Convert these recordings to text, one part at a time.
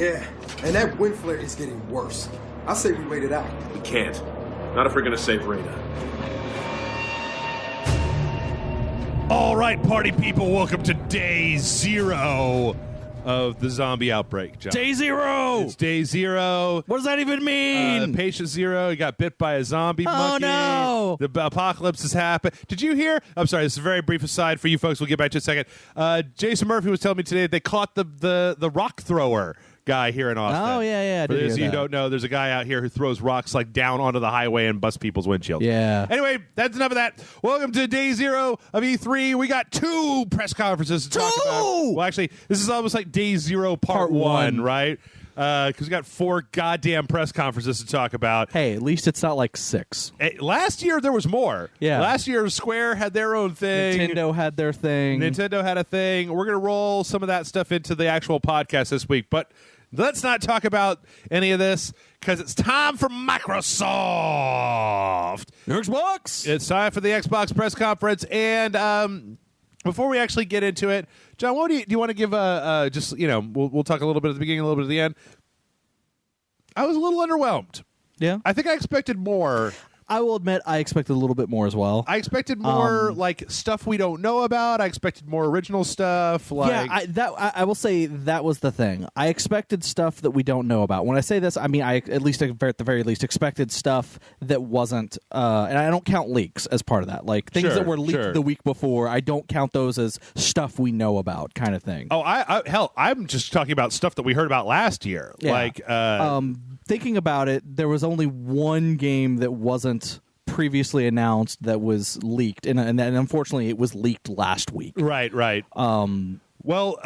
Yeah, and that wind flare is getting worse. I say we wait it out. We can't. Not if we're gonna save Reyna. All right, party people, welcome to day 0 of the zombie outbreak, John. Day 0! It's day 0. What does that even mean? Patient 0, he got bit by a zombie monkey. No! The apocalypse has happened. Did you hear? I'm sorry, this is a very brief aside for you folks. We'll get back to it in a second. Jason Murphy was telling me today they caught the rock thrower guy here in Austin. Oh, yeah. I For did those of hear you who that. don't know, there's a guy out here who throws rocks like down onto the highway and busts people's windshields. Yeah. Anyway, that's enough of that. Welcome to day 0 of E3. We got 2 press conferences to talk about. Well, actually, this is almost like day 0 part 1, right? Because we got 4 goddamn press conferences to talk about. Hey, at least it's not like 6. Last year there was more. Yeah. Last year Square had their own thing. Nintendo had their thing. Nintendo had a thing. We're going to roll some of that stuff into the actual podcast this week, but let's not talk about any of this because it's time for Microsoft. Xbox! It's time for the Xbox press conference, and before we actually get into it, John, what do you want to give just, we'll talk a little bit at the beginning, a little bit at the end. I was a little underwhelmed. Yeah. I think I expected more. I will admit I expected a little bit more as well. I expected more like stuff we don't know about. I expected more original stuff. I will say that was the thing. I expected stuff that we don't know about. When I say this, I mean I at the very least expected stuff that wasn't, and I don't count leaks as part of that. Like things that were leaked the week before, I don't count those as stuff we know about, kind of thing. Oh, hell, I'm just talking about stuff that we heard about last year. Yeah. Thinking about it, there was only one game that wasn't previously announced that was leaked, and unfortunately, it was leaked last week. Right. Okay. Well,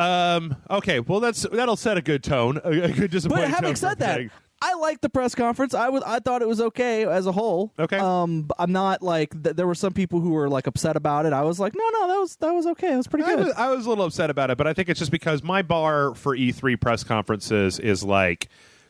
that'll set a good tone, a good disappointing tone. But having said that, I liked the press conference. I thought it was okay as a whole. Okay. I'm not like there were some people who were like upset about it. I was like, no, that was okay. It was pretty good. I was a little upset about it, but I think it's just because my bar for E3 press conferences is like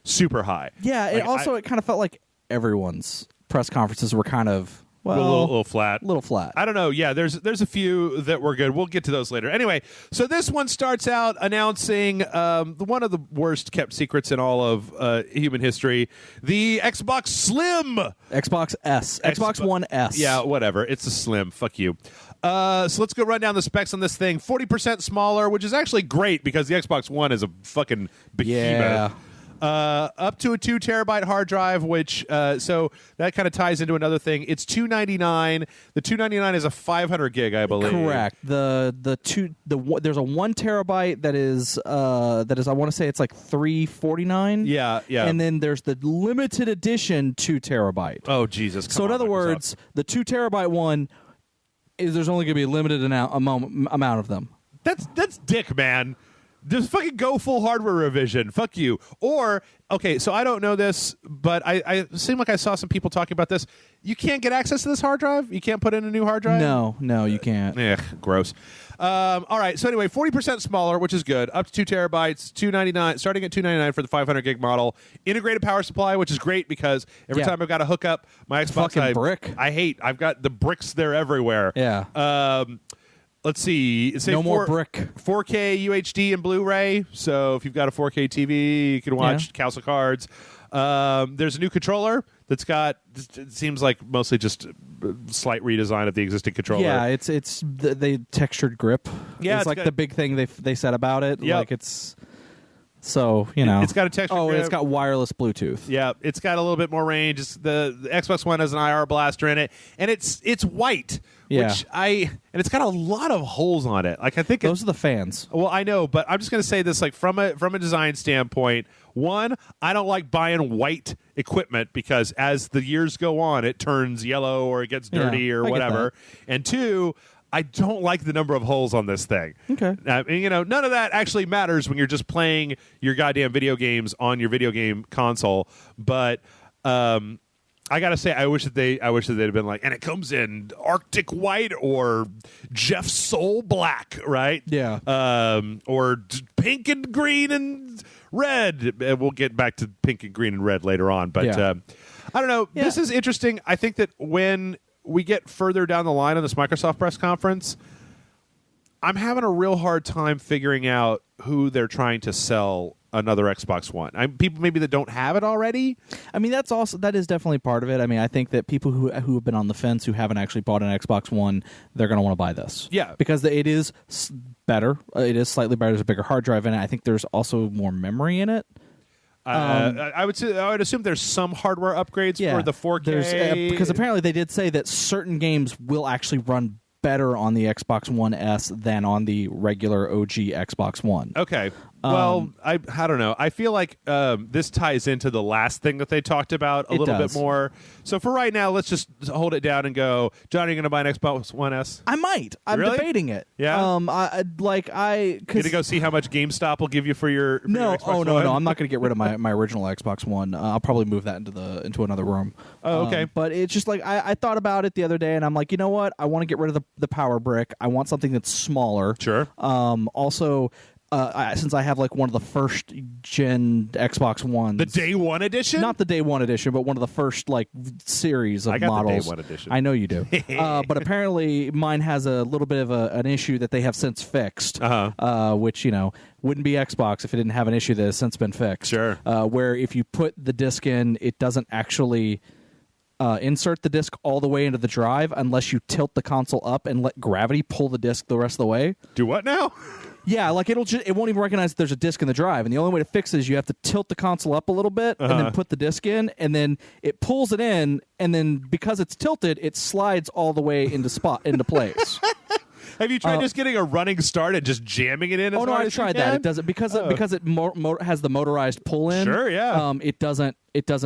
super high. Yeah. It kind of felt like everyone's press conferences were kind of a little flat. Little flat. I don't know. Yeah, there's a few that were good. We'll get to those later. Anyway, so this one starts out announcing one of the worst kept secrets in all of human history, the Xbox Slim. Xbox S. Xbox One S. Yeah, whatever. It's a Slim. Fuck you. So let's go run down the specs on this thing. 40% smaller, which is actually great because the Xbox One is a fucking behemoth. Yeah. Up to a 2 terabyte hard drive, which so that kind of ties into another thing. It's $299. The $299 is a 500 gig, I believe. Correct. There's a 1 terabyte that is I want to say it's like $349. Yeah. And then there's the limited edition 2 terabyte. Oh Jesus! So in other words, the 2 terabyte one is there's only going to be a limited amount of them. That's dick, man. Just fucking go full hardware revision. Fuck you. Or, okay, so I don't know this, but I seem like I saw some people talking about this. You can't get access to this hard drive? You can't put in a new hard drive? No, you can't. Ugh, gross. All right, so anyway, 40% smaller, which is good. Up to 2 terabytes, $299, starting at $299 for the 500 gig model. Integrated power supply, which is great because every time I've got to hook up my Xbox, fucking brick. I've got the bricks there everywhere. Yeah. Let's see. It's more brick. 4K UHD and Blu-ray. So if you've got a 4K TV, you can watch House of Cards. There's a new controller that's got. It seems like mostly just a slight redesign of the existing controller. Yeah, it's the textured grip. Yeah, it's like the big thing they said about it. Yep. Like it's. So, it's got a textured grip. grip. It's got wireless Bluetooth. Yeah, it's got a little bit more range. The Xbox One has an IR blaster in it, and it's white. Yeah. And it's got a lot of holes on it. Like I think those are the fans. Well, I know, but I'm just going to say this, like from a design standpoint. One, I don't like buying white equipment because as the years go on, it turns yellow or it gets dirty or whatever. And two, I don't like the number of holes on this thing. Okay. None of that actually matters when you're just playing your goddamn video games on your video game console. But I gotta say, I wish that they'd have been like, and it comes in Arctic white or Jeff Soul black, right? Yeah. Or pink and green and red. We'll get back to pink and green and red later on, but I don't know. Yeah. This is interesting. I think that when we get further down the line on this Microsoft press conference, I'm having a real hard time figuring out who they're trying to sell another Xbox One. People maybe that don't have it already. I mean, that is definitely part of it. I mean, I think that people who have been on the fence, who haven't actually bought an Xbox One, they're going to want to buy this. Yeah. Because it is better. It is slightly better. There's a bigger hard drive in it. I think there's also more memory in it. I would assume there's some hardware upgrades for the 4K. Because apparently they did say that certain games will actually run better on the Xbox One S than on the regular OG Xbox One. Okay. Well, I don't know. I feel like this ties into the last thing that they talked about a little bit more. So for right now, let's just hold it down and go. John, are you going to buy an Xbox One S? I might. I'm Really? debating it. Yeah? You Going to go see how much GameStop will give you for your No, Xbox One? no. I'm not going to get rid of my original Xbox One. I'll probably move that into another room. Oh, okay. But it's just like I thought about it the other day, and I'm like, you know what? I want to get rid of the power brick. I want something that's smaller. Sure. Also, since I have like one of the first gen Xbox Ones, The Day One edition? not the Day One edition, but one of the first like series of I got the models. Day One edition. I know you do. But apparently, mine has a little bit of an issue that they have since fixed. Which wouldn't be Xbox if it didn't have an issue that has since been fixed. Sure. Where if you put the disc in, it doesn't actually insert the disc all the way into the drive unless you tilt the console up and let gravity pull the disc the rest of the way. Do what now? Yeah, like it won't even recognize that there's a disc in the drive, and the only way to fix it is you have to tilt the console up a little bit and then put the disc in, and then it pulls it in, and then because it's tilted, it slides all the way into place. Have you tried just getting a running start and just jamming it in? As Oh no, hard I've as you tried that. can? It doesn't because it has the motorized pull in. Sure, yeah. It doesn't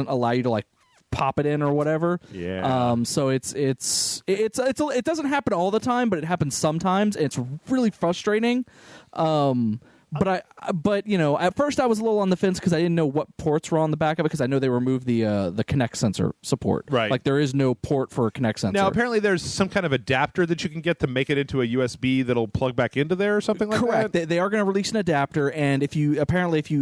allow you to like pop it in or whatever. Yeah. So it doesn't happen all the time, but it happens sometimes, and it's really frustrating. But at first I was a little on the fence because I didn't know what ports were on the back of it, because I know they removed the Kinect sensor support. Right. Like there is no port for a Kinect sensor. Now, apparently there's some kind of adapter that you can get to make it into a USB that'll plug back into there or something like Correct. that? They are going to release an adapter, and if you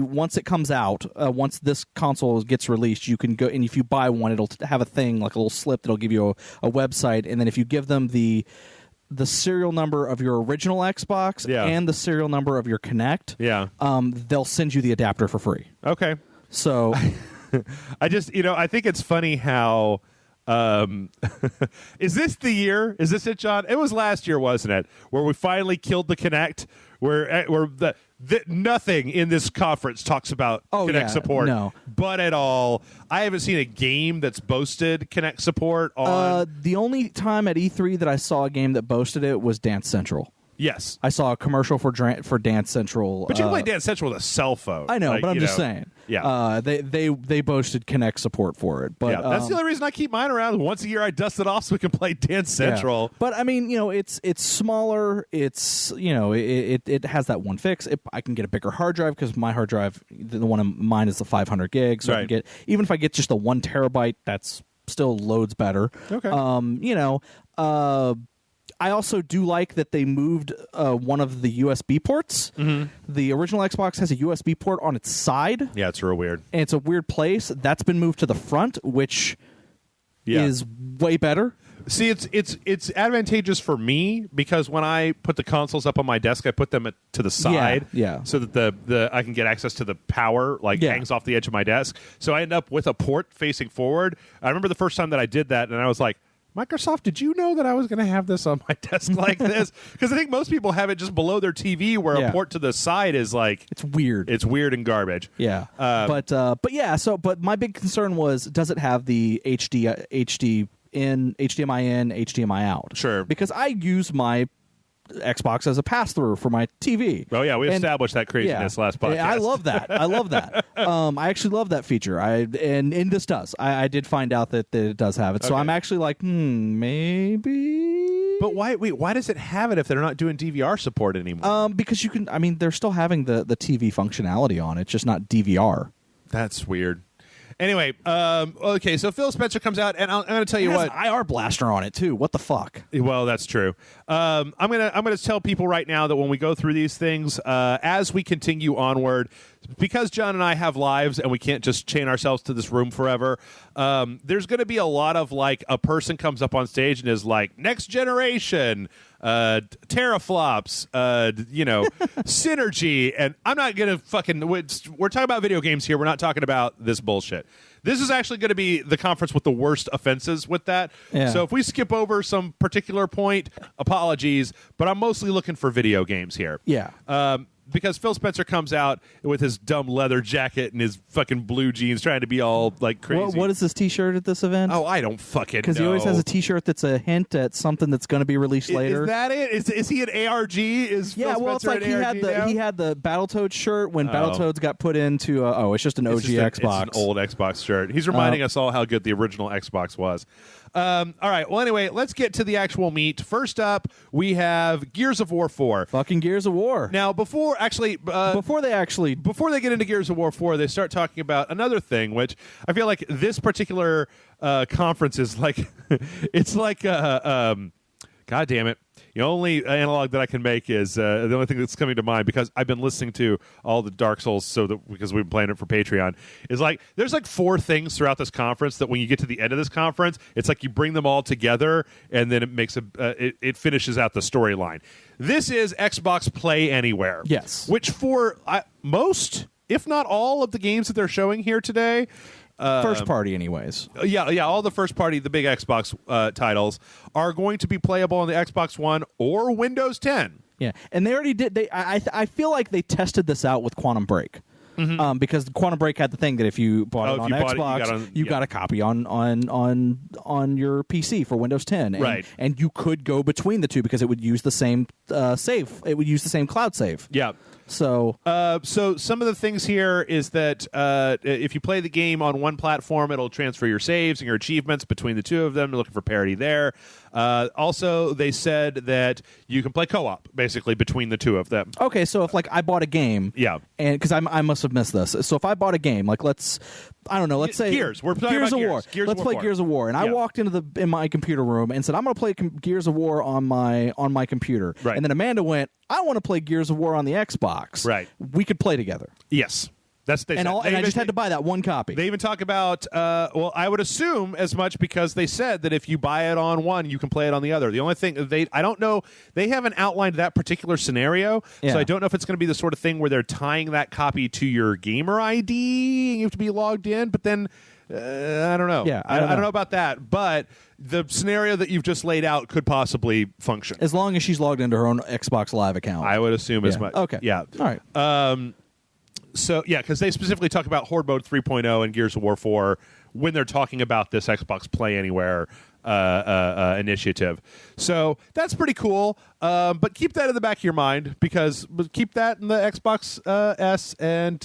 once it comes out, once this console gets released, you can go, and if you buy one, it'll have a thing like a little slip that'll give you a website, and then if you give them the serial number of your original Xbox and the serial number of your Kinect, they'll send you the adapter for free. Okay. So I just, I think it's funny how is this the year? Is this it, John? It was last year, wasn't it? Where we finally killed the Kinect, where nothing in this conference talks about Kinect support. No. But at all. I haven't seen a game that's boasted Kinect support on. The only time at E3 that I saw a game that boasted it was Dance Central. Yes. I saw a commercial for Dance Central. But you can play Dance Central with a cell phone. I know, but I'm just saying. Yeah. They boasted Kinect support for it. But that's the only reason I keep mine around. Once a year I dust it off so we can play Dance Central. Yeah. But I mean, it's smaller. It's it has that one fix. I can get a bigger hard drive because my hard drive, the one of mine is the 500 gigs. So I can get, even if I get just the 1 terabyte, that's still loads better. Okay. I also do like that they moved one of the USB ports. Mm-hmm. The original Xbox has a USB port on its side. Yeah, it's real weird. And it's a weird place. That's been moved to the front, which is way better. See, it's advantageous for me because when I put the consoles up on my desk, I put them to the side, so that the I can get access to the power, hangs off the edge of my desk. So I end up with a port facing forward. I remember the first time that I did that, and I was like, Microsoft, did you know that I was going to have this on my desk like this? Because I think most people have it just below their TV, where a port to the side is like, it's weird. It's weird and garbage. Yeah, but my big concern was, does it have the HDMI in, HDMI out? Sure. Because I use my Xbox as a pass-through for my TV. Oh yeah, we established that craziness last podcast. I love that. I actually love that feature. And this does. I did find out that it does have it. So I'm actually like, maybe. But why does it have it if they're not doing DVR support anymore? Because you can. I mean, they're still having the TV functionality on it, just not DVR. That's weird. Anyway, okay, so Phil Spencer comes out, and I'm going to tell you what. It has an IR blaster on it too. What the fuck? Well, that's true. I'm gonna tell people right now that when we go through these things, as we continue onward, because John and I have lives and we can't just chain ourselves to this room forever, there's going to be a lot of like a person comes up on stage and is like, next generation, teraflops, synergy. And I'm not going to we're talking about video games here. We're not talking about this bullshit. This is actually going to be the conference with the worst offenses with that. Yeah. So if we skip over some particular point, apologies, but I'm mostly looking for video games here. Yeah. Because Phil Spencer comes out with his dumb leather jacket and his fucking blue jeans trying to be all like crazy. What is this T-shirt at this event? Oh, I don't fucking know. Because he always has a T-shirt that's a hint at something that's going to be released later. Is that it? Is he an ARG? Is Phil Yeah, well, Spencer it's like an ARG he had the Battletoads shirt when Battletoads got put into. It's just an OG Xbox. It's an old Xbox shirt. He's reminding us all how good the original Xbox was. All right. Well, anyway, let's get to the actual meat. First up, we have Gears of War 4. Fucking Gears of War. Now, before they get into Gears of War 4, they start talking about another thing, which I feel like this particular conference is like, it's like, God damn it. The only analog that I can make is the only thing that's coming to mind, because I've been listening to all the Dark Souls because we've been playing it for Patreon, is like there's like 4 things throughout this conference that when you get to the end of this conference, it's like you bring them all together and then it makes it finishes out the storyline. This is Xbox Play Anywhere. Yes. Which for most, if not all, of the games that they're showing here today, First party, anyways. Yeah, all the first party, the big Xbox titles are going to be playable on the Xbox One or Windows 10. Yeah, and they already did. I feel like they tested this out with Quantum Break. Because Quantum Break had the thing that if you bought it on Xbox, you got a copy on your PC for Windows 10, and, right? And you could go between the two because it would use the same save. It would use the same cloud save. Yeah. So some of the things here is that if you play the game on one platform, it'll transfer your saves and your achievements between the two of them. You're looking for parity there. Also, they said that you can play co-op basically between the two of them. Okay, so if like I bought a game, yeah, and because I must have missed this. So if I bought a game, like let's say Gears. We're talking Gears about of War. Let's play Gears of War, and I walked into in my computer room and said I'm going to play Gears of War on my computer. Right. And then Amanda went, I want to play Gears of War on the Xbox. Right. We could play together. Yes. And I just had to buy that one copy. They even talk about, I would assume as much, because they said that if you buy it on one, you can play it on the other. The only thing, I don't know, they haven't outlined that particular scenario, so I don't know if it's going to be the sort of thing where they're tying that copy to your gamer ID and you have to be logged in, but then, I don't know. Yeah, I don't know about that, but the scenario that you've just laid out could possibly function. As long as she's logged into her own Xbox Live account. I would assume as much. Okay. Yeah. All right. So, yeah, because they specifically talk about Horde Mode 3.0 and Gears of War 4 when they're talking about this Xbox Play Anywhere initiative. So that's pretty cool. But keep that in the back of your mind, because keep that in the Xbox S, and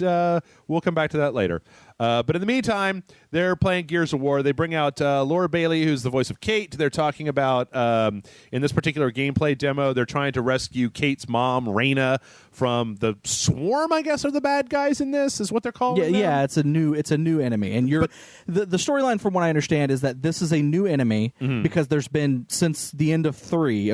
we'll come back to that later. But in the meantime, they're playing Gears of War. They bring out Laura Bailey, who's the voice of Kate. They're talking about, in this particular gameplay demo, they're trying to rescue Kate's mom, Reyna, from the Swarm, I guess, are the bad guys in this, is what they're calling them? Yeah, it's a new enemy. And the storyline, from what I understand, is that this is a new enemy because there's been, since the end of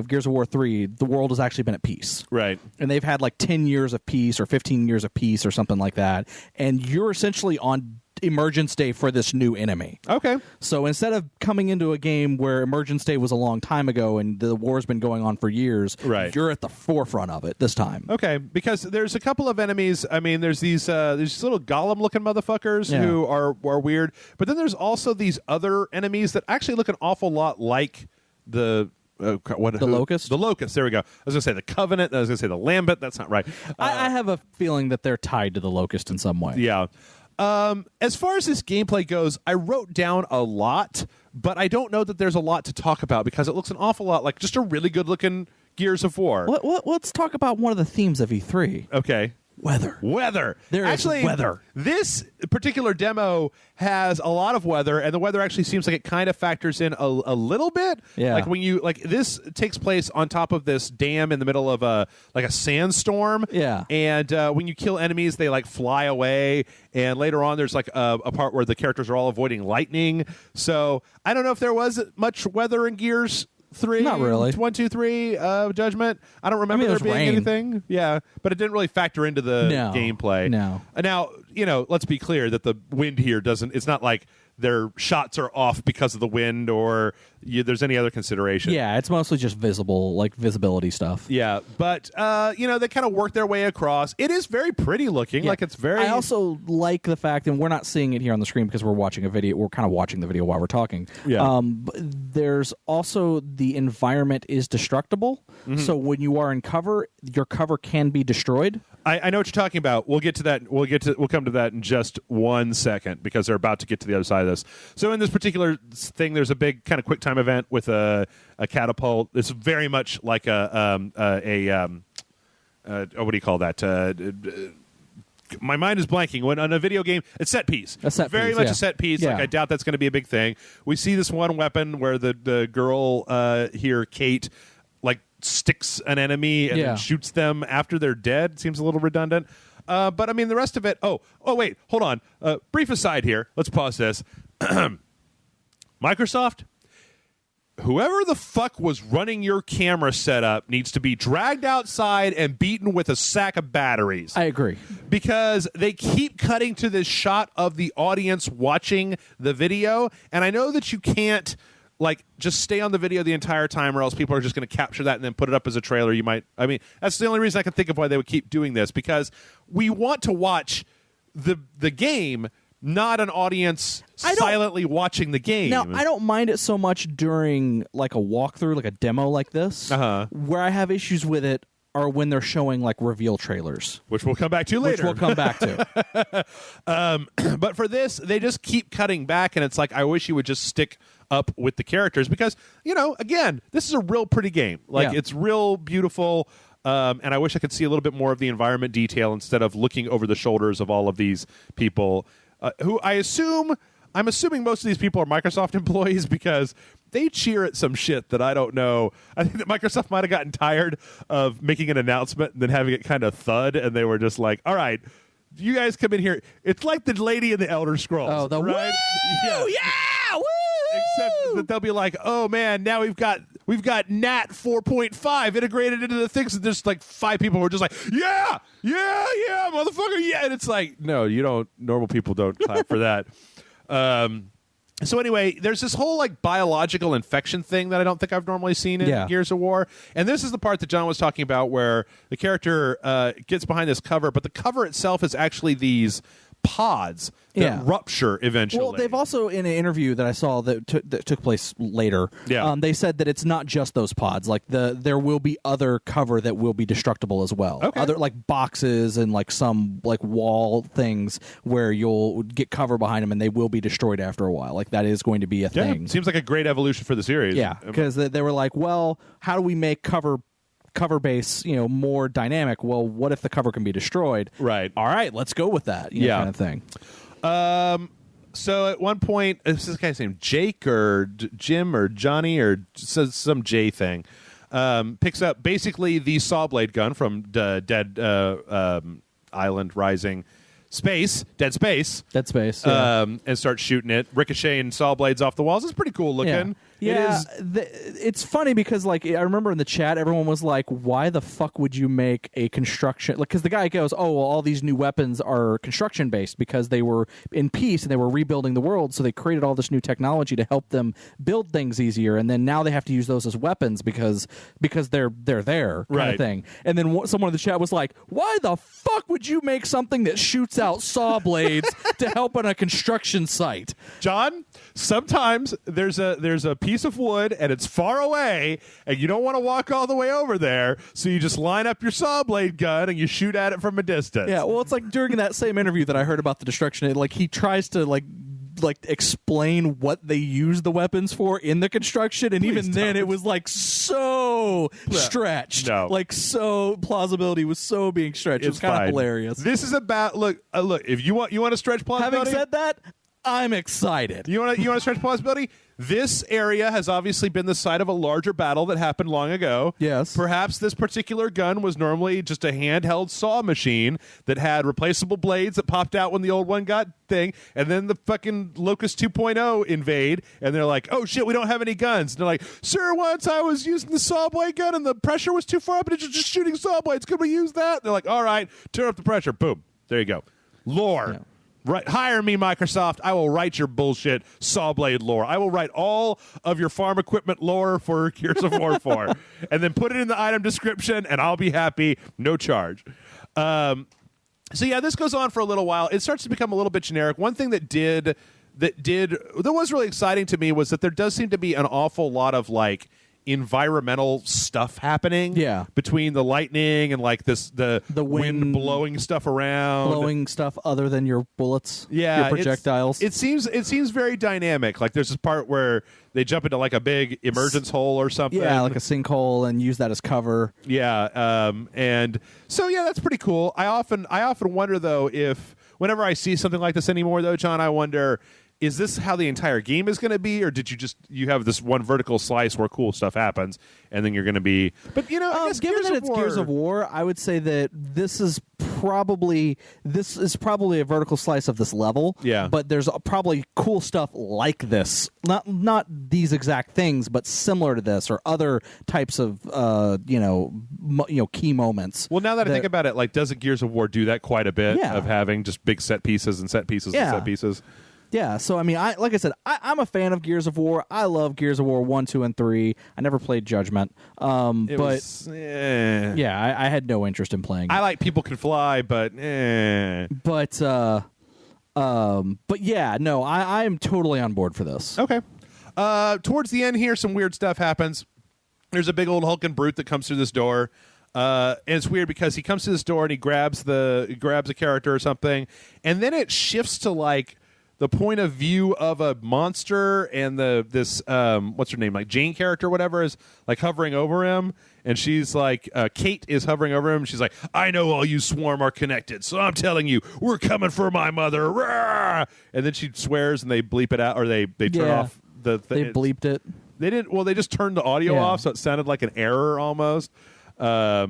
Gears of War 3, the world has actually been at peace. Right. And they've had like 10 years of peace or 15 years of peace or something like that. And you're essentially on Emergence Day for this new enemy. Okay. So instead of coming into a game where Emergence Day was a long time ago and the war's been going on for years, right, you're at the forefront of it this time. Okay, because there's a couple of enemies. I mean, there's these little golem-looking motherfuckers who are weird, but then there's also these other enemies that actually look an awful lot like the Locust? The Locust, there we go. I was going to say the Covenant, I was going to say the Lambent, that's not right. I have a feeling that they're tied to the Locust in some way. Yeah. As far as this gameplay goes, I wrote down a lot, but I don't know that there's a lot to talk about because it looks an awful lot like just a really good-looking Gears of War. Let's talk about one of the themes of E3. Okay. Weather. There actually, is weather. This particular demo has a lot of weather, and the weather actually seems like it kind of factors in a little bit. Yeah. Like when you this takes place on top of this dam in the middle of a sandstorm. Yeah. And when you kill enemies, they like fly away. And later on, there's like a part where the characters are all avoiding lightning. So I don't know if there was much weather in Gears 3? Not really. 1, 2, 3 Judgment. I don't remember I mean, there there's being rain. anything. Yeah, but it didn't really factor into the No. gameplay. No. Now, let's be clear that the wind here doesn't. It's not like their shots are off because of the wind or there's any other consideration. Yeah, it's mostly just visibility stuff. Yeah, but they kind of work their way across. It is very pretty looking. Yeah. Like it's very. I also like the fact, and we're not seeing it here on the screen because we're watching a video. We're kind of watching the video while we're talking. Yeah. But there's also the environment is destructible. Mm-hmm. So when you are in cover, your cover can be destroyed. I know what you're talking about. We'll get to that. We'll come to that in just 1 second because they're about to get to the other side of this. So in this particular thing, there's a big kind of quick time event with a catapult. It's very much like what do you call that? My mind is blanking. When on a video game, it's set piece. A set very piece, much yeah. a set piece. Yeah. Like I doubt that's going to be a big thing. We see this one weapon where the girl here, Kate, like sticks an enemy and Yeah. then shoots them after they're dead. Seems a little redundant. But I mean, the rest of it. Oh, wait, hold on. Brief aside here. Let's pause this. Microsoft, whoever the fuck was running your camera setup needs to be dragged outside and beaten with a sack of batteries. I agree. Because they keep cutting to this shot of the audience watching the video, and I know that you can't just stay on the video the entire time, or else people are just going to capture that and then put it up as a trailer. That's the only reason I can think of why they would keep doing this, because we want to watch the game, not an audience silently watching the game. Now, I don't mind it so much during like a walkthrough, like a demo like this. Where I have issues with it are when they're showing like reveal trailers, which we'll come back to later. which we'll come back to. But for this, they just keep cutting back, and it's like, I wish you would just stick up with the characters, because again, this is a real pretty game. Like Yeah. it's real beautiful, and I wish I could see a little bit more of the environment detail instead of looking over the shoulders of all of these people, who I'm assuming most of these people are Microsoft employees, because they cheer at some shit that I don't know. I think that Microsoft might have gotten tired of making an announcement and then having it kind of thud, and they were just like, all right, you guys come in here. It's like the lady in the Elder Scrolls. Oh, the right? woo! Yeah! Woo! Except that they'll be like, oh man, now we've got NAT 4.5 integrated into the things, and there's like 5 people who are just like, yeah, motherfucker, yeah. And it's like, no, you don't. Normal people don't clap for that. So anyway, there's this whole like biological infection thing that I don't think I've normally seen in Gears of War. And this is the part that John was talking about, where the character gets behind this cover, but the cover itself is actually these pods that rupture eventually. Well, they've also, in an interview that I saw that took place later, they said that it's not just those pods. Like there will be other cover that will be destructible as well. Okay. Other like boxes and like some like wall things where you'll get cover behind them and they will be destroyed after a while. Like that is going to be a thing. Seems like a great evolution for the series. Yeah, because they were like, well, how do we make cover base more dynamic? Well, what if the cover can be destroyed? Right. All right, let's go with that. Kind of thing. So at one point, is this guy's name Jake or Jim or Johnny or some J thing, picks up basically the saw blade gun from Dead Island Rising Dead Space. Yeah. And starts shooting it, ricocheting saw blades off the walls. It's pretty cool looking. Yeah, It is. it's funny because like I remember in the chat, everyone was like, "Why the fuck would you make a construction?" Like, because the guy goes, "Oh, well, all these new weapons are construction based because they were in peace and they were rebuilding the world, so they created all this new technology to help them build things easier, and then now they have to use those as weapons because they're there, kind of thing." And then someone in the chat was like, "Why the fuck would you make something that shoots out saw blades to help on a construction site?" John, sometimes there's a piece of wood and it's far away and you don't want to walk all the way over there, so you just line up your saw blade gun and you shoot at it from a distance. Yeah, well, it's like during that same interview that I heard about the destruction, like he tries to like explain what they use the weapons for in the construction, and even then it was like so stretched. No. Like so plausibility was so being stretched. It was kind of hilarious. This is about look. If you want to stretch plausibility. Having said that, I'm excited. You want to stretch plausibility? This area has obviously been the site of a larger battle that happened long ago. Yes. Perhaps this particular gun was normally just a handheld saw machine that had replaceable blades that popped out when the old one got thing, and then the fucking Locust 2.0 invade, and they're like, oh shit, we don't have any guns. And they're like, sir, once I was using the saw blade gun and the pressure was too far up and it's just shooting saw blades. Could we use that? And they're like, all right, turn up the pressure. Boom. There you go. Lore. Yeah. Right, hire me, Microsoft. I will write your bullshit saw blade lore. I will write all of your farm equipment lore for Gears of War 4, and then put it in the item description, and I'll be happy. No charge. So yeah, this goes on for a little while. It starts to become a little bit generic. One thing that was really exciting to me was that there does seem to be an awful lot of like environmental stuff happening. Yeah. Between the lightning and like the wind wind blowing stuff around, blowing stuff other than your bullets, yeah, your projectiles. It seems very dynamic. Like there's this part where they jump into like a big emergence hole or something. yeah, like a sinkhole, and use that as cover. Yeah, and so yeah, that's pretty cool. I often wonder though if whenever I see something like this anymore though, John, I wonder, is this how the entire game is going to be, or did you have this one vertical slice where cool stuff happens, and then you're going to be? But you know, I guess given that it's Gears of War, I would say that this is probably a vertical slice of this level. Yeah. But there's probably cool stuff like this, not these exact things, but similar to this or other types of key moments. Well, now that I think about it, like, doesn't Gears of War do that quite a bit Yeah. of having just big set pieces and set pieces and Yeah. set pieces? Yeah, so I mean, like I said, I'm a fan of Gears of War. I love Gears of War 1, 2, and 3. I never played Judgment, but yeah, I had no interest in playing. I like People Can Fly, but But yeah, no, I am totally on board for this. Okay. Towards the end here, some weird stuff happens. There's a big old hulking brute that comes through this door. And it's weird because he comes to this door and he grabs a character or something, and then it shifts to like the point of view of a monster, and this what's her name, like Jane character or whatever, is like hovering over him, and she's like Kate is hovering over him. She's like, I know all you swarm are connected, so I'm telling you, we're coming for my mother. Rawr! And then she swears, and they bleep it out, or they turn off the They bleeped it. They didn't. Well, they just turned the audio Yeah. off, so it sounded like an error almost. That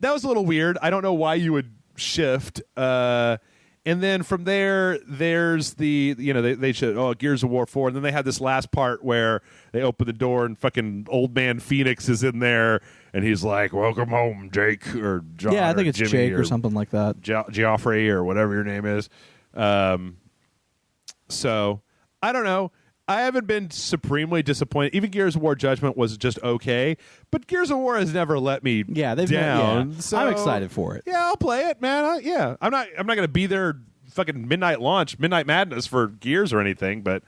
was a little weird. I don't know why you would shift. And then from there, there's they should Gears of War 4, and then they had this last part where they open the door and fucking old man Phoenix is in there, and he's like, "Welcome home, Jake," or John. Yeah, I think or it's Jimmy Jake or something like that. Geoffrey or whatever your name is. So I don't know. I haven't been supremely disappointed. Even Gears of War Judgment was just okay, but Gears of War has never let me down. Yeah. So I'm excited for it. Yeah, I'll play it, man. I'm not going to be there fucking midnight madness for Gears or anything, but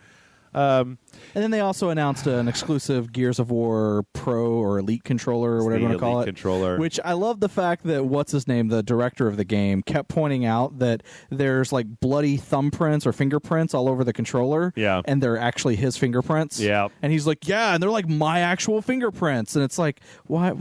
And then they also announced an exclusive Gears of War Pro or Elite controller or whatever you want to call Elite it. controller. Which I love the fact that what's his name, the director of the game, kept pointing out that there's like bloody thumbprints or fingerprints all over the controller. Yeah. And they're actually his fingerprints. Yeah. And he's like, yeah, and they're like my actual fingerprints. And it's like, why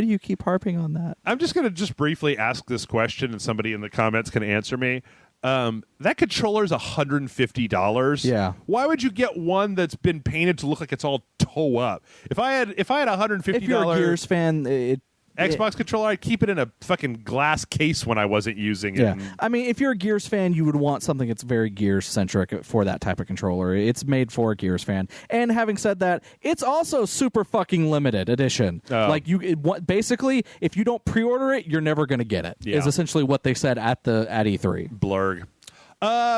do you keep harping on that? I'm just going to just briefly ask this question, and somebody in the comments can answer me. That controller's $150. Yeah. Why would you get one that's been painted to look like it's all toe up? If I had $150, If you're a Gears fan, Xbox controller, I'd keep it in a fucking glass case when I wasn't using it. yeah. I mean, if you're a Gears fan, you would want something that's very Gears centric for that type of controller. It's made for a Gears fan. And having said that, it's also super fucking limited edition. Oh. Like basically, if you don't pre-order it, you're never going to get it. Yeah. Is essentially what they said at E3. Blurg.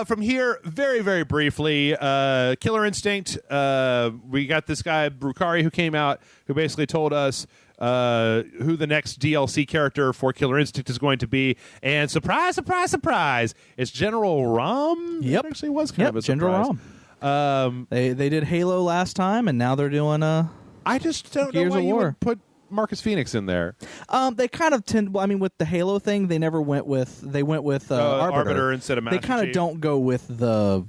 From here, very, very briefly, Killer Instinct. We got this guy, Brukari, who came out, who basically told us who the next DLC character for Killer Instinct is going to be. And surprise, surprise, surprise, it's General Rom. Yep. It actually was kind of a General surprise. Rom. They did Halo last time, and now they're doing I just don't Gears know why of you War. would put Marcus Phoenix in there. They kind of tend. Well, I mean, with the Halo thing, they went with Arbiter instead of Master They kind of Chief. don't go with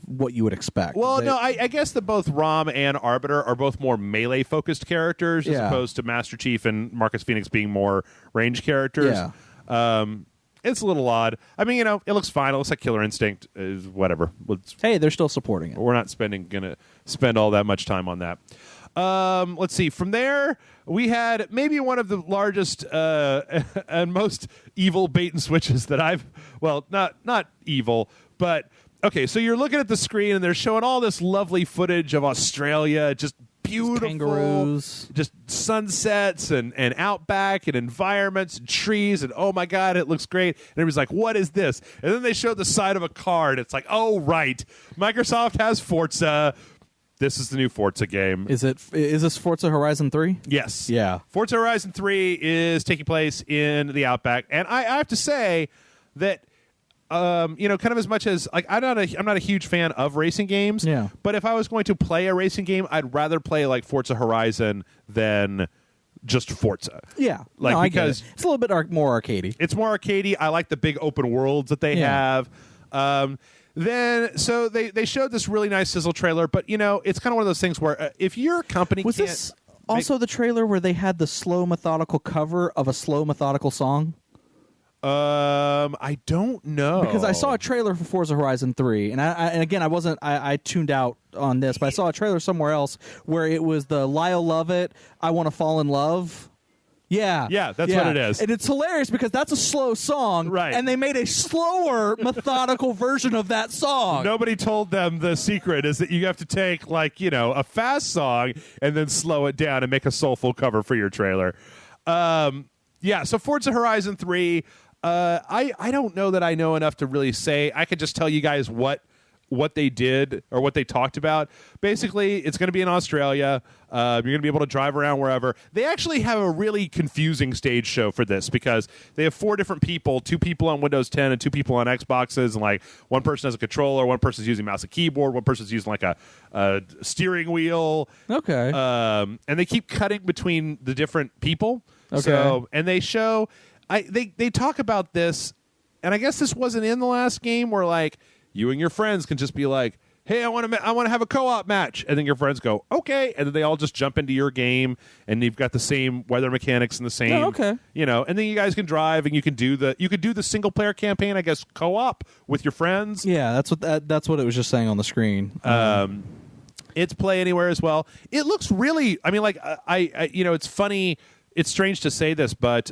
what you would expect. Well, They- no, I guess that both Rom and Arbiter are both more melee-focused characters as Yeah. opposed to Master Chief and Marcus Phoenix being more range characters. Yeah. it's a little odd. I mean, it looks fine. It looks like Killer Instinct. Whatever. Hey, they're still supporting it. We're not gonna spend all that much time on that. Let's see. From there, we had maybe one of the largest and most evil bait and switches that not evil, but okay. So you're looking at the screen and they're showing all this lovely footage of Australia, just beautiful kangaroos, just sunsets and outback and environments and trees, and oh my god, it looks great. And everybody's like, what is this? And then they show the side of a card. It's like, oh right, Microsoft has Forza. This is the new Forza game. Is this Forza Horizon 3? Yes. Yeah. Forza Horizon 3 is taking place in the Outback, and I have to say that kind of as much as like I'm not a huge fan of racing games. Yeah. But if I was going to play a racing game, I'd rather play like Forza Horizon than just Forza. Yeah. Like no, because it's a little bit more arcadey. it's more arcadey. I like the big open worlds that they Yeah. have. Then so they showed this really nice sizzle trailer, but it's kind of one of those things where if your company Was can't this also the trailer where they had the slow methodical cover of a slow methodical song? I don't know, Because I saw a trailer for Forza Horizon 3, and I tuned out on this, but I saw a trailer somewhere else where it was the Lyle Lovett, I Want to Fall in Love. Yeah. Yeah, that's what it is. And it's hilarious because that's a slow song, Right. and they made a slower, methodical version of that song. Nobody told them the secret is that you have to take a fast song and then slow it down and make a soulful cover for your trailer. So Forza Horizon 3, I don't know that I know enough to really say. I could just tell you guys what they did or what they talked about. Basically, it's going to be in Australia. You're going to be able to drive around wherever. They actually have a really confusing stage show for this because they have 4 different people, 2 people on Windows 10 and 2 people on Xboxes, and like one person has a controller, one person's using mouse and keyboard, one person's using like a steering wheel. Okay. And they keep cutting between the different people. Okay. So, and they show, they talk about this, and I guess this wasn't in the last game where like you and your friends can just be like, hey, I want to have a co-op match, and then your friends go, okay, and then they all just jump into your game, and you've got the same weather mechanics and the same, Oh, okay. and then you guys can drive, and you could do the single player campaign, I guess, co-op with your friends. Yeah, that's what it was just saying on the screen. It's Play Anywhere as well. It looks really, I mean, like I it's funny. It's strange to say this, but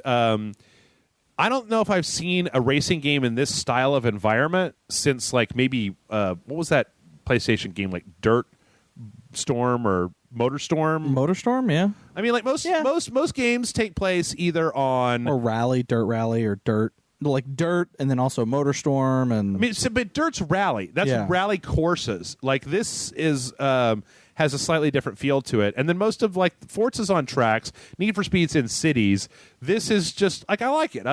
I don't know if I've seen a racing game in this style of environment since like maybe what was that PlayStation game, like Dirt Storm or Motorstorm? Motorstorm, yeah. I mean, like most games take place either on Or Rally, Dirt Rally, or Dirt. Like Dirt, and then also Motorstorm, and I mean, but Dirt's rally. That's Yeah. rally courses. Like this is has a slightly different feel to it. And then most of like Forza's on tracks, Need for Speed's in cities. This is just like I like it.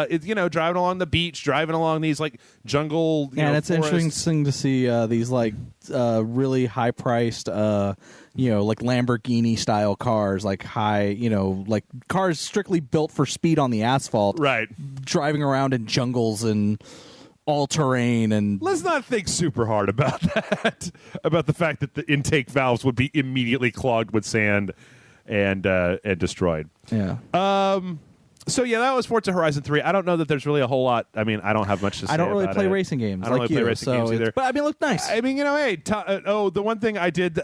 Driving along the beach, driving along these like jungle. and it's forests. interesting to see these like really high priced like Lamborghini style cars, like like cars strictly built for speed on the asphalt, Right. driving around in jungles and all terrain. And Let's not think super hard about that. About the fact that the intake valves would be immediately clogged with sand and destroyed. yeah, So yeah, that was Forza Horizon 3. I don't know that there's really a whole lot. I mean, I don't have much to say. I don't really about play it. racing games I don't like really you, play racing so games either. but I mean, it looked nice. I mean, hey, the one thing I did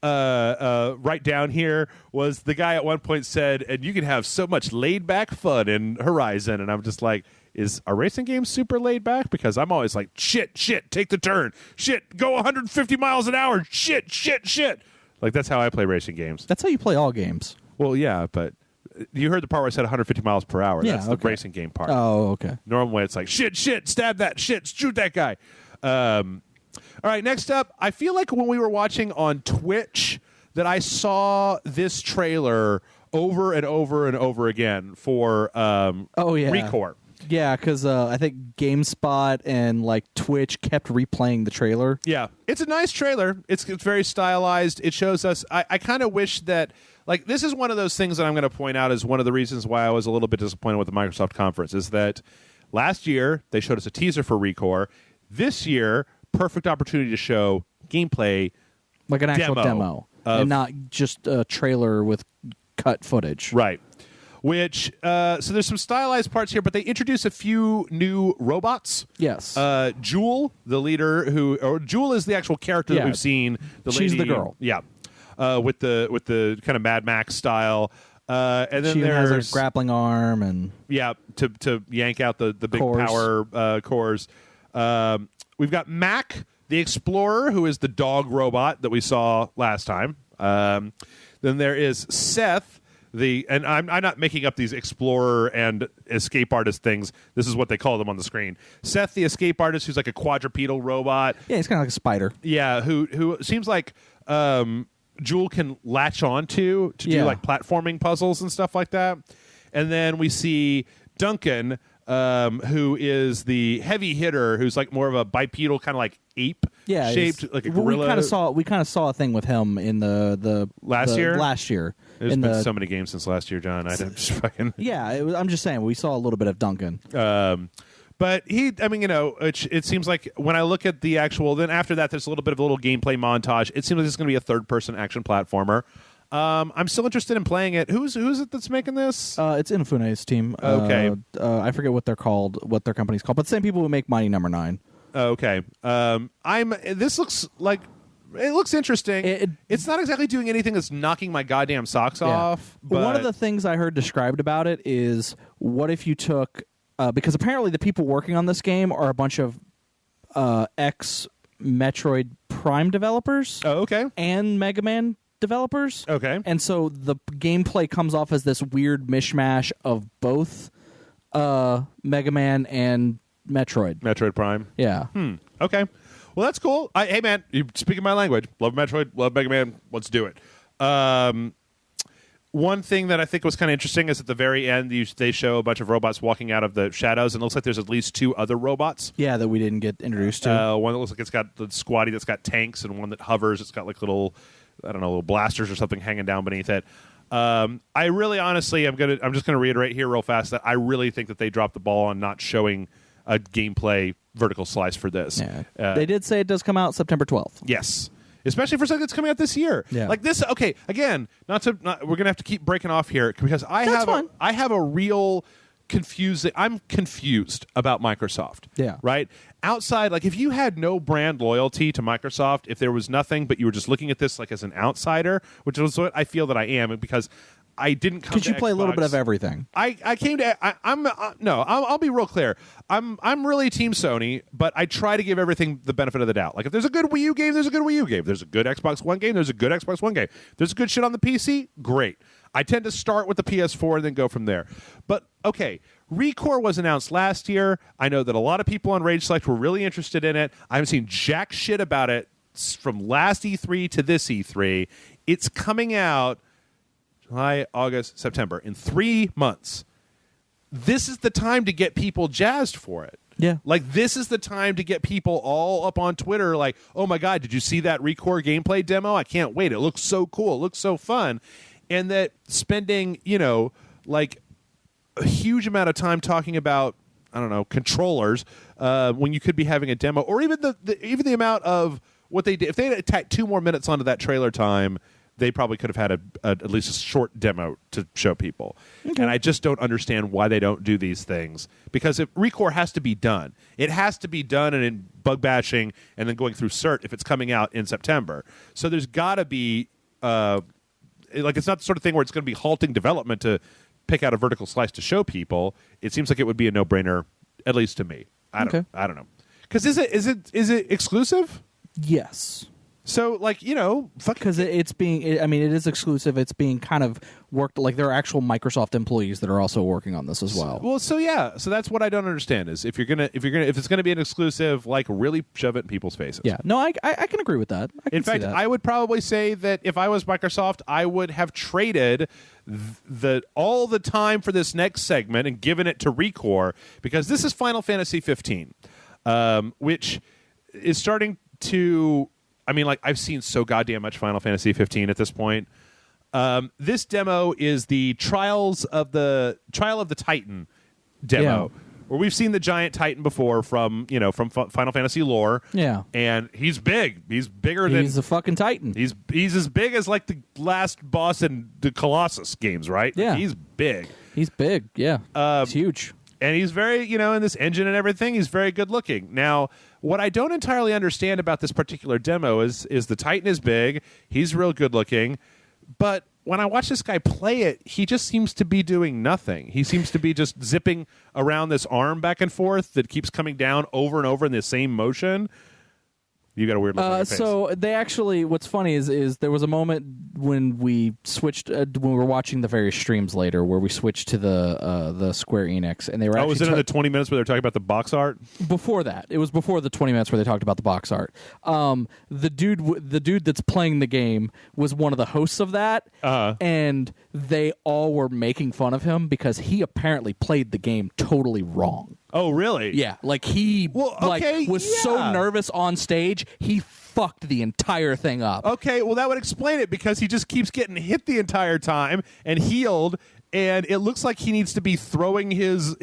write down here was the guy at one point said, and you can have so much laid back fun in Horizon, and I'm just like, is a racing game super laid back? Because I'm always like, shit, take the turn, shit, go 150 miles an hour, shit. Like that's how I play racing games. That's how you play all games. Well, yeah, but you heard the part where I said 150 miles per hour. Yeah, That's the okay. racing game part. Oh, okay. Normally it's like, shit, stab that, shit, shoot that guy. All right, next up, I feel like when we were watching on Twitch that I saw this trailer over and over and over again for Oh yeah, Recore. Yeah, because I think GameSpot and like Twitch kept replaying the trailer. Yeah, it's a nice trailer. It's very stylized. It shows us. I kind of wish that like this is one of those things that I'm going to point out as one of the reasons why I was a little bit disappointed with the Microsoft conference is that last year they showed us a teaser for Recore. This year, perfect opportunity to show gameplay, Like an actual Demo demo of- and not just a trailer with cut footage. right? which so there's some stylized parts here, but they introduce a few new robots. Yes. Jewel, the leader, or Jewel is the actual character that Yeah. we've seen. She's the girl. Yeah, with the kind of Mad Max style. And then She has there's a grappling arm and to yank out the big Cores. power cores. We've got Mac, the Explorer, who is the dog robot that we saw last time. Then there is Seth, and I'm not making up these Explorer and escape artist things. This is what they call them on the screen. Seth, the escape artist, who's like a quadrupedal robot. yeah, he's kind of like a spider. Yeah, who seems like Jewel can latch onto to do Yeah. like platforming puzzles and stuff like that. And then we see Duncan, who is the heavy hitter, who's like more of a bipedal kind of like ape Yeah, shaped, like a well, gorilla. We kind of saw a thing with him in the Last year? Last year. There's in been the, so many games since last year, John. I didn't just fucking. yeah, I'm just saying we saw a little bit of Duncan. But it seems like when I look at the actual, then after that, there's a little bit of a little gameplay montage. It seems like it's going to be a third-person action platformer. I'm still interested in playing it. Who's it that's making this? It's Inafune's team. Okay. I forget what they're called, what their company's called, but the same people who make Mighty Number 9. Okay. This looks like it looks interesting. It's not exactly doing anything that's knocking my goddamn socks off. But One of the things I heard described about it is, what if you took because apparently the people working on this game are a bunch of ex Metroid Prime developers Oh, okay. and Mega Man developers. Okay. And so the gameplay comes off as this weird mishmash of both Mega Man and Metroid. Metroid Prime. Yeah. Okay. Well, that's cool. Hey, man, you're speaking my language. Love Metroid, love Mega Man. Let's do it. One thing that I think was kind of interesting is at the very end, they show a bunch of robots walking out of the shadows, and it looks like there's at least 2 other robots. Yeah, that we didn't get introduced to. One that looks like it's got the squatty that's got tanks, and one that hovers. It's got like little blasters or something hanging down beneath it. I really, honestly, I'm just gonna reiterate here real fast that I really think that they dropped the ball on not showing a gameplay vertical slice for this. Yeah. They did say it does come out September 12th. Yes. Especially for something that's coming out this year. Yeah. Like this, okay, again, we're going to have to keep breaking off here because I have a real I'm confused about Microsoft. Yeah. Right? Outside, like if you had no brand loyalty to Microsoft, if there was nothing, but you were just looking at this like as an outsider, which is what I feel that I am because I didn't come to Because you play a little Xbox. bit of everything. I came to I'll be real clear. I'm really team Sony, but I try to give everything the benefit of the doubt. Like if there's a good Wii U game, there's a good Wii U game. There's a good Xbox One game, there's a good Xbox One game. There's good shit on the PC, great. I tend to start with the PS4 and then go from there. But okay, ReCore was announced last year. I know that a lot of people on Rage Select were really interested in it. I haven't seen jack shit about it from last E3 to this E3. It's coming out July, August, September. In 3 months. This is the time to get people jazzed for it. Yeah. Like, this is the time to get people all up on Twitter like, oh, my God, did you see that ReCore gameplay demo? I can't wait. It looks so cool. It looks so fun. And that spending, like a huge amount of time talking about, I don't know, controllers when you could be having a demo or even the amount of what they did. If they had tacked 2 more minutes onto that trailer time, they probably could have had at least a short demo to show people. Okay. And I just don't understand why they don't do these things. Because if ReCore has to be done. It has to be done and in bug bashing and then going through CERT if it's coming out in September. So there's got to be, it's not the sort of thing where it's going to be halting development to pick out a vertical slice to show people. It seems like it would be a no-brainer, at least to me. I don't know. Because is it exclusive? Yes. So, because it is exclusive. It's being kind of worked, like there are actual Microsoft employees that are also working on this as well. Well, so that's what I don't understand is if it's gonna be an exclusive, like really shove it in people's faces. Yeah, no, I can agree with that. In fact, I would probably say that if I was Microsoft, I would have traded all the time for this next segment and given it to ReCore because this is Final Fantasy 15, which is starting to. I mean, like, I've seen so goddamn much Final Fantasy 15 at this point. This demo is the Trial of the Titan demo, where we've seen the giant Titan before from Final Fantasy lore. Yeah. And he's big. He's bigger than He's a fucking Titan. he's as big as like the last boss in the Colossus games, right? Yeah. He's big. He's big. Yeah. He's huge. And he's very, in this engine and everything, he's very good looking. Now, what I don't entirely understand about this particular demo is the Titan is big, he's real good looking, but when I watch this guy play it, he just seems to be doing nothing. He seems to be just zipping around this arm back and forth that keeps coming down over and over in the same motion. You got a weird look on your face. So they actually, what's funny is there was a moment when we switched when we were watching the various streams later where we switched to the Square Enix, and they were was it in the 20 minutes where they were talking about the box art? Before that, it was before the 20 minutes where they talked about the box art. The dude that's playing the game was one of the hosts of that, and they all were making fun of him because he apparently played the game totally wrong. Oh, really? Yeah, like he was so nervous on stage, he fucked the entire thing up. Okay, well, that would explain it because he just keeps getting hit the entire time and healed, and it looks like he needs to be throwing his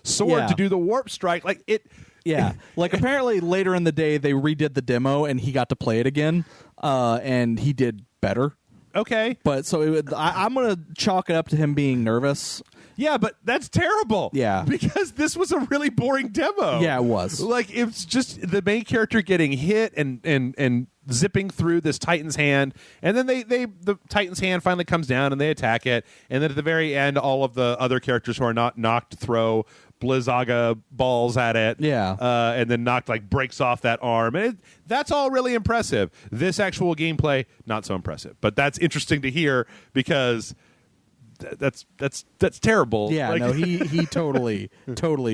sword to do the warp strike. Like it. Yeah, like apparently later in the day they redid the demo and he got to play it again, and he did better. Okay, but so I'm gonna chalk it up to him being nervous. Yeah, but that's terrible. Yeah, because this was a really boring demo. Yeah, it was. Like it's just the main character getting hit and zipping through this Titan's hand, and then the Titan's hand finally comes down and they attack it, and then at the very end, all of the other characters who are not knocked throw Blizzaga balls at it. Yeah, and then knocked breaks off that arm, and that's all really impressive. This actual gameplay, not so impressive, but that's interesting to hear because. That's terrible. Yeah, no, he totally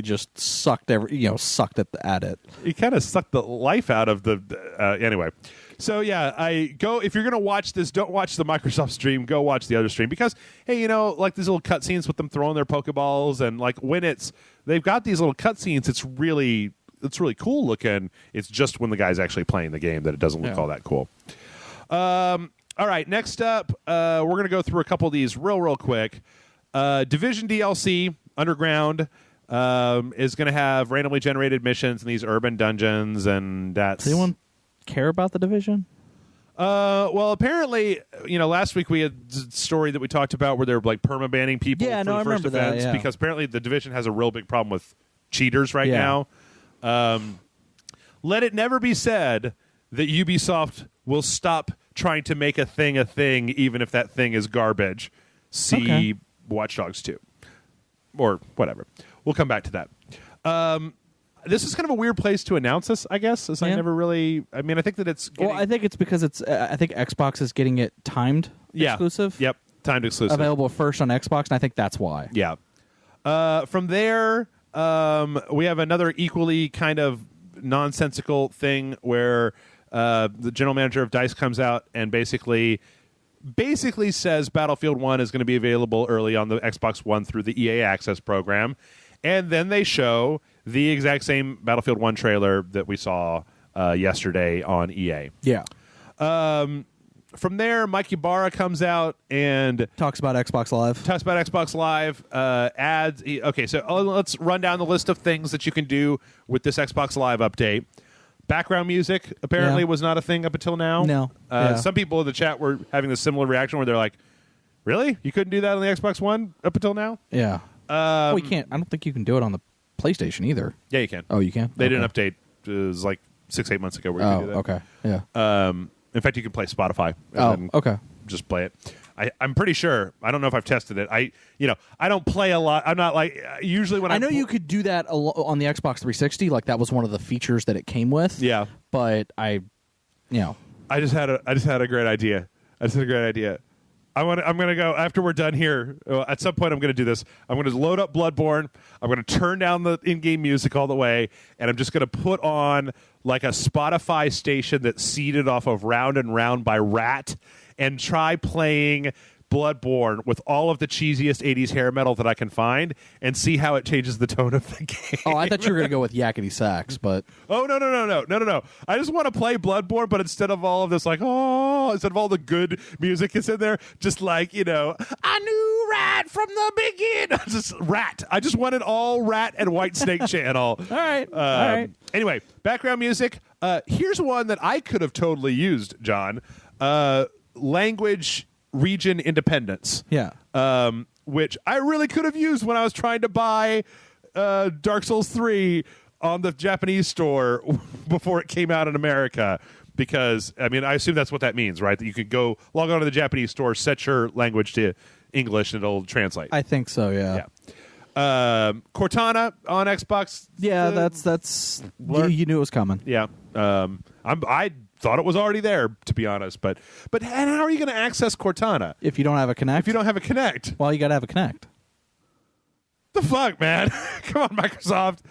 just sucked sucked at it. He kind of sucked the life out of the anyway. So yeah, if you're gonna watch this, don't watch the Microsoft stream. Go watch the other stream because hey, like these little cutscenes with them throwing their Pokeballs and like when they've got these little cutscenes, it's really cool looking. It's just when the guy's actually playing the game that it doesn't look all that cool. All right, next up, we're going to go through a couple of these real quick. Division DLC, Underground, is going to have randomly generated missions in these urban dungeons, and that's... Does anyone care about the Division? Well, apparently, last week we had a story that we talked about where they're perma-banning people for the first events because apparently the Division has a real big problem with cheaters right now. Let it never be said that Ubisoft will stop trying to make a thing even if that thing is garbage. See Watch Dogs 2 or whatever. We'll come back to that. This is kind of a weird place to announce this, I guess. I never really. I mean, I think that it's. I think it's because it's. I think Xbox is getting it timed exclusive. Yep, timed exclusive. Available first on Xbox, and I think that's why. Yeah. From there, we have another equally kind of nonsensical thing where. The general manager of DICE comes out and basically says Battlefield 1 is going to be available early on the Xbox One through the EA Access program. And then they show the exact same Battlefield 1 trailer that we saw yesterday on EA. Yeah. From there, Mike Ybarra comes out and... Talks about Xbox Live. Adds... Okay, so let's run down the list of things that you can do with this Xbox Live update. Background music apparently was not a thing up until now. No. Some people in the chat were having a similar reaction where they're like, really? You couldn't do that on the Xbox One up until now? Yeah. We can't. I don't think you can do it on the PlayStation either. Yeah, you can. Oh, you can? They did an update. It was 6-8 months ago where you could do that. Okay. Yeah. In fact, you can play Spotify. Okay. Just play it. I'm pretty sure. I don't know if I've tested it. I don't play a lot. I'm not usually when I know you could do that on the Xbox 360. Like that was one of the features that it came with. Yeah. But I just had a great idea. I'm gonna go after we're done here. At some point, I'm gonna do this. I'm gonna load up Bloodborne. I'm gonna turn down the in-game music all the way, and I'm just gonna put on a Spotify station that's seeded off of Round and Round by Rat, and try playing Bloodborne with all of the cheesiest 80s hair metal that I can find and see how it changes the tone of the game. Oh, I thought you were going to go with Yakety Sax, but... Oh, no. I just want to play Bloodborne, but instead of all of this, instead of all the good music that's in there, just a new Rat from the beginning. Just Rat. I just wanted all Rat and White Snake channel. All right. All right. Anyway, background music. Here's one that I could have totally used, John. Language region independence. Yeah. Which I really could have used when I was trying to buy Dark Souls 3 on the Japanese store before it came out in America. Because, I mean, I assume that's what that means, right? That you could go log on to the Japanese store, set your language to English, and it'll translate. I think so, yeah. Cortana on Xbox. Yeah, that's you knew it was coming. Yeah. I thought it was already there, to be honest. But and how are you going to access Cortana? If you don't have a Kinect? If you don't have a Kinect. Well, you got to have a Kinect. The fuck, man? Come on, Microsoft.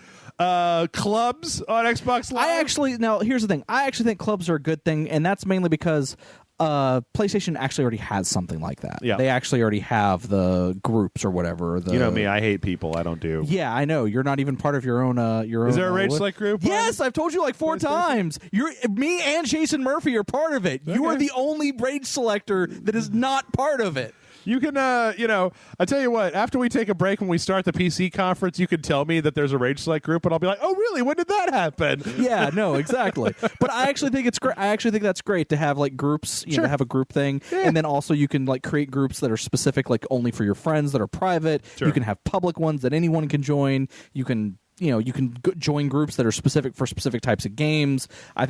Clubs on Xbox Live. Now here's the thing. I actually think clubs are a good thing, and that's mainly because PlayStation actually already has something like that. Yeah. They actually already have the groups or whatever. You know me, I hate people. I don't do. Yeah, I know. You're not even part of your own. Is there a Rage Select group? Yes, I've told you like 4 times. Me and Jason Murphy are part of it. You are the only Rage Selector that is not part of it. You can, I tell you what, after we take a break when we start the PC conference, you can tell me that there's a Rage Select group, and I'll be like, oh, really? When did that happen? Yeah, no, exactly. But I actually think it's great. I actually think that's great to have like groups, you know, have a group thing. Yeah. And then also you can like create groups that are specific, like only for your friends that are private. Sure. You can have public ones that anyone can join. You can join groups that are specific for specific types of games. I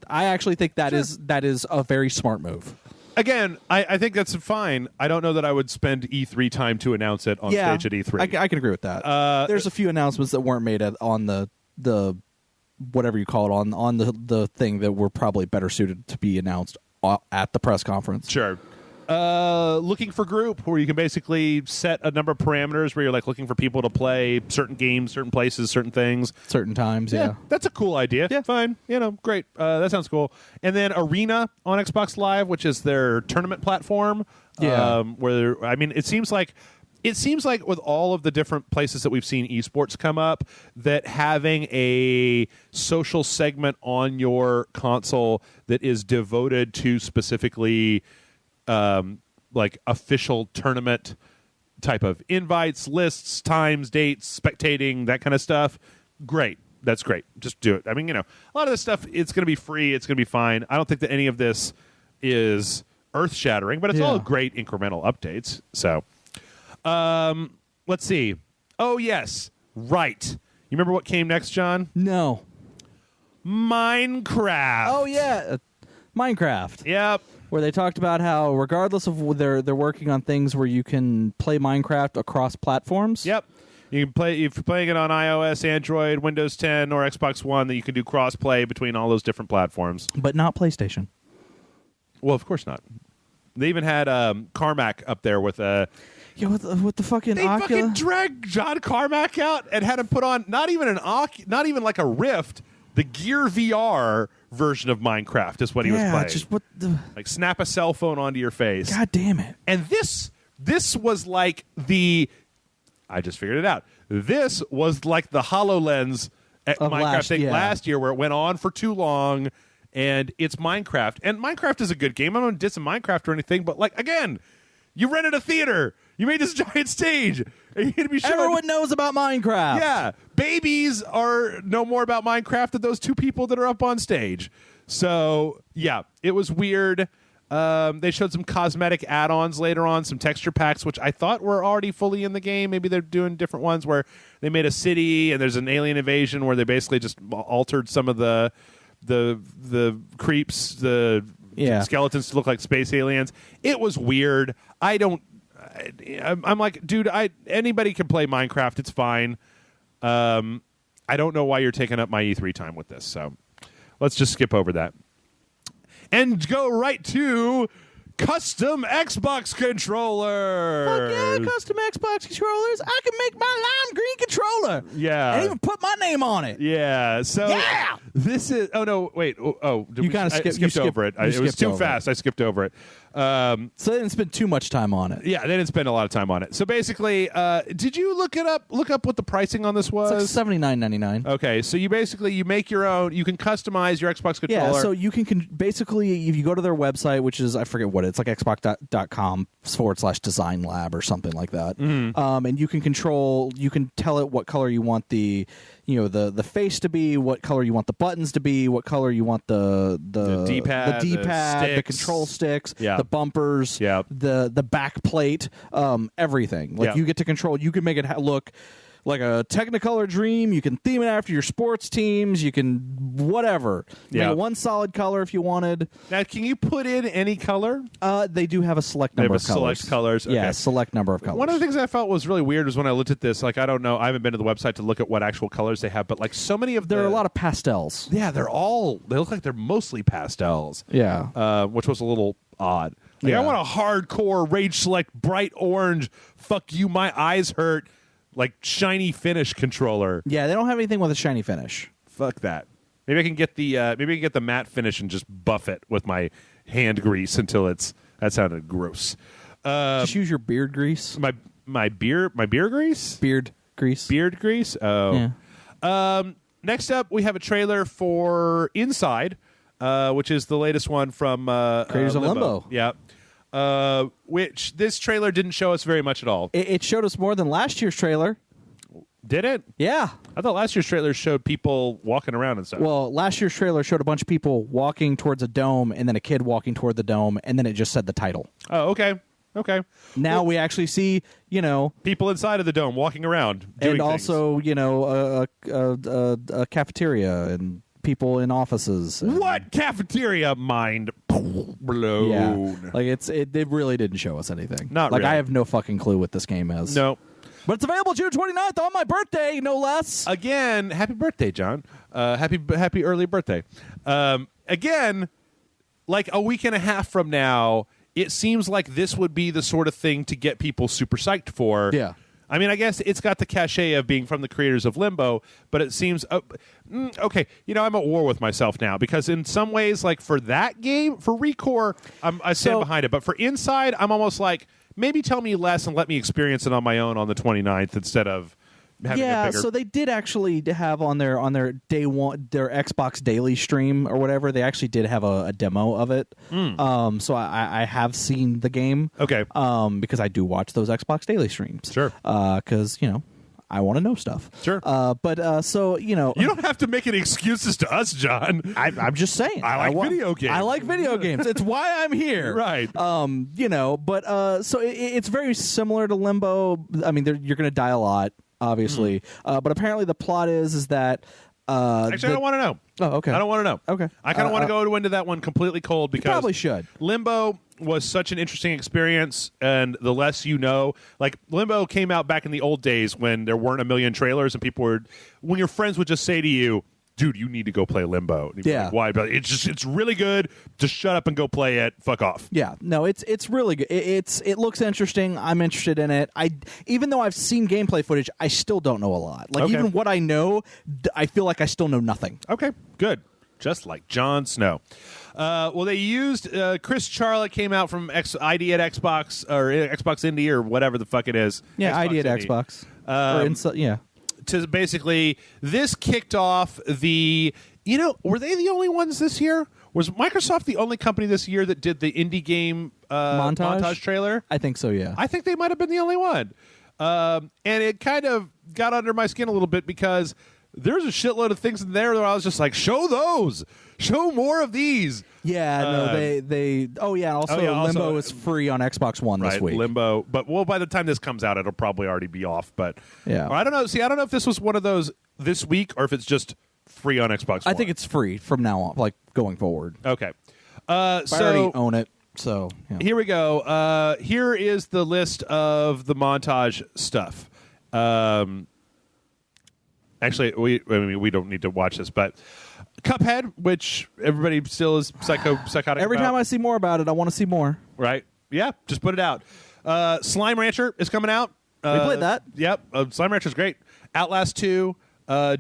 actually think that is a very smart move. Again, I think that's fine. I don't know that I would spend E3 time to announce it on stage at E3. I can agree with that. There's a few announcements that weren't made on the whatever you call it on the thing that were probably better suited to be announced at the press conference. Sure. Looking for group, where you can basically set a number of parameters where you're like looking for people to play certain games, certain places, certain things, certain times. Yeah. That's a cool idea. Yeah, fine. Great. That sounds cool. And then Arena on Xbox Live, which is their tournament platform. Yeah. Where it seems like with all of the different places that we've seen esports come up, that having a social segment on your console that is devoted to specifically like official tournament type of invites, lists, times, dates, spectating, that kind of stuff. Great. That's great. Just do it. I mean, a lot of this stuff, it's going to be free. It's going to be fine. I don't think that any of this is earth-shattering, but it's all great incremental updates. So, let's see. Oh, yes. Right. You remember what came next, John? No. Minecraft. Oh, yeah. Minecraft. Yep. Where they talked about how, regardless of they're working on things where you can play Minecraft across platforms. Yep, you can play if you're playing it on iOS, Android, Windows 10, or Xbox One. That you can do cross-play between all those different platforms, but not PlayStation. Well, of course not. They even had Carmack up there with a. Yeah, with the fucking. They fucking dragged John Carmack out and had him put on not even like a Rift, the Gear VR version of Minecraft is what he was playing. Just what the like snap a cell phone onto your face. God damn it! And this was like the. I just figured it out. This was like the HoloLens at Minecraft thing last year, where it went on for too long, and it's Minecraft. And Minecraft is a good game. I'm not dissing Minecraft or anything, but like again, you rented a theater. You made this giant stage. And you're gonna be showing, everyone knows about Minecraft. Yeah. Babies know more about Minecraft than those two people that are up on stage. So, yeah, it was weird. They showed some cosmetic add-ons later on, some texture packs, which I thought were already fully in the game. Maybe they're doing different ones where they made a city and there's an alien invasion where they basically just altered some of the creeps, the skeletons to look like space aliens. It was weird. I'm like, dude, anybody can play Minecraft. It's fine. I don't know why you're taking up my E3 time with this. So let's just skip over that and go right to custom Xbox controllers. Fuck yeah, custom Xbox controllers. I can make my lime green controller. Yeah. And even put my name on it. Yeah. So this is. Oh no! Wait. You kind of skipped over it. It was too fast. I skipped over it. So they didn't spend too much time on it. Yeah, they didn't spend a lot of time on it. So basically, did you look up what the pricing on this was? It's like $79.99. Okay, so you make your own. You can customize your Xbox controller. Yeah, so you can basically, if you go to their website, which is I forget what It's like xbox.com/design lab or something like that. Mm-hmm. And you can tell it what color you want the face to be, what color you want the buttons to be, what color you want the D-pad, the sticks. control sticks, Yeah. the bumpers, Yeah. the back plate, everything. Like Yeah. you get to control. You can make it look like a Technicolor dream. You can theme it after your sports teams. You can whatever. Yeah. Make it one solid color if you wanted. Now, can you put in any color? They do have a select They have number a of colors. select colors. Yeah, Okay. a select number of colors. One of the things I felt was really weird was when I looked at this. Like, I don't know. I haven't been to the website to look at what actual colors they have, but like so many of there are a lot of pastels. Yeah, they look like they're mostly pastels. Yeah. Which was a little odd. Like, Yeah. I want a hardcore Rage Select bright orange. Fuck you, my eyes hurt. Like shiny finish controller. Yeah, they don't have anything with a shiny finish. Fuck that. Maybe I can get the matte finish and just buff it with my hand grease until that sounded gross. Just use your beard grease. My beer grease. Beard grease. Beard grease. Oh. Yeah. Next up, we have a trailer for Inside, which is the latest one from Creators of Limbo. Yeah. Which this trailer didn't show us very much at all. It showed us more than last year's trailer. Did it? Yeah. I thought last year's trailer showed people walking around and stuff. Well, last year's trailer showed a bunch of people walking towards a dome and then a kid walking toward the dome, and then it just said the title. Oh, okay. Okay. Now we actually see, People inside of the dome walking around doing and things. also, a cafeteria and people in offices. And, What cafeteria? Mind blown. Yeah. Like it really didn't show us anything. Not like really. I have no fucking clue what this game is. No. But it's available June 29th on my birthday, no less. Again, happy birthday, John. Happy early birthday. Again, like a week and a half from now, it seems like this would be the sort of thing to get people super psyched for. Yeah. I mean, I guess it's got the cachet of being from the creators of Limbo, but it seems okay. I'm at war with myself now because in some ways, like for that game, for Recore, I stand behind it, but for Inside, I'm almost like maybe tell me less and let me experience it on my own on the 29th instead of having a bigger. So they did actually have on their day one, their Xbox Daily stream or whatever. They actually did have a demo of it. So I have seen the game. Okay. Because I do watch those Xbox Daily streams. Sure. Because I want to know stuff. Sure. So You don't have to make any excuses to us, John. I'm just saying. I like video games. I like video games. It's why I'm here. Right. But so it's very similar to Limbo. I mean, you're going to die a lot, obviously. But apparently the plot is that. Actually, I don't want to know. Oh, okay. I don't want to know. Okay. I kind of want to go into that one completely cold because probably should. Limbo was such an interesting experience, and the less you know, like Limbo came out back in the old days when there weren't a million trailers and when your friends would just say to you, dude, you need to go play Limbo. And you'd be Yeah. like, why? But it's really good. Just shut up and go play it. Fuck off. Yeah, no, it's really good. It looks interesting. I'm interested in it. Even though I've seen gameplay footage, I still don't know a lot. Like Okay. even what I know, I feel like I still know nothing. Okay, good. Just like Jon Snow. Well, they used Chris Charlotte came out from ID at Xbox or Xbox Indie or whatever the fuck it is. Yeah, Xbox ID at Indie. Xbox. Yeah. To basically, this kicked off the. Were they the only ones this year? Was Microsoft the only company this year that did the indie game montage trailer? I think so. Yeah. I think they might have been the only one. And it kind of got under my skin a little bit because there's a shitload of things in there that I was just like, show those. Show more of these. Yeah, no, they. Oh yeah, also Limbo is free on Xbox One this week. Limbo, but by the time this comes out, it'll probably already be off. But Yeah. or I don't know. See, I don't know if this was one of those this week or if it's just free on Xbox One. I think it's free from now on, like going forward. okay. I already own it, so yeah. Here we go. Here is the list of the montage stuff. Actually, we don't need to watch this, but Cuphead, which everybody still is psychotic. Every about, time I see more about it, I want to see more. right? Yeah, just put it out. Slime Rancher is coming out. We played that. Yep, Slime Rancher's great. Outlast 2.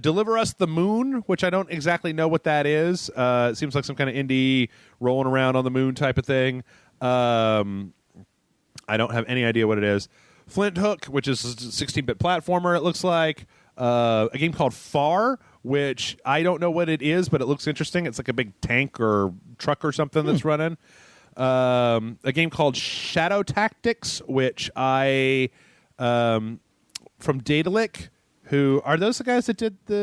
Deliver Us the Moon, which I don't exactly know what that is. It seems like some kind of indie rolling around on the moon type of thing. I don't have any idea what it is. Flint Hook, which is a 16-bit platformer, it looks like. A game called Far, which I don't know what it is, but it looks interesting. It's like a big tank or truck or something that's running. a game called Shadow Tactics, which I from Daedalic. Who are those the guys that did the?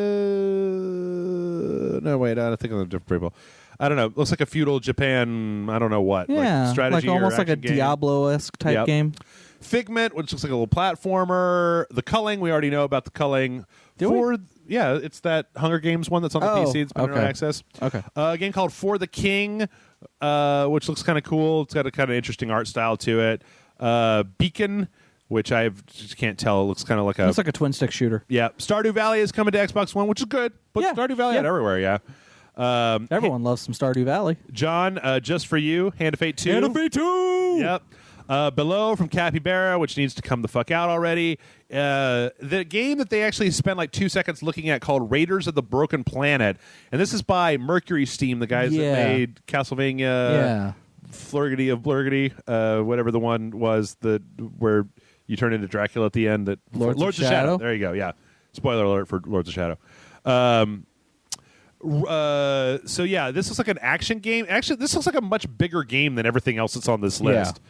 No, wait, I think of different people. I don't know. Looks like a feudal Japan. I don't know what. Yeah, like strategy, like almost or like a action game. Diablo-esque type Yep. game. Figment, which looks like a little platformer. The Culling, we already know about the Culling. Yeah, it's that Hunger Games one that's on the PC. It's been in early access. Okay. A game called For the King, which looks kind of cool. It's got a kind of interesting art style to it. Beacon, which I just can't tell. It looks kind of like a... It's like a twin-stick shooter. Yeah. Stardew Valley is coming to Xbox One, which is good. But Yeah, Stardew Valley yeah. out everywhere, yeah. Everyone loves some Stardew Valley. John, Just For You, Hand of Fate 2. Hand of Fate 2! Yep. Below from Capybara, which needs to come the fuck out already. The game that they actually spent like 2 seconds looking at called Raiders of the Broken Planet. And this is by Mercury Steam, the guys Yeah. that made Castlevania, Yeah. Flurgity of Blurgity, whatever the one was where you turn into Dracula at the end. That Lords of Shadow? There you go, yeah. Spoiler alert for Lords of Shadow. So yeah, this looks like an action game. Actually, this looks like a much bigger game than everything else that's on this list.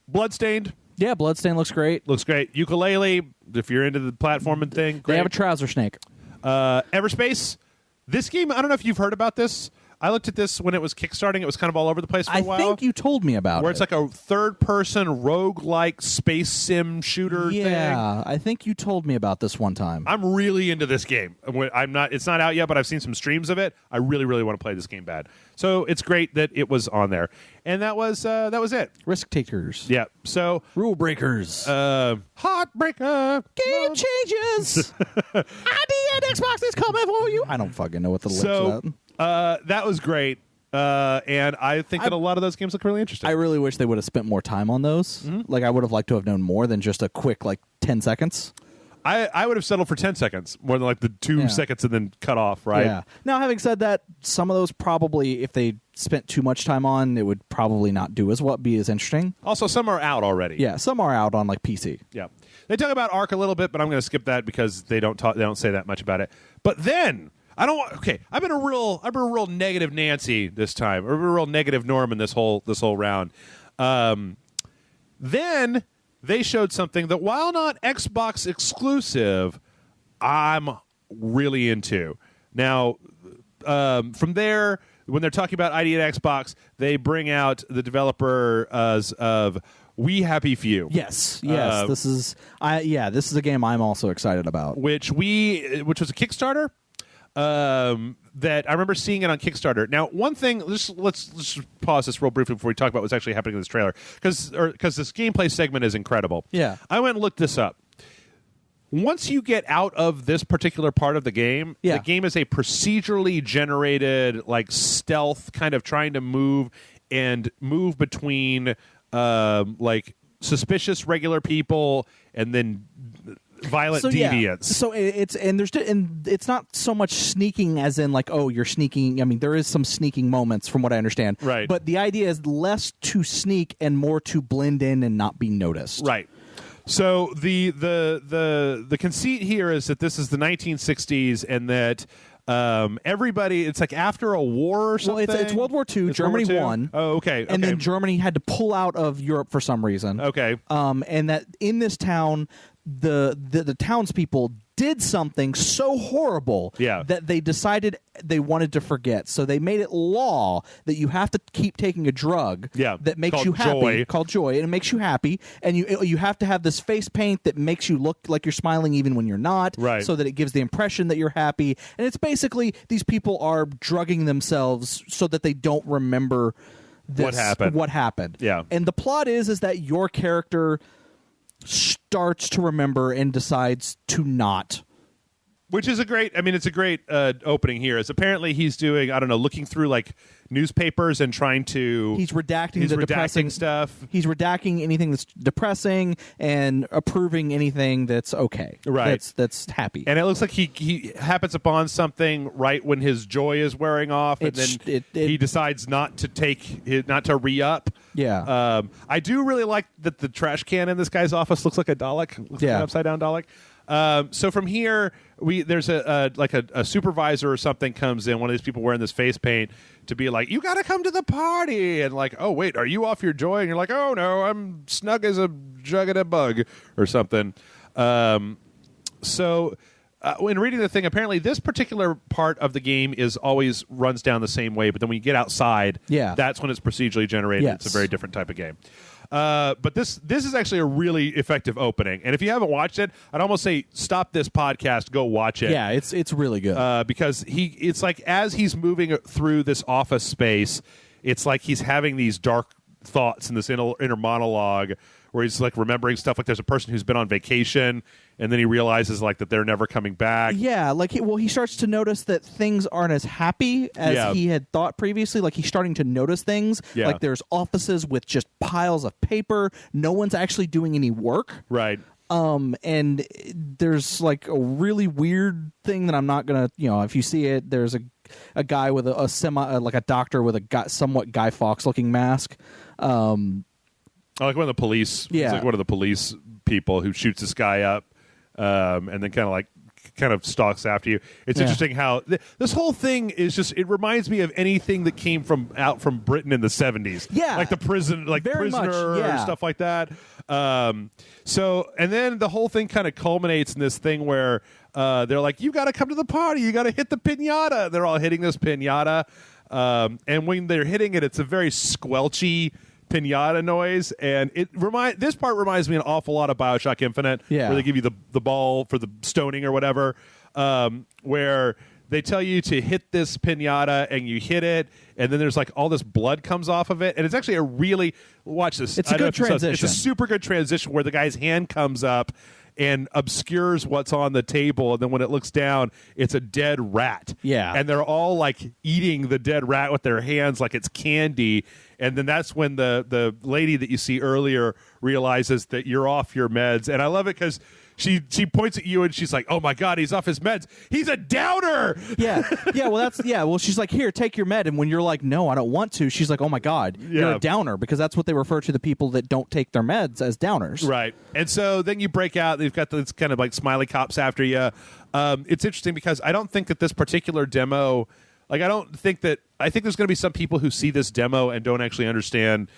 Bloodstained Yeah, Bloodstain looks great. looks great. Ukulele, if you're into the platforming thing, They great. have a trouser snake. Everspace. This game, I don't know if you've heard about this. I looked at this when it was kickstarting. It was kind of all over the place for a I while. think you told me about where it. it's like a third-person roguelike space sim shooter thing. Yeah, I think you told me about this one time. I'm really into this game. I'm not. It's not out yet, but I've seen some streams of it. I really, really want to play this game bad. So it's great that it was on there, and that was it. Risk takers. Yeah. So Rule breakers. Heartbreaker. Game changes. ID and Xbox is coming for you. I don't fucking know what the lyrics So of that. that was great, and I think that a lot of those games look really interesting. I really wish they would have spent more time on those. Mm-hmm. Like, I would have liked to have known more than just a quick, 10 seconds. I would have settled for 10 seconds more than like the 2 Yeah. seconds and then cut off, right? Yeah. Now, having said that, some of those probably, if they spent too much time on, it would probably not do as well, be as interesting. Also, some are out already. Yeah, some are out on PC. Yeah. They talk about Ark a little bit, but I'm going to skip that because they don't say that much about it. But then I've been a real negative Nancy this time, or a real negative Norman this whole round. Then they showed something that, while not Xbox exclusive, I'm really into. Now, from there, when they're talking about ID at Xbox, they bring out the developer of We Happy Few. Yes. This is a game I'm also excited about. which was a Kickstarter. That I remember seeing it on Kickstarter. Now, one thing, let's just pause this real briefly before we talk about what's actually happening in this trailer, because this gameplay segment is incredible. Yeah. I went and looked this up. Once you get out of this particular part of the game, Yeah. the game is a procedurally generated, like, stealth kind of trying to move between like suspicious regular people and then violent deviants. So it's not so much sneaking as in like, oh, you're sneaking. I mean, there is some sneaking moments from what I understand. Right. But the idea is less to sneak and more to blend in and not be noticed. Right. So the conceit here is that this is the 1960s and that everybody, it's like after a war or something. Well, it's World War II. It's Germany World War II? won. Oh, okay. And then Germany had to pull out of Europe for some reason. Okay. And that in this town, the townspeople did something so horrible that they decided they wanted to forget. So they made it law that you have to keep taking a drug that makes you happy, called joy, and it makes you happy. And you have to have this face paint that makes you look like you're smiling even when you're not, right, so that it gives the impression that you're happy. And it's basically these people are drugging themselves so that they don't remember what happened. Yeah. And the plot is that your character starts to remember and decides to not. Which is it's a great opening here. Is apparently he's doing, I don't know, looking through like newspapers and trying to... He's redacting depressing stuff. He's redacting anything that's depressing and approving anything that's okay. Right. That's happy. And it looks like he happens upon something right when his joy is wearing off, and then he decides not to re-up. Yeah. I do really like that the trash can in this guy's office looks like a Dalek. Looks like an upside-down Dalek. So from here, there's a supervisor or something comes in, one of these people wearing this face paint, to be like, you got to come to the party, and like, oh wait, are you off your joy? And you're like, oh no, I'm snug as a jug at a bug or something. When reading the thing, apparently this particular part of the game always runs down the same way, but then when you get outside, that's when it's procedurally generated. Yes. It's a very different type of game. But this is actually a really effective opening, and if you haven't watched it, I'd almost say stop this podcast, go watch it. Yeah, it's really good. Because it's like as he's moving through this office space, it's like he's having these dark thoughts in this inner monologue where he's like remembering stuff, like there's a person who's been on vacation and then he realizes like that they're never coming back. Yeah, like he starts to notice that things aren't as happy as he had thought previously. Like he's starting to notice things. Yeah. Like there's offices with just piles of paper. No one's actually doing any work. Right. And there's like a really weird thing that I'm not gonna, if you see it, there's a guy with a semi, like a doctor with a somewhat Guy Fawkes looking mask. Like one of the police. Yeah. It's like one of the police people who shoots this guy up, and then kind of stalks after you. It's interesting how this whole thing is it reminds me of anything that came from Britain in the 70s. Yeah. Like the prison, like Very Prisoner much, yeah. or stuff like that. And then the whole thing kind of culminates in this thing where they're like, you got to come to the party. You got to hit the piñata. They're all hitting this piñata. And when they're hitting it, it's a very squelchy piñata noise, and this part reminds me an awful lot of BioShock Infinite, where they give you the ball for the stoning or whatever, where they tell you to hit this piñata and you hit it, and then there's like all this blood comes off of it, and it's actually watch this. It's a good transition. It's a super good transition where the guy's hand comes up and obscures what's on the table, and then when it looks down, it's a dead rat. Yeah. And they're all like eating the dead rat with their hands like it's candy. And then that's when the lady that you see earlier realizes that you're off your meds. And I love it because she points at you and she's like, oh my God, he's off his meds. He's a downer. Yeah. Well, she's like, here, take your med. And when you're like, no, I don't want to, she's like, oh my God, you're a downer, because that's what they refer to the people that don't take their meds as downers. Right. And so then you break out. They've got this kind of like smiley cops after you. It's interesting because I don't think that this particular demo, I think there's going to be some people who see this demo and don't actually understand,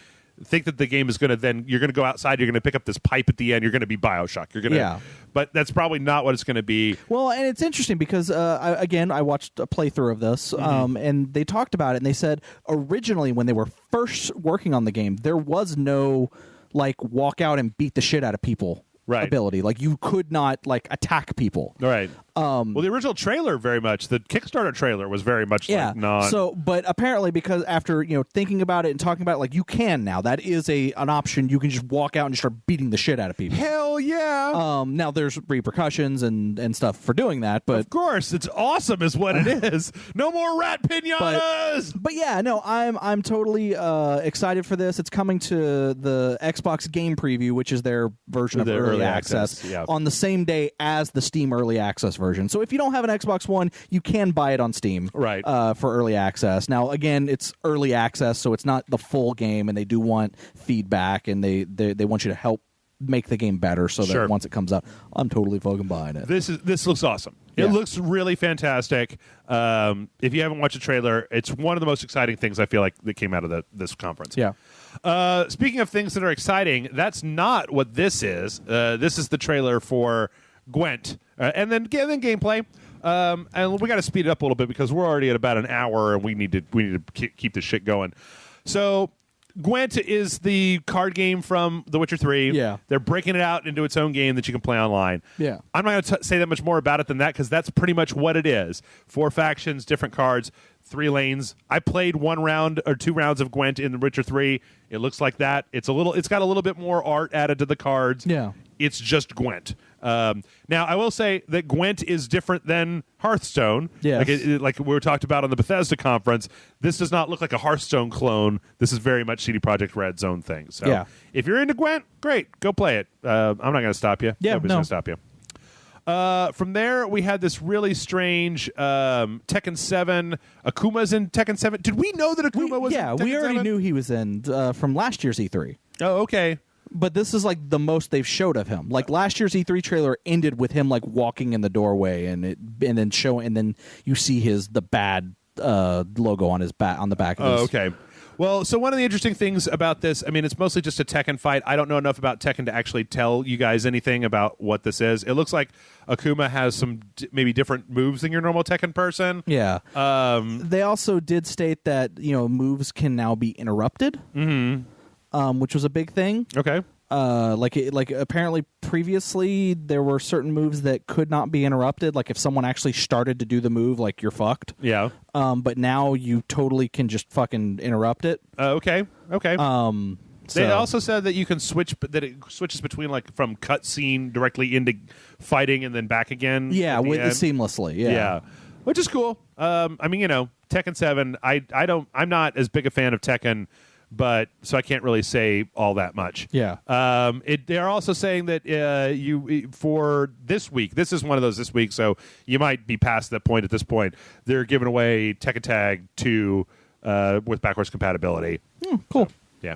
think that the game is going to you're going to go outside, you're going to pick up this pipe at the end, you're going to be BioShock. You're going to, but that's probably not what it's going to be. Well, and it's interesting because, I watched a playthrough of this, and they talked about it, and they said originally when they were first working on the game, there was no, like, walk out and beat the shit out of people ability. Like, you could not, like, attack people. Right. Well, the original trailer the Kickstarter trailer was very much like non. So, but apparently, because after thinking about it and talking about it, like, you can now. That is an option. You can just walk out and start beating the shit out of people. Hell yeah! Now there's repercussions and stuff for doing that, but of course it's awesome, is what it is. No more rat piñatas. But yeah, no, I'm totally excited for this. It's coming to the Xbox Game Preview, which is their version of early access, on the same day as the Steam Early Access version. So if you don't have an Xbox One, you can buy it on Steam, right? For early access. Now, again, it's early access, so it's not the full game, and they do want feedback, and they want you to help make the game better, so that once it comes out, I'm totally fucking buying it. This looks awesome. It looks really fantastic. If you haven't watched the trailer, it's one of the most exciting things I feel like that came out of this conference. Yeah. Speaking of things that are exciting, that's not what this is. This is the trailer for Gwent, and then gameplay. And we got to speed it up a little bit because we're already at about an hour, and we need to keep this shit going. So, Gwent is the card game from The Witcher 3. Yeah. They're breaking it out into its own game that you can play online. Yeah. I'm not going to say that much more about it than that because that's pretty much what it is. 4 factions, different cards, 3 lanes. I played 1 round or 2 rounds of Gwent in The Witcher 3. It looks like that. It's got a little bit more art added to the cards. Yeah. It's just Gwent. Now, I will say that Gwent is different than Hearthstone. Yes. Like we were talked about on the Bethesda conference. This does not look like a Hearthstone clone. This is very much CD Projekt Red's own thing. So if you're into Gwent, great. Go play it. I'm not going to stop you. Yeah, Nobody's going to stop you. From there, we had this really strange Tekken 7. Akuma's in Tekken 7. Did we know that Akuma was in Tekken 7? We already knew he was in from last year's E3. Oh, okay. But this is like the most they've showed of him. Like last year's E3 trailer ended with him like walking in the doorway, and then you see the bad logo on his back on the back of his. Oh, okay. Well, so one of the interesting things about this, I mean, it's mostly just a Tekken fight. I don't know enough about Tekken to actually tell you guys anything about what this is. It looks like Akuma has some maybe different moves than your normal Tekken person. Yeah. They also did state that moves can now be interrupted, which was a big thing. Okay. Like apparently previously there were certain moves that could not be interrupted. Like if someone actually started to do the move, like you're fucked. Yeah. But now you totally can just fucking interrupt it. Okay. They So- also said that you can switch, that it switches between like from cutscene directly into fighting and then back again. Yeah, at the with end. seamlessly. Yeah, which is cool. I mean, Tekken 7. I'm not as big a fan of Tekken, but so I can't really say all that much. Yeah. They're also saying that for this week, this is one of those this week, so you might be past that point at this point. They're giving away Tekken Tag 2 with backwards compatibility. Cool. Yeah.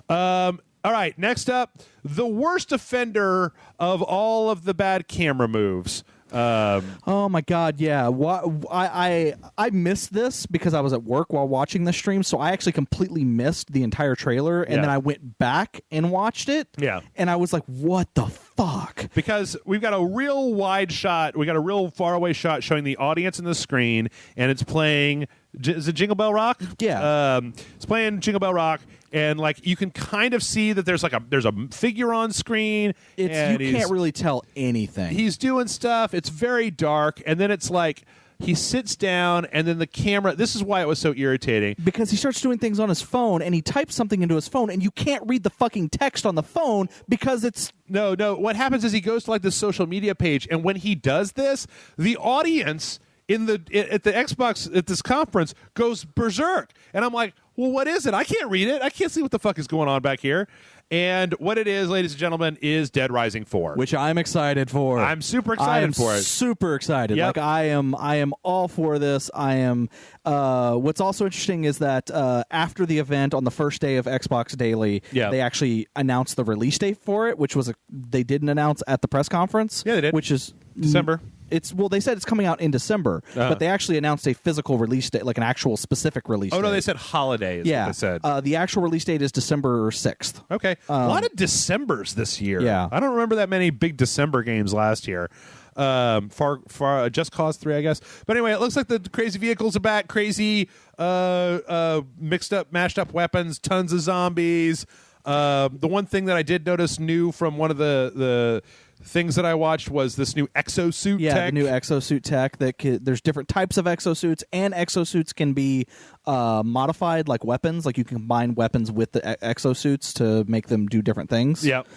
All right. Next up, the worst offender of all of the bad camera moves. Oh my god, yeah. I missed this because I was at work while watching the stream, so I actually completely missed the entire trailer, and Yeah. then I went back and watched it. Yeah. And I was like, what the fuck? Because we've got a real wide shot, we got a real far away shot showing the audience in the screen, and it's playing. Is it Jingle Bell Rock? Yeah. It's playing Jingle Bell Rock, and like you can kind of see that there's a figure on screen. And You can't really tell anything. He's doing stuff. It's very dark, and then it's like he sits down, and then the camera. This is why it was so irritating. Because he starts doing things on his phone, and he types something into his phone, and you can't read the fucking text on the phone because it's... No. What happens is he goes to like the social media page, and when he does this, the audience at the Xbox at this conference goes berserk, and I'm like, well, what is it? I can't read it. I can't see what the fuck is going on back here. And what it is, ladies and gentlemen, is Dead Rising 4, Which I'm excited for. I'm super excited for it. Super excited. Yep. Like I am all for this. I am. What's also interesting is that after the event on the first day of Xbox Daily, Yeah. they actually announced the release date for it, which was they didn't announce at the press conference. Yeah, they did. Which is December. They said it's coming out in December, but they actually announced a physical release date, like an actual specific release date. Oh no, they said holiday. Is yeah. what they said. The actual release date is December 6th. Okay. A lot of Decembers this year. Yeah. I don't remember that many big December games last year. Far Just Cause 3, I guess. But anyway, it looks like the crazy vehicles are back. Crazy, mixed up, mashed up weapons. Tons of zombies. The one thing that I did notice new from one of the things that I watched was this new exosuit Yeah, tech. the new exosuit tech. There's different types of exosuits, and exosuits can be modified like weapons. Like you can combine weapons with the exosuits to make them do different things. Yep.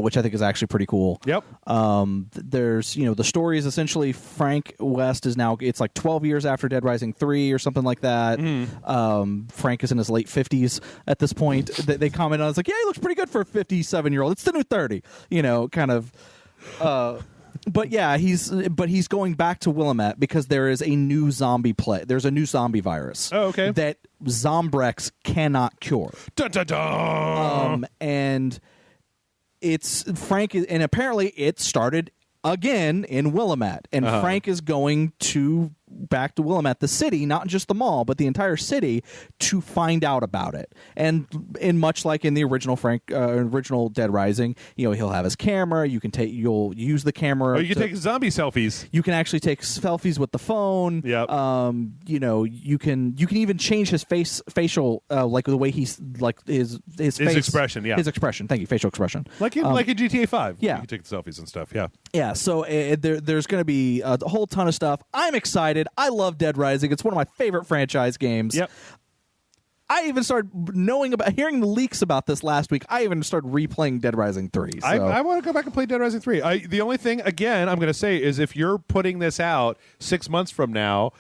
Which I think is actually pretty cool. Yep. There's the story is essentially Frank West is now it's like 12 years after Dead Rising 3 or something like that. Frank is in his late 50s at this point. They comment on it's like, yeah, he looks pretty good for a 57-year-old. It's the new 30. Kind of. But yeah, he's going back to Willamette because there is a new zombie There's a new zombie virus. Oh, okay. That Zombrex cannot cure. Dun, dun, dun. And it's Frank, and apparently it started again in Willamette, and Frank is going back to Willamette, the city, not just the mall, but the entire city, to find out about it. And much like in the original original Dead Rising, he'll have his camera. You'll use the camera. Oh, you can take zombie selfies. You can actually take selfies with the phone. Yep. You can even change his facial, like the way he's like his face expression. Yeah. his expression. Thank you, facial expression. Like in GTA 5. yeah. You can take the selfies and stuff. Yeah. Yeah. So there's going to be a whole ton of stuff. I'm excited. I love Dead Rising. It's one of my favorite franchise games. Yep. I even started hearing the leaks about this last week. I even started replaying Dead Rising 3. So. I want to go back and play Dead Rising 3. The only thing, again, I'm going to say is if you're putting this out 6 months from now,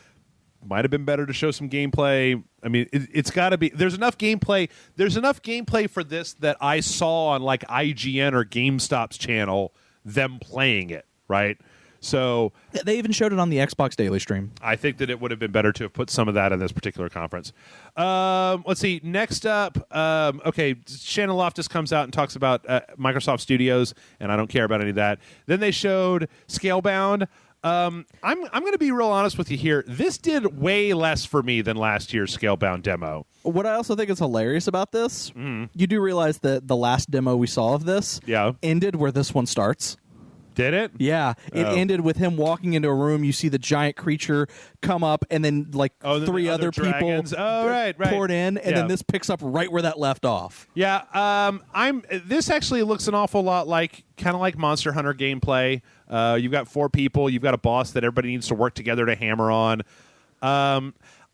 might have been better to show some gameplay. I mean, it's got to be. There's enough gameplay. There's enough gameplay for this that I saw on like IGN or GameStop's channel, them playing it, right? So They even showed it on the Xbox Daily stream. I think that it would have been better to have put some of that in this particular conference. Let's see. Next up, okay, Shannon Loftus comes out and talks about Microsoft Studios, and I don't care about any of that. Then they showed Scalebound. I'm going to be real honest with you here. This did way less for me than last year's Scalebound demo. What I also think is hilarious about this, you do realize that the last demo we saw of this ended where this one starts. Did it? Yeah, it ended with him walking into a room. You see the giant creature come up, and then then three the other people dragons. Oh, right. poured in, and then this picks up right where that left off. Yeah, this actually looks an awful lot like kind of like Monster Hunter gameplay. You've got 4 people. You've got a boss that everybody needs to work together to hammer on.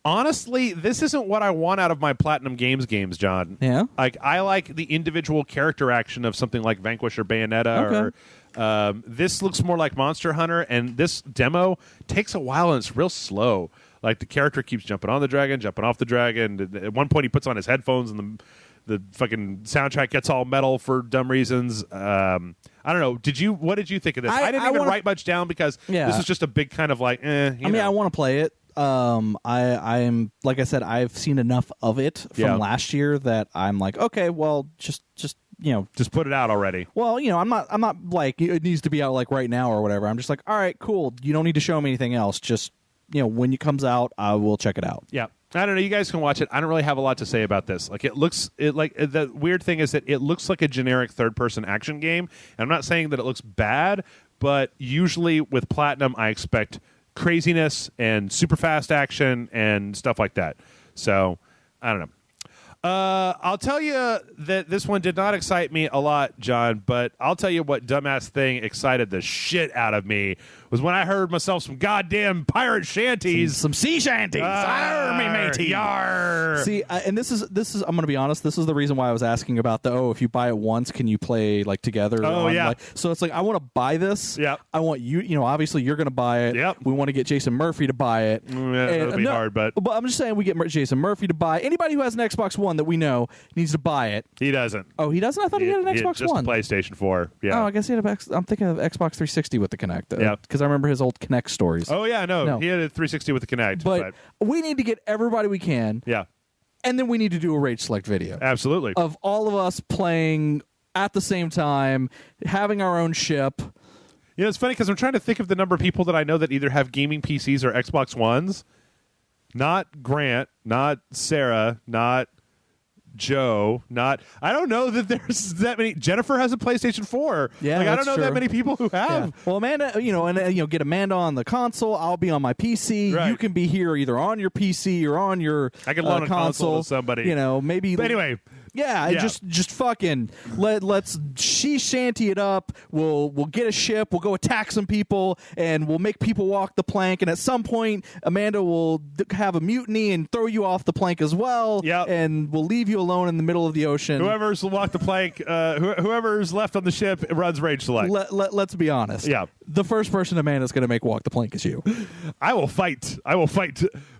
Honestly, this isn't what I want out of my Platinum Games, John. Yeah? I like the individual character action of something like Vanquish or Bayonetta. Okay. This looks more like Monster Hunter, and this demo takes a while and it's real slow. Like the character keeps jumping on the dragon, jumping off the dragon. At one point, he puts on his headphones, and the fucking soundtrack gets all metal for dumb reasons. I don't know. What did you think of this? I didn't even write much down because this was just a big kind of like. I want to play it. I'm like I said, I've seen enough of it from last year that I'm like, okay, well, just put it out already. Well, I'm not like it needs to be out like right now or whatever. I'm just like, all right, cool. You don't need to show me anything else. Just when it comes out, I will check it out. Yeah. I don't know. You guys can watch it. I don't really have a lot to say about this. Like the weird thing is that it looks like a generic third-person action game. And I'm not saying that it looks bad, but usually with Platinum, I expect craziness and super fast action and stuff like that. So I don't know. I'll tell you that this one did not excite me a lot, John, but I'll tell you what dumbass thing excited the shit out of me was when I heard myself some goddamn pirate shanties. Some sea shanties. Arr, me matey. Yar. See, and this is I'm going to be honest, this is the reason why I was asking about if you buy it once, can you play like together? Oh, yeah. So it's like, I want to buy this. Yep. I want you, obviously you're going to buy it. Yep. We want to get Jason Murphy to buy it. That'll be hard, but I'm just saying we get Jason Murphy to buy. Anybody who has an Xbox One that we know needs to buy it. He doesn't. Oh, he doesn't? I thought he had an Xbox just One. a PlayStation 4. Yeah. Oh, I guess he had I'm thinking of Xbox 360 with the Kinect. Yeah. Because I remember his old Kinect stories. Oh, yeah, no. He had a 360 with the Kinect. But we need to get everybody we can. Yeah. And then we need to do a Rage Select video. Absolutely. Of all of us playing at the same time, having our own ship. It's funny because I'm trying to think of the number of people that I know that either have gaming PCs or Xbox Ones. Not Grant, not Sarah, not Joe, I don't know that there's that many. Jennifer has a PlayStation 4. Yeah, I don't know true. that many people who have. Yeah. Well, Amanda, get Amanda on the console. I'll be on my PC. Right. You can be here either on your PC or on your I can loan a console to somebody. Maybe. But anyway. Yeah, just fucking let's she shanty it up. We'll get a ship. We'll go attack some people, and we'll make people walk the plank. And at some point, Amanda will have a mutiny and throw you off the plank as well. Yep. And we'll leave you alone in the middle of the ocean. Whoever's walked the plank, whoever's left on the ship runs Rage Select. Let's be honest. Yeah. The first person Amanda's going to make walk the plank is you. I will fight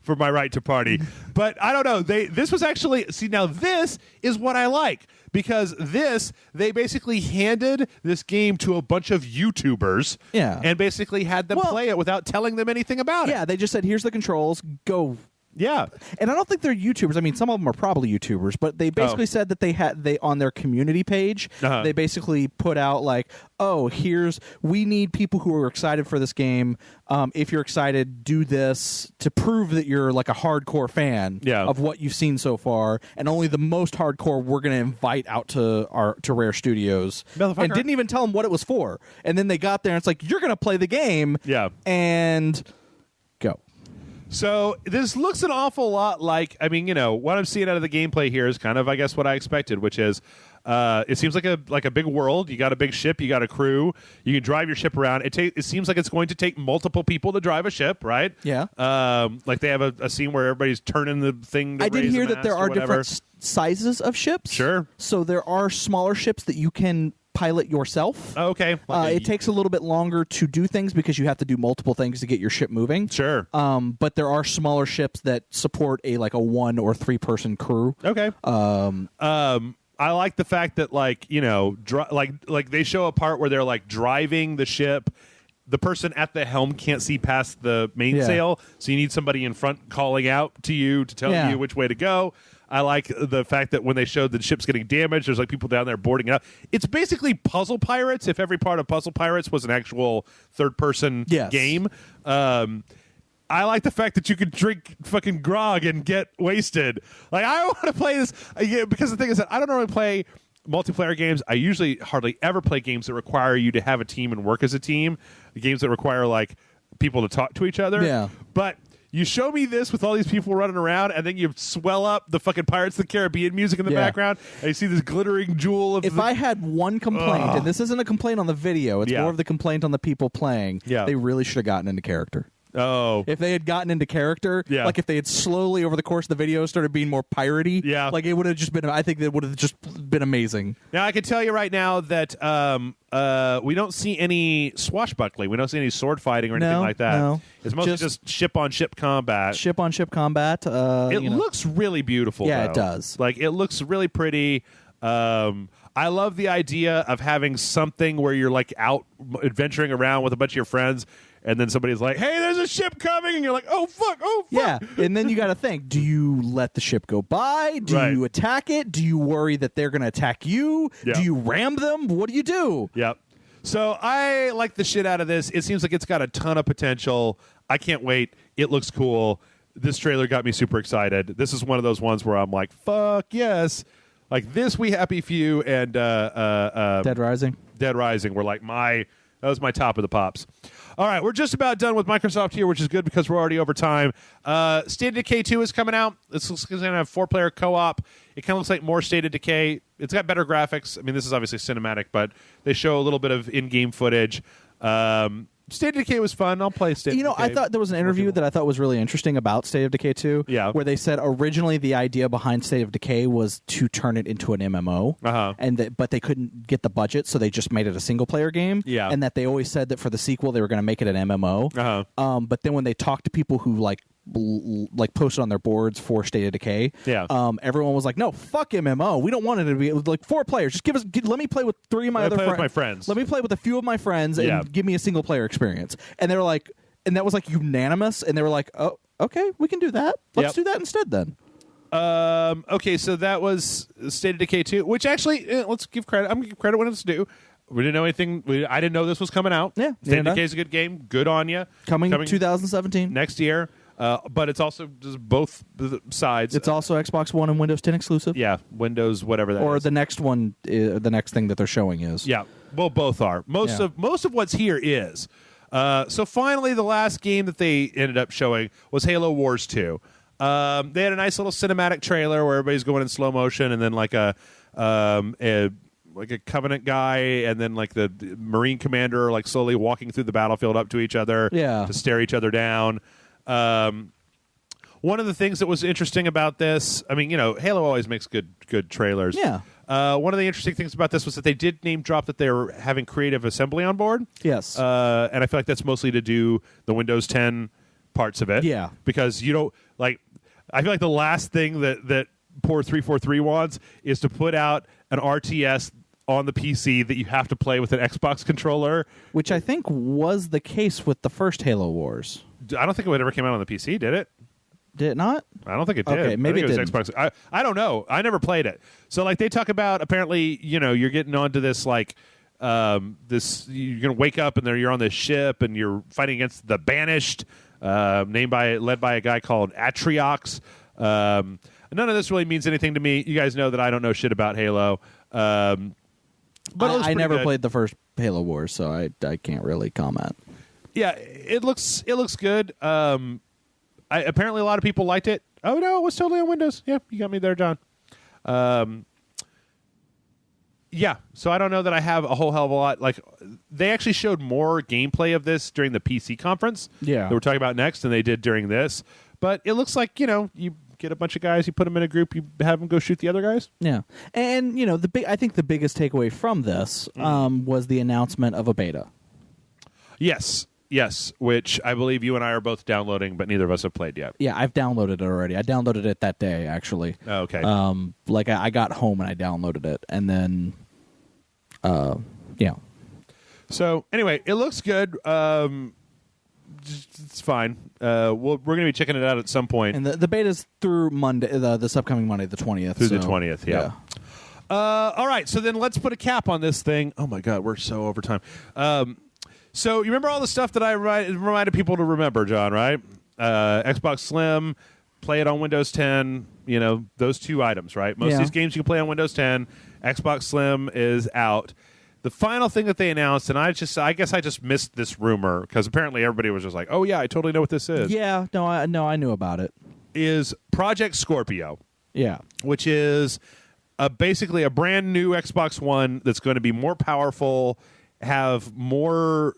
for my right to party. But I don't know. This was actually now this is what I like, because they basically handed this game to a bunch of YouTubers, and basically had them play it without telling them anything about it. Yeah, they just said, "Here's the controls, go." Yeah, and I don't think they're YouTubers. I mean, some of them are probably YouTubers, but they basically said that they on their community page, they basically put out like, "Oh, we need people who are excited for this game. If you're excited, do this to prove that you're like a hardcore fan of what you've seen so far, and only the most hardcore we're going to invite out to Rare Studios." And didn't even tell them what it was for. And then they got there, and it's like, "You're going to play the game, and go." So this looks an awful lot like, what I'm seeing out of the gameplay here is kind of, I guess, what I expected, which is it seems like a big world. You got a big ship, you got a crew, you can drive your ship around. It seems like it's going to take multiple people to drive a ship, right? Yeah. Like they have a scene where everybody's turning the thing to I did raise hear the that there mast are or whatever. different sizes of ships. Sure. So there are smaller ships that you can pilot yourself. Oh, okay. It takes a little bit longer to do things because you have to do multiple things to get your ship moving. Sure. But there are smaller ships that support a 1 or 3 person crew. Okay. I like the fact that like they show a part where they're like driving the ship the person at the helm can't see past the mainsail, so you need somebody in front calling out to you to tell you which way to go. I like the fact that when they showed the ship's getting damaged, there's like people down there boarding it up. It's basically Puzzle Pirates if every part of Puzzle Pirates was an actual third-person game. I like the fact that you could drink fucking grog and get wasted. Like, I want to play this because the thing is that I don't normally play multiplayer games. I usually hardly ever play games that require you to have a team and work as a team. Games that require like people to talk to each other. Yeah. But you show me this with all these people running around, and then you swell up the fucking Pirates of the Caribbean music in the background, and you see this glittering jewel of If I had one complaint, and this isn't a complaint on the video, it's more of the complaint on the people playing, they really should have gotten into character. Oh. If they had gotten into character, like if they had slowly over the course of the video started being more piratey, like it would have just been, I think that would have just been amazing. Now, I can tell you right now that we don't see any swashbuckling. We don't see any sword fighting or anything like that. No. It's mostly just ship-on-ship combat. Ship-on-ship combat. It looks really beautiful, Yeah, though. it does. Like, it looks really pretty. I love the idea of having something where you're like out adventuring around with a bunch of your friends, and then somebody's like, hey, there's a ship coming, and you're like, oh fuck. Yeah, and then you got to think, do you let the ship go by? Do you attack it? Do you worry that they're going to attack you? Do you ram them? What do you do? Yep. So I like the shit out of this. It seems like it's got a ton of potential. I can't wait. It looks cool. This trailer got me super excited. This is one of those ones where I'm like, fuck yes. Like this We Happy Few and Dead Rising were like that was my top of the pops. All right, we're just about done with Microsoft here, which is good because we're already over time. State of Decay 2 is coming out. This is going to have 4-player co-op. It kind of looks like more State of Decay. It's got better graphics. I mean, this is obviously cinematic, but they show a little bit of in-game footage. State of Decay was fun. I'll play State of Decay. I thought there was an interview that I thought was really interesting about State of Decay 2, where they said originally the idea behind State of Decay was to turn it into an MMO, but they couldn't get the budget, so they just made it a single-player game, and that they always said that for the sequel they were going to make it an MMO. But then when they talked to people who like posted on their boards for State of Decay, everyone was like, no, fuck MMO, we don't want it to be like 4 players, just let me play with 3 of my other friends. Let me play with a few of my friends and give me a single player experience. And they were like, and that was like unanimous, and they were like, oh, okay, we can do that, let's do that instead then. Okay, so that was State of Decay 2, which actually, let's give credit. I'm going to give credit when it's due. We didn't know anything. I didn't know this was coming out. State of Decay is a good game. Good on you. Coming 2017. Next year. But it's also just both sides. It's also Xbox One and Windows 10 exclusive. Yeah, Windows, whatever that is. Or the next one, the next thing that they're showing is. Yeah, well, both are. Most of what's here is. So finally, the last game that they ended up showing was Halo Wars 2. They had a nice little cinematic trailer where everybody's going in slow motion, and then like a Covenant guy, and then like the Marine commander, like slowly walking through the battlefield up to each other to stare each other down. One of the things that was interesting about this, I mean, Halo always makes good trailers. Yeah. One of the interesting things about this was that they did name drop that they were having creative assembly on board. Yes. And I feel like that's mostly to do the Windows 10 parts of it. Yeah. Because I feel like the last thing that poor 343 wants is to put out an RTS on the PC that you have to play with an Xbox controller. Which I think was the case with the first Halo Wars. I don't think it ever came out on the PC, did it? Did it not? I don't think it did. Okay, maybe it was Xbox. I don't know. I never played it. So like they talk about apparently, you're getting onto this like this you're going to wake up and you're on this ship and you're fighting against the Banished, led by a guy called Atriox. None of this really means anything to me. You guys know that I don't know shit about Halo. But I never played the first Halo Wars, so I can't really comment. Yeah, it looks good. Apparently a lot of people liked it. Oh no, it was totally on Windows. Yeah, you got me there, John. Yeah, so I don't know that I have a whole hell of a lot. Like, they actually showed more gameplay of this during the PC conference that we're talking about next than they did during this. But it looks like, you get a bunch of guys, you put them in a group, you have them go shoot the other guys. Yeah. And, I think the biggest takeaway from this was the announcement of a beta. Yes, which I believe you and I are both downloading, but neither of us have played yet. Yeah, I've downloaded it already. I downloaded it that day, actually. Oh, okay. I got home and I downloaded it, and then, So anyway, it looks good. It's fine. We're going to be checking it out at some point. And the beta's through Monday, this upcoming Monday, the 20th. Through the 20th, yeah. All right, so then let's put a cap on this thing. Oh my God, we're so over time. So you remember all the stuff that I reminded people to remember, John, right? Xbox Slim, play it on Windows 10, those two items, right? Most of these games you can play on Windows 10. Xbox Slim is out. The final thing that they announced, and I guess I just missed this rumor because apparently everybody was just like, "Oh yeah, I totally know what this is." Yeah, I knew about it. Is Project Scorpio? Yeah, which is basically a brand new Xbox One that's going to be more powerful, have more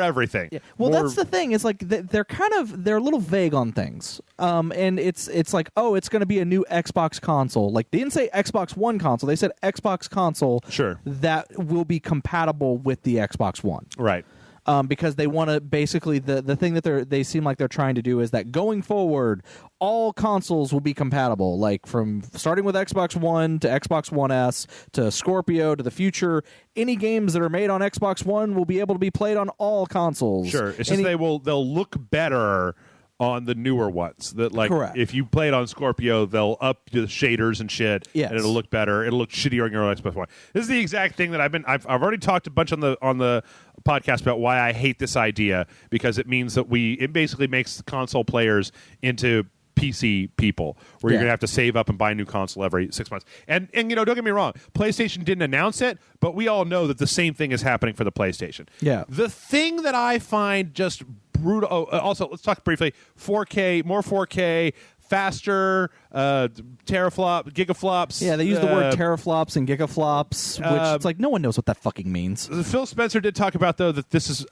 everything. Yeah. Well, that's the thing. Is like they're a little vague on things. And it's like, oh, it's going to be a new Xbox console. Like they didn't say Xbox One console. They said Xbox console. Sure. That will be compatible with the Xbox One. Right. Because they want to basically the thing that they seem like they're trying to do is that going forward, all consoles will be compatible. Like from starting with Xbox One to Xbox One S to Scorpio to the future, any games that are made on Xbox One will be able to be played on all consoles. Sure, it's just they'll look better on the newer ones. That like Correct. If you play it on Scorpio, they'll up the shaders and shit, yes. and it'll look better. It'll look shittier on your Xbox One. This is the exact thing that I've already talked a bunch on the podcast about why I hate this idea, because it means that it basically makes console players into PC people, where you're going to have to save up and buy a new console every 6 months. And don't get me wrong, PlayStation didn't announce it, but we all know that the same thing is happening for the PlayStation. Yeah. The thing that I find just brutal. Also, let's talk briefly. 4K, more 4K, faster, gigaflops. Yeah, they use the word teraflops and gigaflops, which it's like no one knows what that fucking means. Phil Spencer did talk about, though, that this is...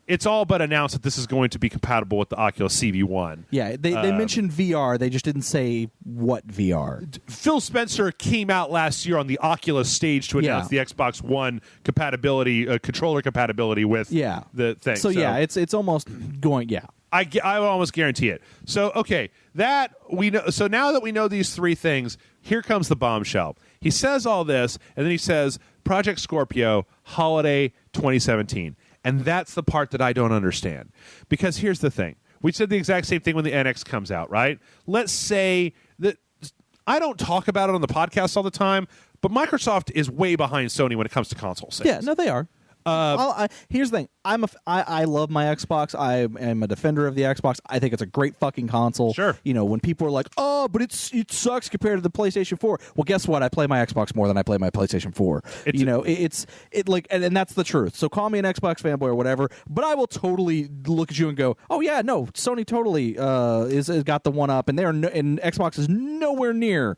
it's all but announced that this is going to be compatible with the Oculus CV1. Yeah, they mentioned VR. They just didn't say what VR. Phil Spencer came out last year on the Oculus stage to announce the Xbox One compatibility, controller compatibility with the thing. So yeah, it's almost going. Yeah, I would almost guarantee it. So okay, that we know. So now that we know these three things, here comes the bombshell. He says all this, and then he says Project Scorpio, holiday 2017. And that's the part that I don't understand. Because here's the thing. We said the exact same thing when the NX comes out, right? Let's say that I don't talk about it on the podcast all the time, but Microsoft is way behind Sony when it comes to console sales. Yeah, no, they are. Here's the thing. I love my Xbox. I am a defender of the Xbox. I think it's a great fucking console. Sure. When people are like, "Oh, but it sucks compared to the PlayStation 4." Well, guess what? I play my Xbox more than I play my PlayStation 4. And that's the truth. So call me an Xbox fanboy or whatever, but I will totally look at you and go, "Oh yeah, no, Sony totally is got the one up, and and Xbox is nowhere near."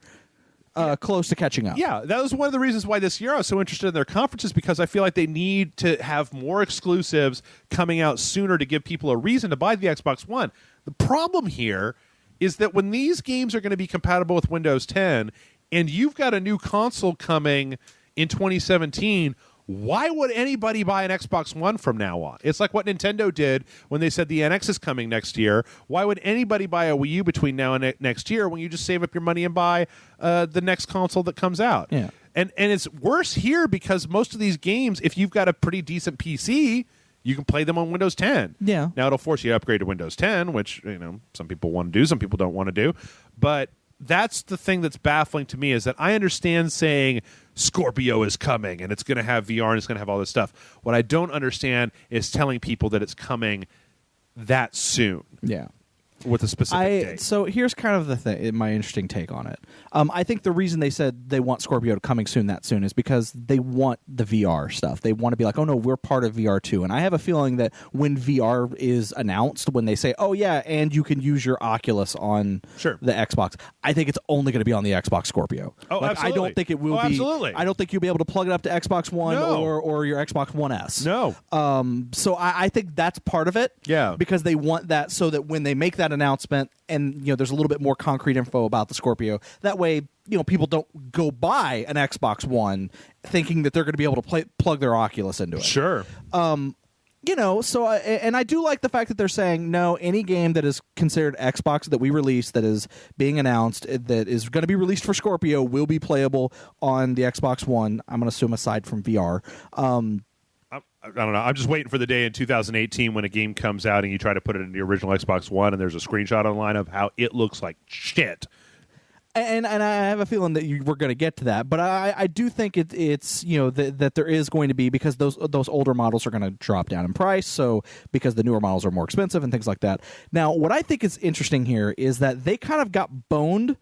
Close to catching up. Yeah, that was one of the reasons why this year I was so interested in their conferences, because I feel like they need to have more exclusives coming out sooner to give people a reason to buy the Xbox One. The problem here is that when these games are going to be compatible with Windows 10 and you've got a new console coming in 2017, why would anybody buy an Xbox One from now on? It's like what Nintendo did when they said the NX is coming next year. Why would anybody buy a Wii U between now and next year when you just save up your money and buy the next console that comes out? Yeah. And it's worse here because most of these games, if you've got a pretty decent PC, you can play them on Windows 10. Yeah. Now it'll force you to upgrade to Windows 10, which some people want to do, some people don't want to do. But that's the thing that's baffling to me, is that I understand saying Scorpio is coming and it's going to have VR and it's going to have all this stuff. What I don't understand is telling people that it's coming that soon. Yeah. With a specific date. So here's kind of the thing, my interesting take on it. I think the reason they said they want Scorpio coming soon that soon is because they want the VR stuff. They want to be like, oh no, we're part of VR too. And I have a feeling that when VR is announced, when they say, oh yeah, and you can use your Oculus on the Xbox, I think it's only going to be on the Xbox Scorpio. Oh, absolutely. I don't think it will be. Absolutely. I don't think you'll be able to plug it up to Xbox One or your Xbox One S. No. So I think that's part of it. Yeah. Because they want that so that when they make that announcement and there's a little bit more concrete info about the Scorpio, that way people don't go buy an Xbox One thinking that they're going to be able to plug their Oculus into it. Sure. So I do like the fact that they're saying no, any game that is considered Xbox that we release that is being announced that is going to be released for Scorpio will be playable on the Xbox One. I'm going to assume aside from VR. I don't know. I'm just waiting for the day in 2018 when a game comes out and you try to put it in the original Xbox One and there's a screenshot online of how it looks like shit. And I have a feeling that we're going to get to that, but I do think it's that there is going to be, because those older models are going to drop down in price, so because the newer models are more expensive and things like that. Now, what I think is interesting here is that they kind of got boned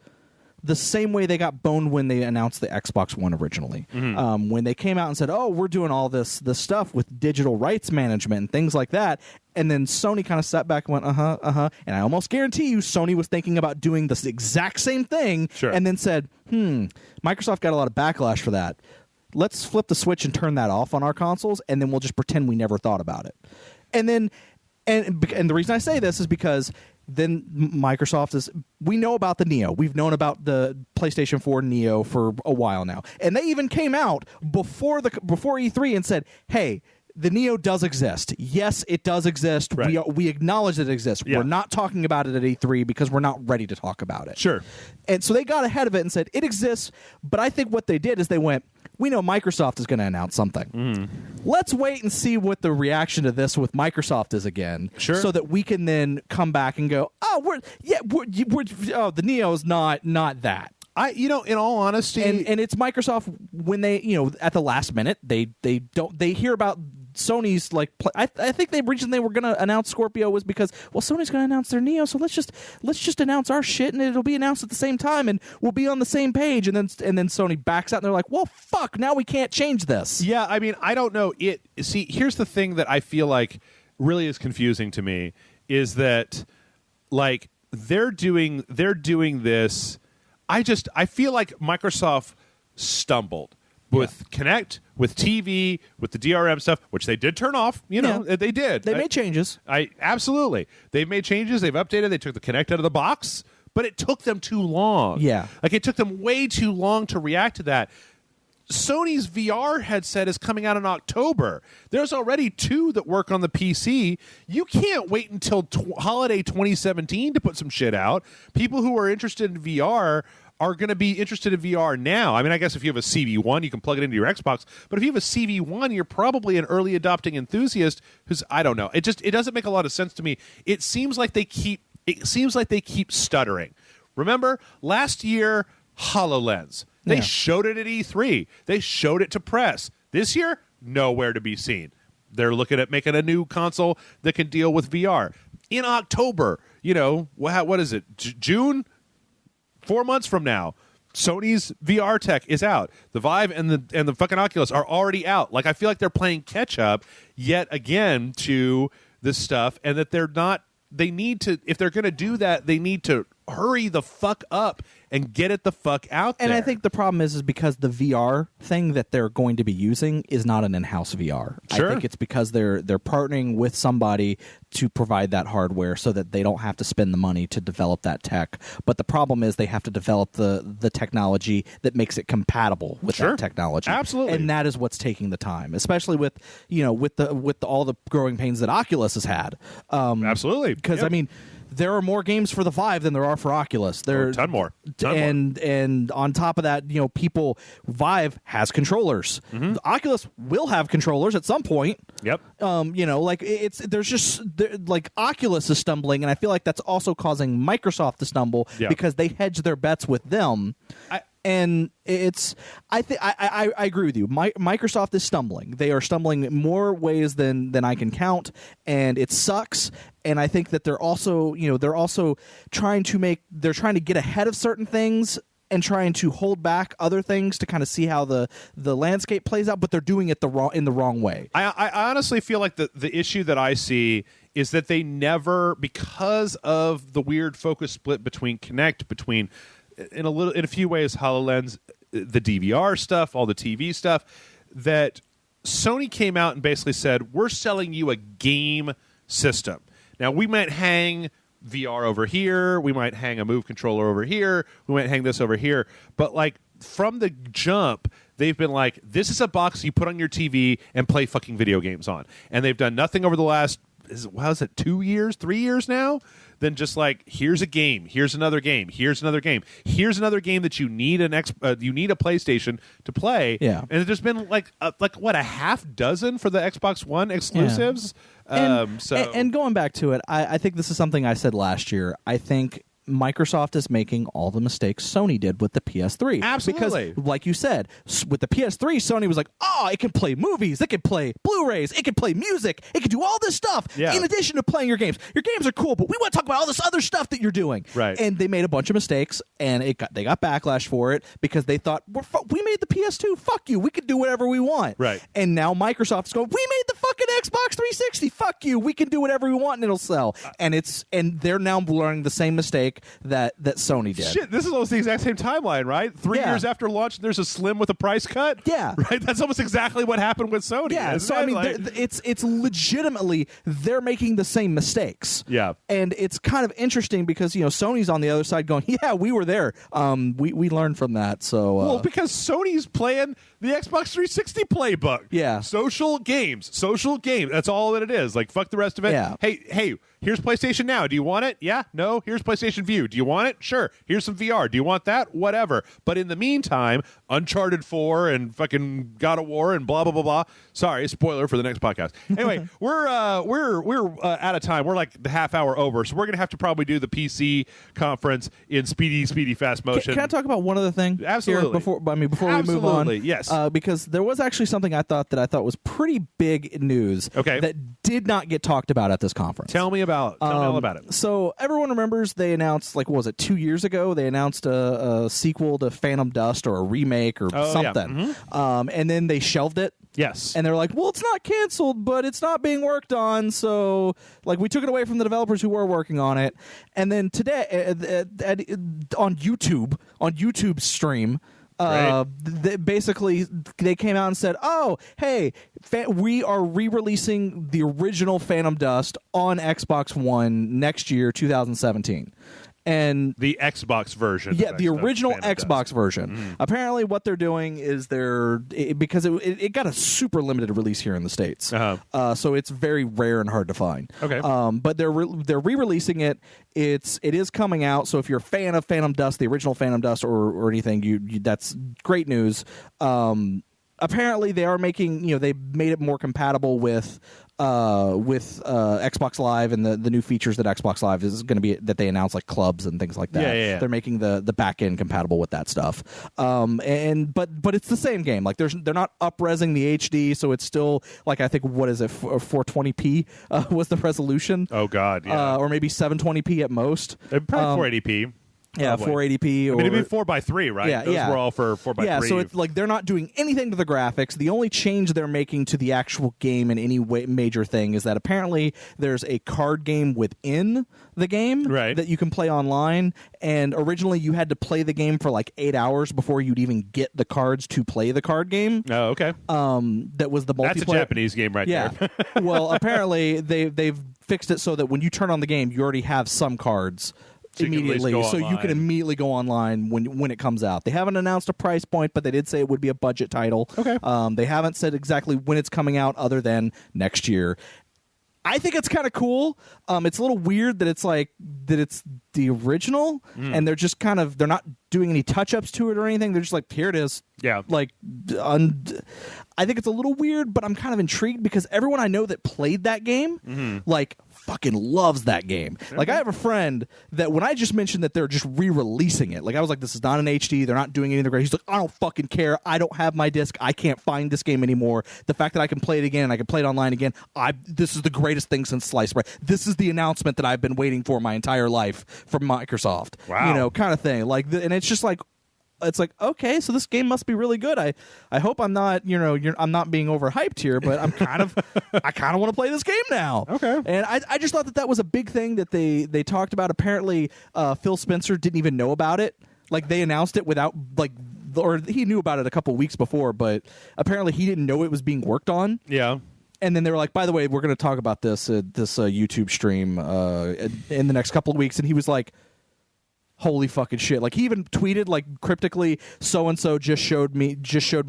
the same way they got boned when they announced the Xbox One originally. When they came out and said, "Oh, we're doing all this stuff with digital rights management and things like that," and then Sony kind of sat back and went, and I almost guarantee you Sony was thinking about doing this exact same thing, Sure. and then said, Microsoft got a lot of backlash for that. Let's flip the switch and turn that off on our consoles, and then we'll just pretend we never thought about it. And then, and the reason I say this is because then Microsoft is, we know about the Neo. We've known about the PlayStation 4 Neo for a while now. And they even came out before E3 and said, hey, the Neo does exist. Yes, it does exist. Right. We acknowledge that it exists. Yeah. We're not talking about it at E3 because we're not ready to talk about it. Sure. And so they got ahead of it and said, it exists. But I think what they did is they went, we know Microsoft is going to announce something. Let's wait and see what the reaction to this with Microsoft is again, Sure. so that we can then come back and go, the Neo is not that. In all honesty, And it's Microsoft when they, at the last minute, they hear about Sony's I think the reason they were going to announce Scorpio was because, well, Sony's going to announce their Neo, so let's just announce our shit and it'll be announced at the same time and we'll be on the same page. And then Sony backs out and they're like, well, fuck, now we can't change this. yeah, I mean, I don't know. See, here's the thing that I feel like really is confusing to me is that they're doing this. I feel like Microsoft stumbled with Kinect, with TV, with the DRM stuff, which they did turn off. They did. They made changes. Absolutely. They've made changes. They've updated. They took the Kinect out of the box, but it took them too long. Yeah. It took them way too long to react to that. Sony's VR headset is coming out in October. There's already 2 that work on the PC. You can't wait until holiday 2017 to put some shit out. People who are interested in VR are going to be interested in VR now. I mean, I guess if you have a CV1, you can plug it into your Xbox. But if you have a CV1, you're probably an early adopting enthusiast who's, I don't know. It doesn't make a lot of sense to me. It seems like they keep stuttering. Remember last year, HoloLens. They showed it at E3. They showed it to press. This year, nowhere to be seen. They're looking at making a new console that can deal with VR. In October, what is it? June? 4 months from now, Sony's VR tech is out. The Vive and the fucking Oculus are already out. I feel like they're playing catch up yet again to this stuff, and that they're not. They need to, if they're going to do that, they need to hurry the fuck up and get it the fuck out there. And I think the problem is because the VR thing that they're going to be using is not an in-house VR. Sure. I think it's because they're partnering with somebody to provide that hardware so that they don't have to spend the money to develop that tech. But the problem is they have to develop the technology that makes it compatible with Sure. that technology. Absolutely. And that is what's taking the time, especially with all the growing pains that Oculus has had. Absolutely. Because Yep. I mean, there are more games for the Vive than there are for Oculus. A ton more. And on top of that, Vive has controllers. Mm-hmm. The Oculus will have controllers at some point. Yep. Oculus is stumbling, and I feel like that's also causing Microsoft to stumble because they hedge their bets with them. And I agree with you. Microsoft is stumbling. They are stumbling in more ways than I can count, and it sucks. And I think that they're also trying to get ahead of certain things and trying to hold back other things to kind of see how the landscape plays out, but they're doing it in the wrong way. I honestly feel like the issue that I see is that they never, because of the weird focus split between Kinect, in a few ways, HoloLens, the DVR stuff, all the TV stuff, that Sony came out and basically said, we're selling you a game system. Now, we might hang VR over here, we might hang a Move controller over here, we might hang this over here, but from the jump, they've been like, this is a box you put on your TV and play fucking video games on. And they've done nothing over the last is it 2 years, 3 years now? Than just like, here's a game, here's another game, here's another game, here's another game that you need you need a PlayStation to play. Yeah. And there's been like what, a half dozen for the Xbox One exclusives. And going back to it, I think this is something I said last year. I think Microsoft is making all the mistakes Sony did with the PS3. Absolutely. Because, like you said, with the PS3, Sony was like, oh, it can play movies, it can play Blu-rays, it can play music, it can do all this stuff in addition to playing your games. Your games are cool, but we want to talk about all this other stuff that you're doing. Right. And they made a bunch of mistakes, and they got backlash for it because they thought, we made the PS2, fuck you, we can do whatever we want. Right. And now Microsoft's going, we made the fucking Xbox 360, fuck you, we can do whatever we want and it'll sell. And they're now learning the same mistake that Sony did. Shit, this is almost the exact same timeline, right? 3 Yeah. years after launch, there's a Slim with a price cut. Yeah. Right? That's almost exactly what happened with Sony. Yeah, isn't so it? I mean, Like- it's legitimately they're making the same mistakes. Yeah. And it's kind of interesting because Sony's on the other side going, yeah, we were there. We learned from that. So well, because Sony's playing the Xbox 360 playbook. Yeah. Social games. That's all that it is. Like, fuck the rest of it. Yeah. Hey, here's PlayStation Now. Do you want it? Yeah? No? Here's PlayStation View. Do you want it? Sure. Here's some VR. Do you want that? Whatever. But in the meantime, Uncharted 4 and fucking God of War and blah, blah, blah, blah. Sorry, spoiler for the next podcast. Anyway, we're out of time. We're like the half hour over, so we're going to have to probably do the PC conference in speedy, fast motion. Can I talk about one other thing? Absolutely. Here before we move on. Absolutely, yes. Because there was actually something I thought was pretty big news. Okay. That did not get talked about at this conference. Tell me all about it. So everyone remembers they announced, like, what was it, 2 years ago? They announced a sequel to Phantom Dust or a remake or something. Yeah. Mm-hmm. And then they shelved it. Yes. And they're like, well, it's not canceled, but it's not being worked on. So, like, we took it away from the developers who were working on it. And then today, on YouTube's stream, basically they came out and said, oh, hey, we are re-releasing the original Phantom Dust on Xbox One next year, 2017. And the Xbox version. Yeah, the original Xbox Dust. version. Mm-hmm. Apparently what they're doing is because it got a super limited release here in the States. So it's very rare and hard to find. Okay. But they're re-releasing it. It is coming out. So if you're a fan of Phantom Dust, the original Phantom Dust or anything, you that's great news. Apparently they are making, they made it more compatible with Xbox Live and the new features that Xbox Live is going to be, that they announced, like clubs and things like that. Yeah. They're making the back end compatible with that stuff. But it's the same game. Like they're not up-resing the HD, so it's still like, I think, what is it, 420p was the resolution. Oh God, yeah. Or maybe 720p at most. Probably 480p. Yeah, Probably. 480p. I mean, it'd be 4x3, right? Yeah, Those were all for 4x3. Yeah, so it's like they're not doing anything to the graphics. The only change they're making to the actual game in any way, major thing, is that apparently there's a card game within the game that you can play online. And originally you had to play the game for like 8 hours before you'd even get the cards to play the card game. Oh, okay. That was the multiplayer. That's a Japanese game right there. Well, apparently they've fixed it so that when you turn on the game, you already have some cards immediately, so you can immediately go online when it comes out. They haven't announced a price point, but they did say it would be a budget title. Okay. They haven't said exactly when it's coming out, other than next year. I think it's kind of cool. It's a little weird that it's the original, and they're just they're not doing any touch-ups to it or anything. They're just like, here it is. Yeah. Like, I think it's a little weird, but I'm kind of intrigued because everyone I know that played that game, like, fucking loves that game. Okay. Like, I have a friend that when I just mentioned that they're just re-releasing it, like, I was like, this is not an HD. They're not doing anything great. He's like, I don't fucking care. I don't have my disc. I can't find this game anymore. The fact that I can play it again and I can play it online again, this is the greatest thing since sliced bread. This is the announcement that I've been waiting for my entire life from Microsoft. Wow. Kind of thing. Like, and it's just like, okay, so this game must be really good. I hope I'm not, I'm not being overhyped here, but I kind of want to play this game now. Okay. And I just thought that was a big thing that they talked about. Apparently, Phil Spencer didn't even know about it. Like, they announced it without, like, or he knew about it a couple weeks before, but apparently he didn't know it was being worked on. Yeah. And then they were like, by the way, we're going to talk about this YouTube stream in the next couple of weeks. And he was like, holy fucking shit. Like, he even tweeted, like, cryptically, so-and-so just showed me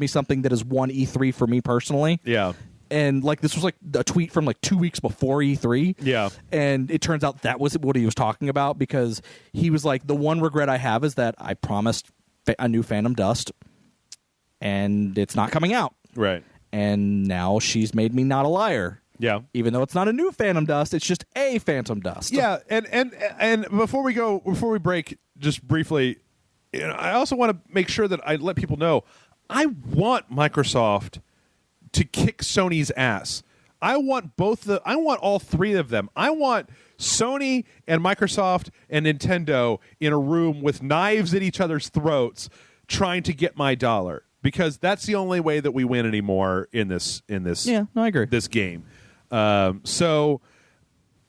something that has won E3 for me personally. Yeah. And like this was like a tweet from like 2 weeks before E3. Yeah. And it turns out that was what he was talking about, because he was like, the one regret I have is that I promised a new Phantom Dust and it's not coming out. Right. And now she's made me not a liar. Yeah. Even though it's not a new Phantom Dust, it's just a Phantom Dust. Yeah, and before we break, just briefly, I also want to make sure that I let people know I want Microsoft to kick Sony's ass. I want all three of them. I want Sony and Microsoft and Nintendo in a room with knives at each other's throats trying to get my dollar, because that's the only way that we win anymore in this Yeah, no, I agree. this game. So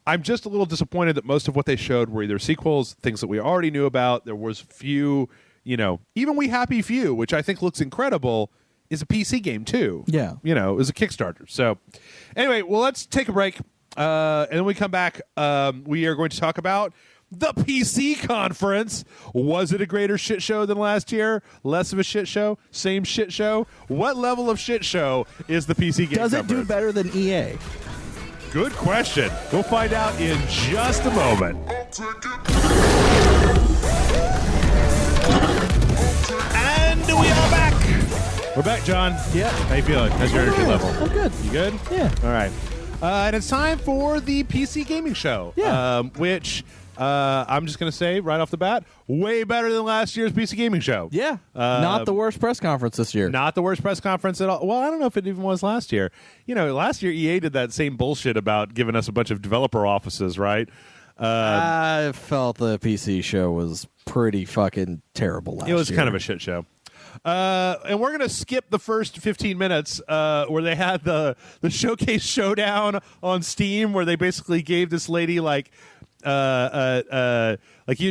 I'm just a little disappointed that most of what they showed were either sequels, things that we already knew about. There was few, even We Happy Few, which I think looks incredible, is a PC game too. Yeah. It was a Kickstarter. So anyway, well, let's take a break. And then when we come back, we are going to talk about the PC conference. Was it a greater shit show than last year? Less of a shit show? Same shit show? What level of shit show is the PC game Does it conference? do better than EA? Good question. We'll find out in just a moment. And we are back. We're back, John. Yeah. How you feeling? How's your energy level? I'm good. You good? Yeah. All right. And it's time for the PC gaming show. Yeah. Which I'm just going to say right off the bat, way better than last year's PC gaming show. Yeah. Not the worst press conference this year. Not the worst press conference at all. Well, I don't know if it even was last year. Last year EA did that same bullshit about giving us a bunch of developer offices, right? I felt the PC show was pretty fucking terrible last year. It was kind of a shit show. And we're going to skip the first 15 minutes where they had the showcase showdown on Steam, where they basically gave this lady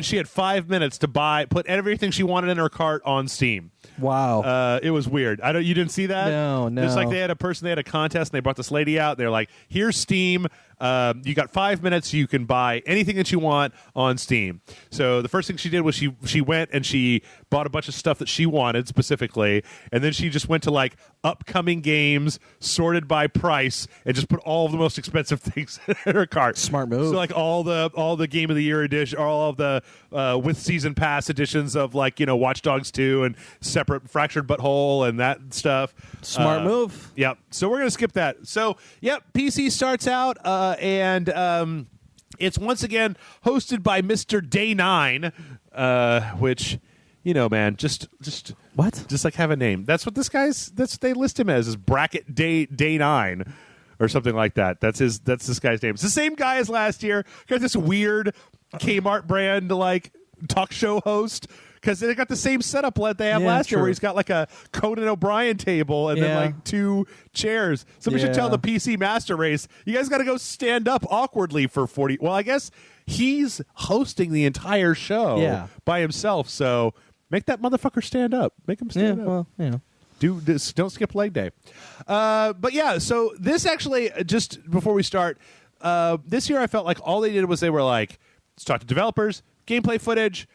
she had 5 minutes to put everything she wanted in her cart on Steam. Wow. It was weird. You didn't see that? No. It's like they had a contest, and they brought this lady out. They're like, here's Steam. You got 5 minutes. You can buy anything that you want on Steam. So the first thing she did was she went and she bought a bunch of stuff that she wanted specifically, and then she just went to upcoming games sorted by price and just put all of the most expensive things in her cart. Smart move. So all the Game of the Year edition, all of the with season pass editions of Watch Dogs 2 and separate Fractured Butthole and that stuff. Smart move. Yep. So we're going to skip that. So, yep, PC starts out and it's once again hosted by Mr. Day 9, which, man, just What? just have a name. That's what that's what they list him as, is Bracket Day 9 or something like that. That's this guy's name. It's the same guy as last year. Got this weird Kmart brand talk show host, because they got the same setup that they have last year, true. where he's got a Conan O'Brien table and then 2 chairs. Somebody should tell the PC Master Race, you guys got to go stand up awkwardly for 40. Well, I guess he's hosting the entire show by himself, so make that motherfucker stand up. Make him stand up. Well, Don't skip leg day. But yeah, so this actually, just before we start, this year I felt like all they did was they were like, let's talk to developers, gameplay footage,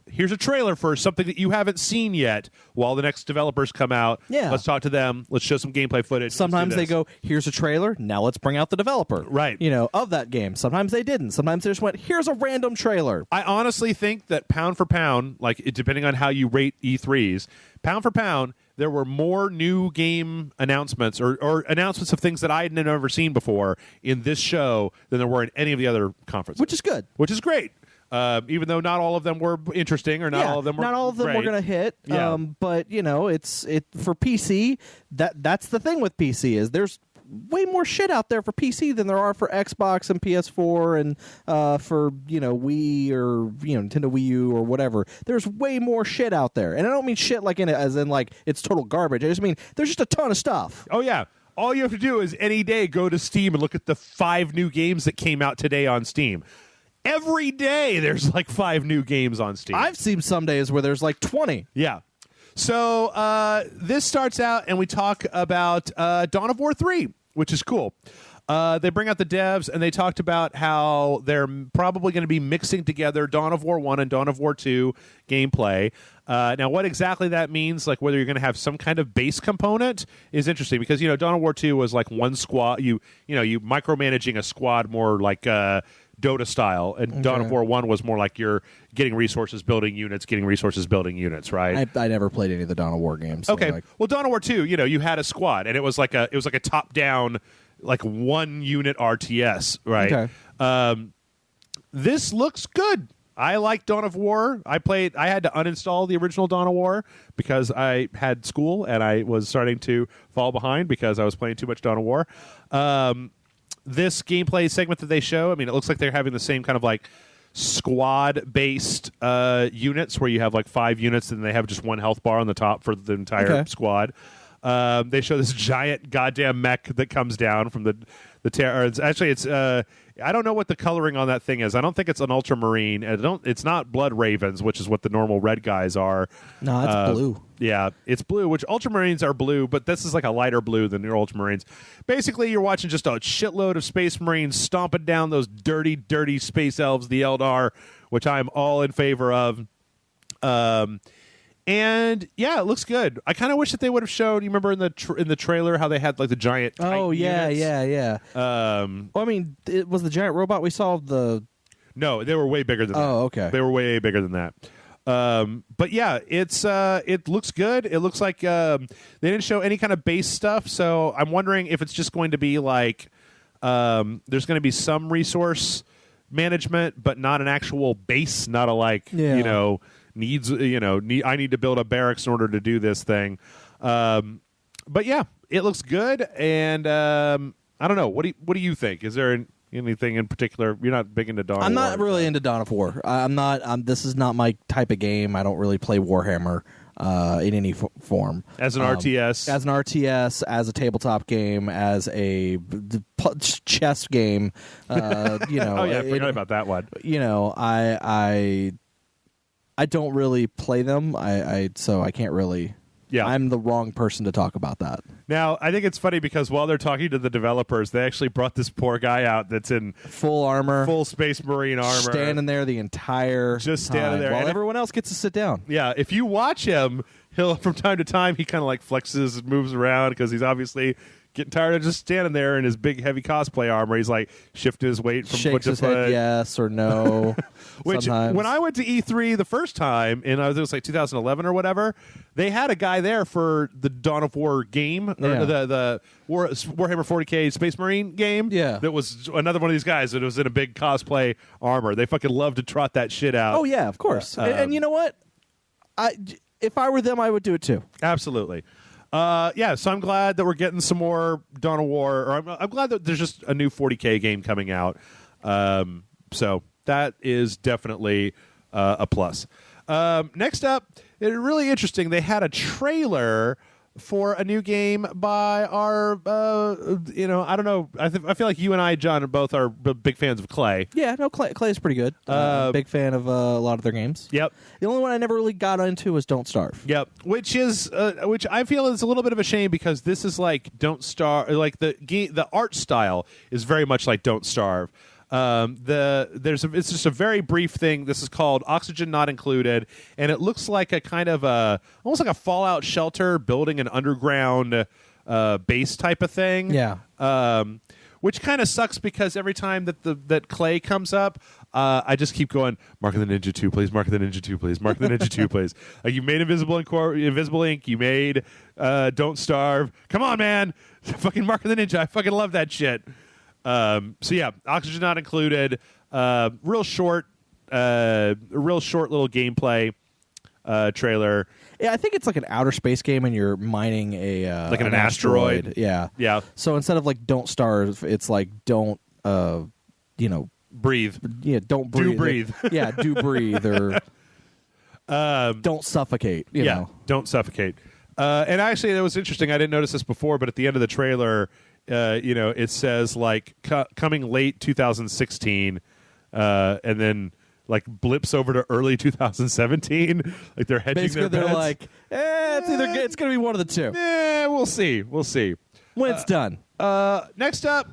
here's a trailer for something that you haven't seen yet while the next developers come out. Yeah. Let's talk to them. Let's show some gameplay footage. Sometimes they go, here's a trailer, now let's bring out the developer. Right. Of that game. Sometimes they didn't. Sometimes they just went, here's a random trailer. I honestly think that pound for pound, depending on how you rate E3s, pound for pound, there were more new game announcements or announcements of things that I had never seen before in this show than there were in any of the other conferences. Which is good. Which is great. Even though not all of them were interesting or not all of them were were going to hit. Yeah. But it's for PC. That's the thing with PC is there's way more shit out there for PC than there are for Xbox and PS4 and for Wii or Nintendo Wii U or whatever. There's way more shit out there, and I don't mean shit as in it's total garbage. I just mean there's just a ton of stuff. Oh yeah. All you have to do is any day go to Steam and look at the 5 new games that came out today on Steam. Every day there's 5 new games on Steam. I've seen some days where there's 20. Yeah. So this starts out and we talk about Dawn of War 3, which is cool. They bring out the devs, and they talked about how they're probably going to be mixing together Dawn of War 1 and Dawn of War 2 gameplay. Now, what exactly that means, like whether you're going to have some kind of base component, is interesting because Dawn of War 2 was like one squad. You micromanaging a squad more like Dota style, and Dawn of War 1 was more like you're getting resources, building units, right? I never played any of the Dawn of War games. So Okay, well, Dawn of War 2, you had a squad, and it was like a top down, like one unit RTS, right? Okay. This looks good. I like Dawn of War. I had to uninstall the original Dawn of War because I had school and I was starting to fall behind because I was playing too much Dawn of War. This gameplay segment that they show, it looks like they're having the same kind of like squad-based units where you have like 5 units and they have just one health bar on the top for the entire squad. They show this giant goddamn mech that comes down from the terror. It's I don't know what the coloring on that thing is. I don't think it's an ultramarine. It's not blood ravens, which is what the normal red guys are. No, it's blue. Yeah, it's blue, which ultramarines are blue, but this is like a lighter blue than your ultramarines. Basically, you're watching just a shitload of space marines stomping down those dirty, dirty space elves, the Eldar, which I'm all in favor of. And yeah, it looks good. I kind of wish that they would have shown. You remember in the trailer how they had like the giant? Oh yeah, units? yeah. It was the giant robot we saw. No, they were way bigger than that. Oh, okay. They were way bigger than that. But yeah, it looks good. It looks like they didn't show any kind of base stuff, so I'm wondering if it's just going to be like there's going to be some resource management, but not an actual base, not a I need to build a barracks in order to do this thing. But yeah, it looks good, and I don't know. What do you think? Is there anything in particular? You're not big into Dawn of War. I'm not really into Dawn of War. I'm not. This is not my type of game. I don't really play Warhammer in any form. As an RTS, as a tabletop game, as a chess game. Oh yeah, I forgot about that one. I don't really play them. So I can't really. Yeah. I'm the wrong person to talk about that. Now, I think it's funny because while they're talking to the developers, they actually brought this poor guy out that's in full armor, full Space Marine armor, standing there the entire just standing there while everyone else gets to sit down. Yeah, if you watch him, he'll from time to time he kind of like flexes and moves around because he's obviously getting tired of just standing there in his big heavy cosplay armor. He's like shifting his weight from Shakes foot to his foot. head yes or no. Which sometimes. When I went to E3 the first time, and it was like 2011 or whatever, they had a guy there for the Dawn of War game, or the Warhammer 40K Space Marine game. Yeah, that was another one of these guys that was in a big cosplay armor. They fucking love to trot that shit out. Oh yeah, of course. And you know what? If I were them, I would do it too. Absolutely. Yeah, so I'm glad that we're getting some more Dawn of War, or I'm glad that there's just a new 40K game coming out. So that is definitely a plus. Next up, it's really interesting. They had a trailer for a new game by our, I don't know. I feel like you and I, John, both are big fans of Clay. Yeah, no, Clay is pretty good. Big fan of a lot of their games. Yep. The only one I never really got into was Don't Starve. Yep. Which I feel is a little bit of a shame because this is like Don't Starve. Like the art style is very much like Don't Starve. It's just a very brief thing. This is called Oxygen Not Included, and it looks like a kind of almost like a Fallout shelter building an underground base type of thing. Yeah. Which kind of sucks because every time that Clay comes up, I just keep going, Mark of the Ninja 2, please. Mark of the Ninja 2, please. Mark of the Ninja 2, please. Like you made Invisible Ink. You made Don't Starve. Come on, man. Fucking Mark of the Ninja. I fucking love that shit. So yeah, Oxygen Not Included. Real short little gameplay trailer. Yeah, I think it's like an outer space game, and you're mining like an asteroid. Yeah, yeah. So instead of like Don't Starve, it's like don't breathe. Yeah, don't breathe. Do breathe. Yeah, do breathe or don't suffocate. You know. Don't suffocate. And actually, it was interesting. I didn't notice this before, but at the end of the trailer. It says like coming late 2016, and then like blips over to early 2017. Like they're hedging basically their they're bets. like, it's going to be one of the two. We'll see. when it's done. Next up,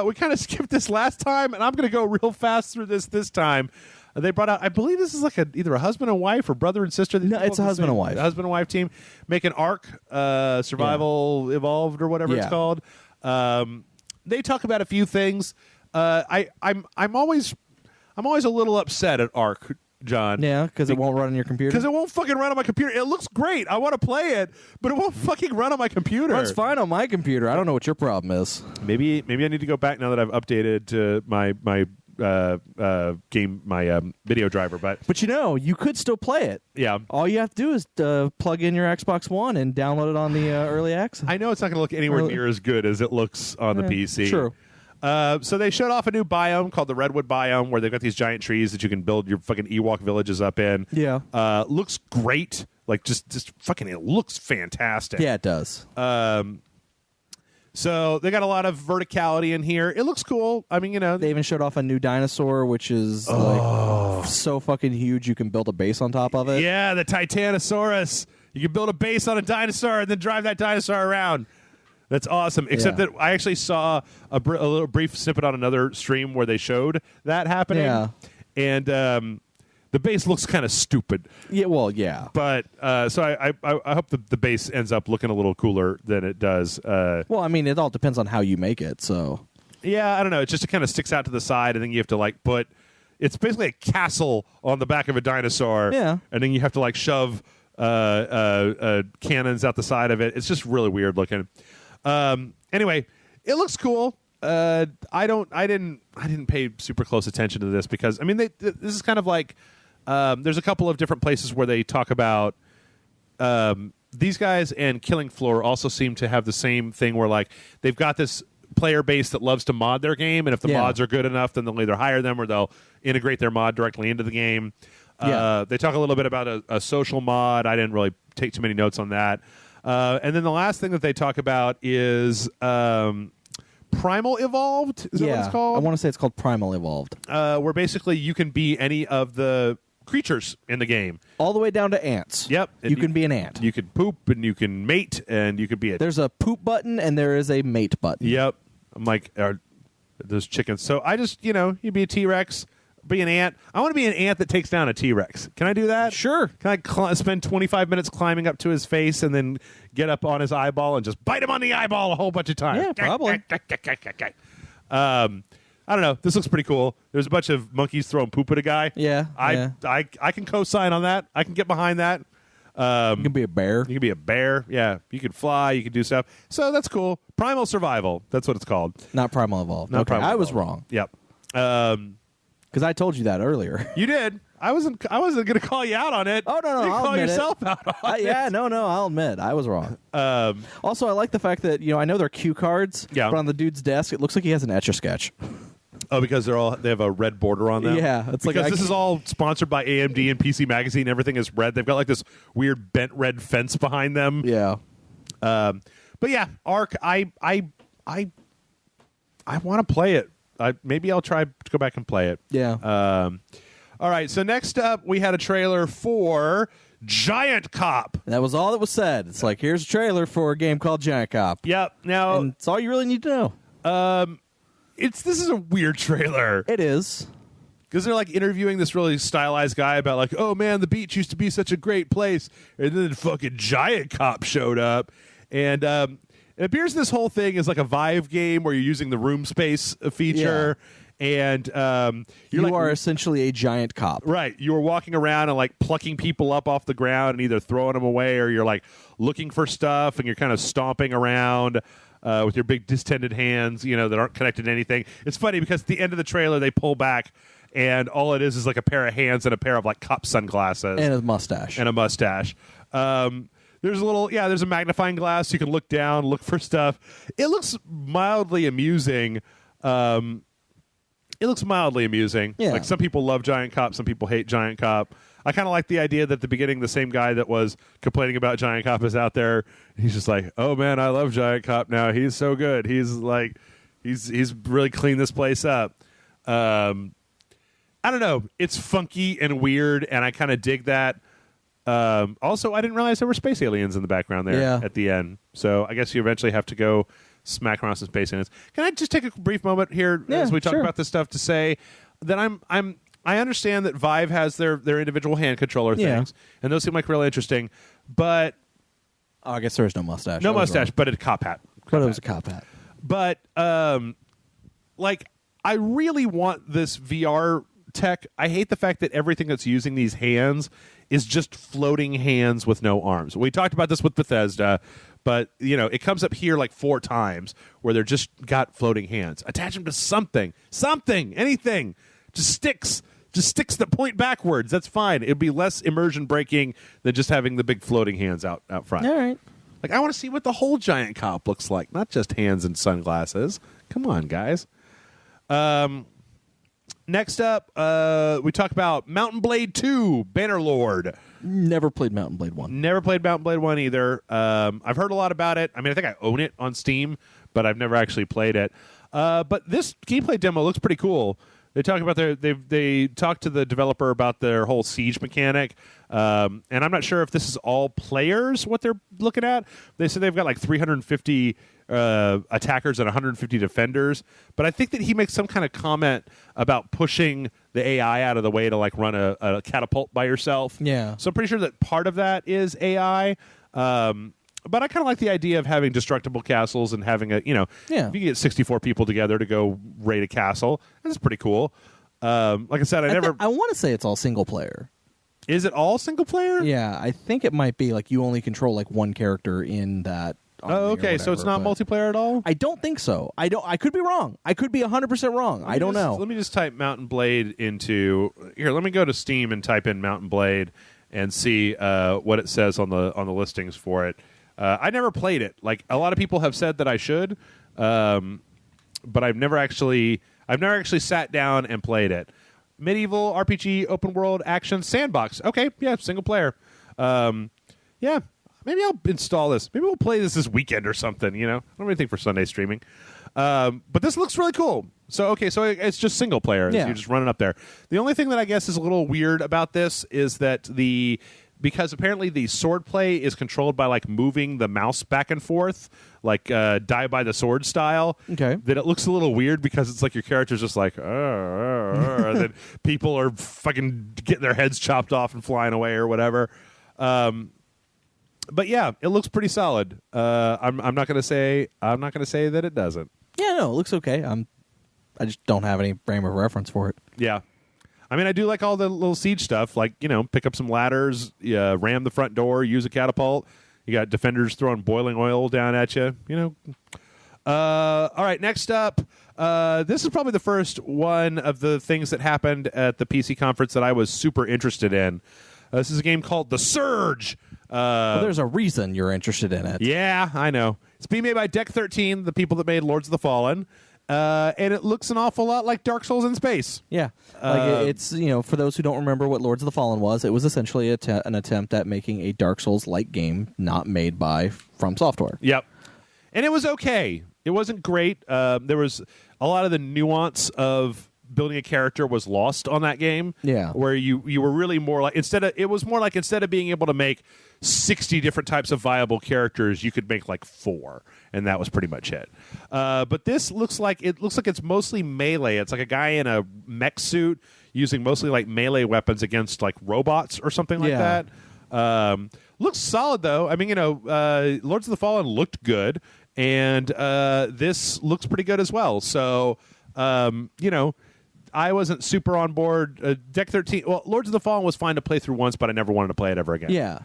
we kind of skipped this last time, and I'm going to go real fast through this time. They brought out, I believe this is like either a husband and wife or brother and sister. No, it's a husband and wife. Husband and wife team make an Ark Survival Evolved or whatever it's called. They talk about a few things. I'm always a little upset at Ark, John. Yeah, because it won't run on your computer. Because it won't fucking run on my computer. It looks great. I want to play it, but it won't fucking run on my computer. Runs fine on my computer. I don't know what your problem is. Maybe I need to go back now that I've updated to my video driver. But you could still play it. yeah, All you have to do is plug in your Xbox One and download it on the early access. I know it's not going to look anywhere near as good as it looks on the PC. True. So they showed off a new biome called the Redwood biome, where they've got these giant trees that you can build your fucking Ewok villages up in. Yeah. Looks great. Like just fucking, it looks fantastic. Yeah, it does. So they got a lot of verticality in here. It looks cool. I mean, They even showed off a new dinosaur, which is like so fucking huge you can build a base on top of it. yeah, the Titanosaurus. You can build a base on a dinosaur and then drive that dinosaur around. That's awesome. Except that I actually saw a little brief snippet on another stream where they showed that happening. Yeah. And the base looks kind of stupid. Yeah, well, yeah. But so I hope the base ends up looking a little cooler than it does. Well, I mean, it all depends on how you make it, so. Yeah, I don't know. It just kind of sticks out to the side, and then you have to like put. It's basically a castle on the back of a dinosaur. Yeah. And then you have to like shove cannons out the side of it. It's just really weird looking. Anyway, it looks cool. I didn't pay super close attention to this because I mean this is kind of like there's a couple of different places where they talk about these guys, and Killing Floor also seem to have the same thing where like they've got this player base that loves to mod their game, and if the mods are good enough, then they'll either hire them or they'll integrate their mod directly into the game. They talk a little bit about a social mod. I didn't really take too many notes on that. And then the last thing that they talk about is Primal Evolved. Is that what it's called? I want to say it's called Primal Evolved. Where basically you can be any of the creatures in the game. All the way down to ants. Yep. You can be an ant. You can poop, and you can mate, and you could be a... There's a poop button, and there is a mate button. Yep. I'm like, those chickens. So I just, you'd be a T-Rex, be an ant. I want to be an ant that takes down a T-Rex. Can I do that? Sure. Can I spend 25 minutes climbing up to his face and then get up on his eyeball and just bite him on the eyeball a whole bunch of times? Yeah, probably. I don't know. This looks pretty cool. There's a bunch of monkeys throwing poop at a guy. Yeah. I can co-sign on that. I can get behind that. You can be a bear. You can be a bear. Yeah. You can fly. You can do stuff. So that's cool. Primal Survival. That's what it's called. Not Primal Evolved. Not Okay, Primal I was Evolved. wrong. Yep. Because I told you that earlier. You did. I wasn't going to call you out on it. Oh, no, You I'll call admit it. yourself out on it. Yeah, no, I'll admit. I was wrong. Also, I like the fact that, I know they're cue cards, Yeah. but on the dude's desk, it looks like he has an Etch-a-Sketch. Oh, because they have a red border on them? Yeah, it's like because this is all sponsored by AMD and PC Magazine. Everything is red. They've got like this weird bent red fence behind them. Yeah. But yeah, Ark, I want to play it. Maybe I'll try to go back and play it. Yeah. All right, so next up, we had a trailer for Giant Cop. That was all that was said. It's like, here's a trailer for a game called Giant Cop. Yep. Now, And it's all you really need to know. this is a weird trailer. It is. Because they're like interviewing this really stylized guy about like, oh man, the beach used to be such a great place, and then fucking Giant Cop showed up, and it appears this whole thing is like a Vive game where you're using the room space feature, and You like, are essentially a giant cop. right. You were walking around and like plucking people up off the ground and either throwing them away, or you're like looking for stuff and you're kind of stomping around. With your big distended hands, that aren't connected to anything. It's funny because at the end of the trailer, they pull back, and all it is like a pair of hands and a pair of like cop sunglasses. And a mustache. There's a magnifying glass. You can look down, look for stuff. It looks mildly amusing. Yeah. Like some people love Giant Cop, some people hate Giant Cop. I kind of like the idea that at the beginning, the same guy that was complaining about Giant Cop is out there. He's just like, oh man, I love Giant Cop now. He's so good. He's like, he's really cleaned this place up. I don't know. It's funky and weird, and I kind of dig that. Also, I didn't realize there were space aliens in the background there at the end. So I guess you eventually have to go smack around some space aliens. Can I just take a brief moment here Yeah, as we talk sure. about this stuff to say that I understand that Vive has their individual hand controller Yeah. things, and those seem like really interesting, but Oh, I guess there is no mustache. no I was mustache, wrong. but a cop hat. But it was a cop hat. But like, I really want this VR tech. I hate the fact that everything that's using these hands is just floating hands with no arms. We talked about this with Bethesda, but it comes up here like 4 times where they're just got floating hands. Attach them to something, anything. Just sticks that point backwards. That's fine. It'd be less immersion breaking than just having the big floating hands out front. All right. Like, I want to see what the whole giant cop looks like, not just hands and sunglasses. Come on, guys. Next up, we talk about Mountain Blade 2, Bannerlord. Never played Mountain Blade 1. Never played Mountain Blade 1 either. I've heard a lot about it. I mean, I think I own it on Steam, but I've never actually played it. But this gameplay demo looks pretty cool. They talk about they talked to the developer about their whole siege mechanic, and I'm not sure if this is all players what they're looking at. They said they've got like 350 attackers and 150 defenders, but I think that he makes some kind of comment about pushing the AI out of the way to like run a catapult by yourself. Yeah. So I'm pretty sure that part of that is AI. But I kind of like the idea of having destructible castles and having if you get 64 people together to go raid a castle, that's pretty cool. Like I said, I want to say it's all single player. Is it all single player? Yeah, I think it might be like you only control like one character in that. army Oh, or okay. So it's not whatever, but multiplayer at all? I don't think so. I could be wrong. I could be 100% wrong. I don't know. Let me just type Mountain Blade into here. Let me go to Steam and type in Mountain Blade and see what it says on the listings for it. I never played it. Like, a lot of people have said that I should, but I've never actually sat down and played it. Medieval RPG, open world, action, sandbox. Okay, yeah, single player. Yeah, maybe I'll install this. Maybe we'll play this weekend or something. I don't have anything for Sunday streaming. But this looks really cool. So it's just single player. Yeah. You're just running up there. The only thing that I guess is a little weird about this is that because apparently the sword play is controlled by like moving the mouse back and forth, like die by the sword style. Okay. That it looks a little weird because it's like your character's just like, and then people are fucking getting their heads chopped off and flying away or whatever. But yeah, it looks pretty solid. I'm not gonna say that it doesn't. Yeah, no, it looks okay. I just don't have any frame of reference for it. Yeah. I mean, I do like all the little siege stuff, like, pick up some ladders, ram the front door, use a catapult. You got defenders throwing boiling oil down at you, All right, next up, this is probably the first one of the things that happened at the PC conference that I was super interested in. This is a game called The Surge. Well, there's a reason you're interested in it. Yeah, I know. It's being made by Deck 13, the people that made Lords of the Fallen. And it looks an awful lot like Dark Souls in space. Yeah, it's for those who don't remember what Lords of the Fallen was, it was essentially an attempt at making a Dark Souls-like game not made by From Software. Yep, and it was okay. It wasn't great. There was a lot of the nuance of building a character was lost on that game. Yeah, where you were really more like instead of being able to make 60 different types of viable characters, you could make like 4, and that was pretty much it. But this looks like it's mostly melee. It's like a guy in a mech suit using mostly like melee weapons against like robots or something like Yeah. that. Looks solid though. I mean, Lords of the Fallen looked good, and this looks pretty good as well. So, I wasn't super on board. Deck 13. Well, Lords of the Fallen was fine to play through once, but I never wanted to play it ever again. Yeah.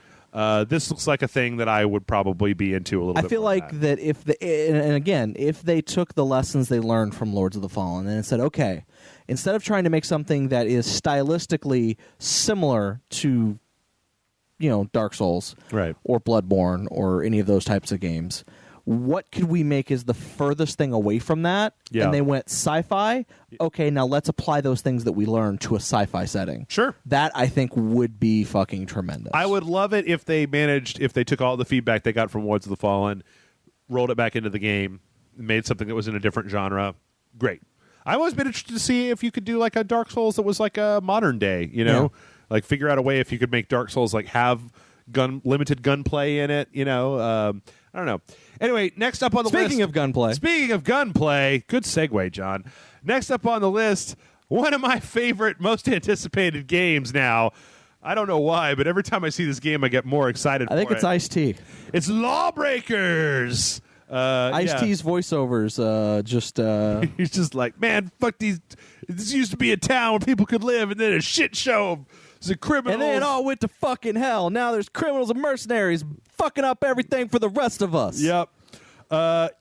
This looks like a thing that I would probably be into a little bit. I feel more like than that if they took the lessons they learned from Lords of the Fallen and said, okay, instead of trying to make something that is stylistically similar to, Dark Souls, right, or Bloodborne or any of those types of games, what could we make is the furthest thing away from that? Yeah. And they went sci-fi. Okay, now let's apply those things that we learned to a sci-fi setting. Sure. That, I think, would be fucking tremendous. I would love it if they took all the feedback they got from Lords of the Fallen, rolled it back into the game, made something that was in a different genre. Great. I've always been interested to see if you could do like a Dark Souls that was like a modern day, Yeah. Like figure out a way if you could make Dark Souls like have limited gunplay in it, I don't know. Anyway, next up on the list. Speaking of gunplay. Speaking of gunplay, good segue, John. Next up on the list, one of my favorite, most anticipated games now. I don't know why, but every time I see this game, I get more excited. I think it's Ice-T. It's Lawbreakers. Ice-T's voiceovers. He's just like, man, fuck these. This used to be a town where people could live, and then a shit show of the criminals. And then it all went to fucking hell. Now there's criminals and mercenaries fucking up everything for the rest of us. Yep.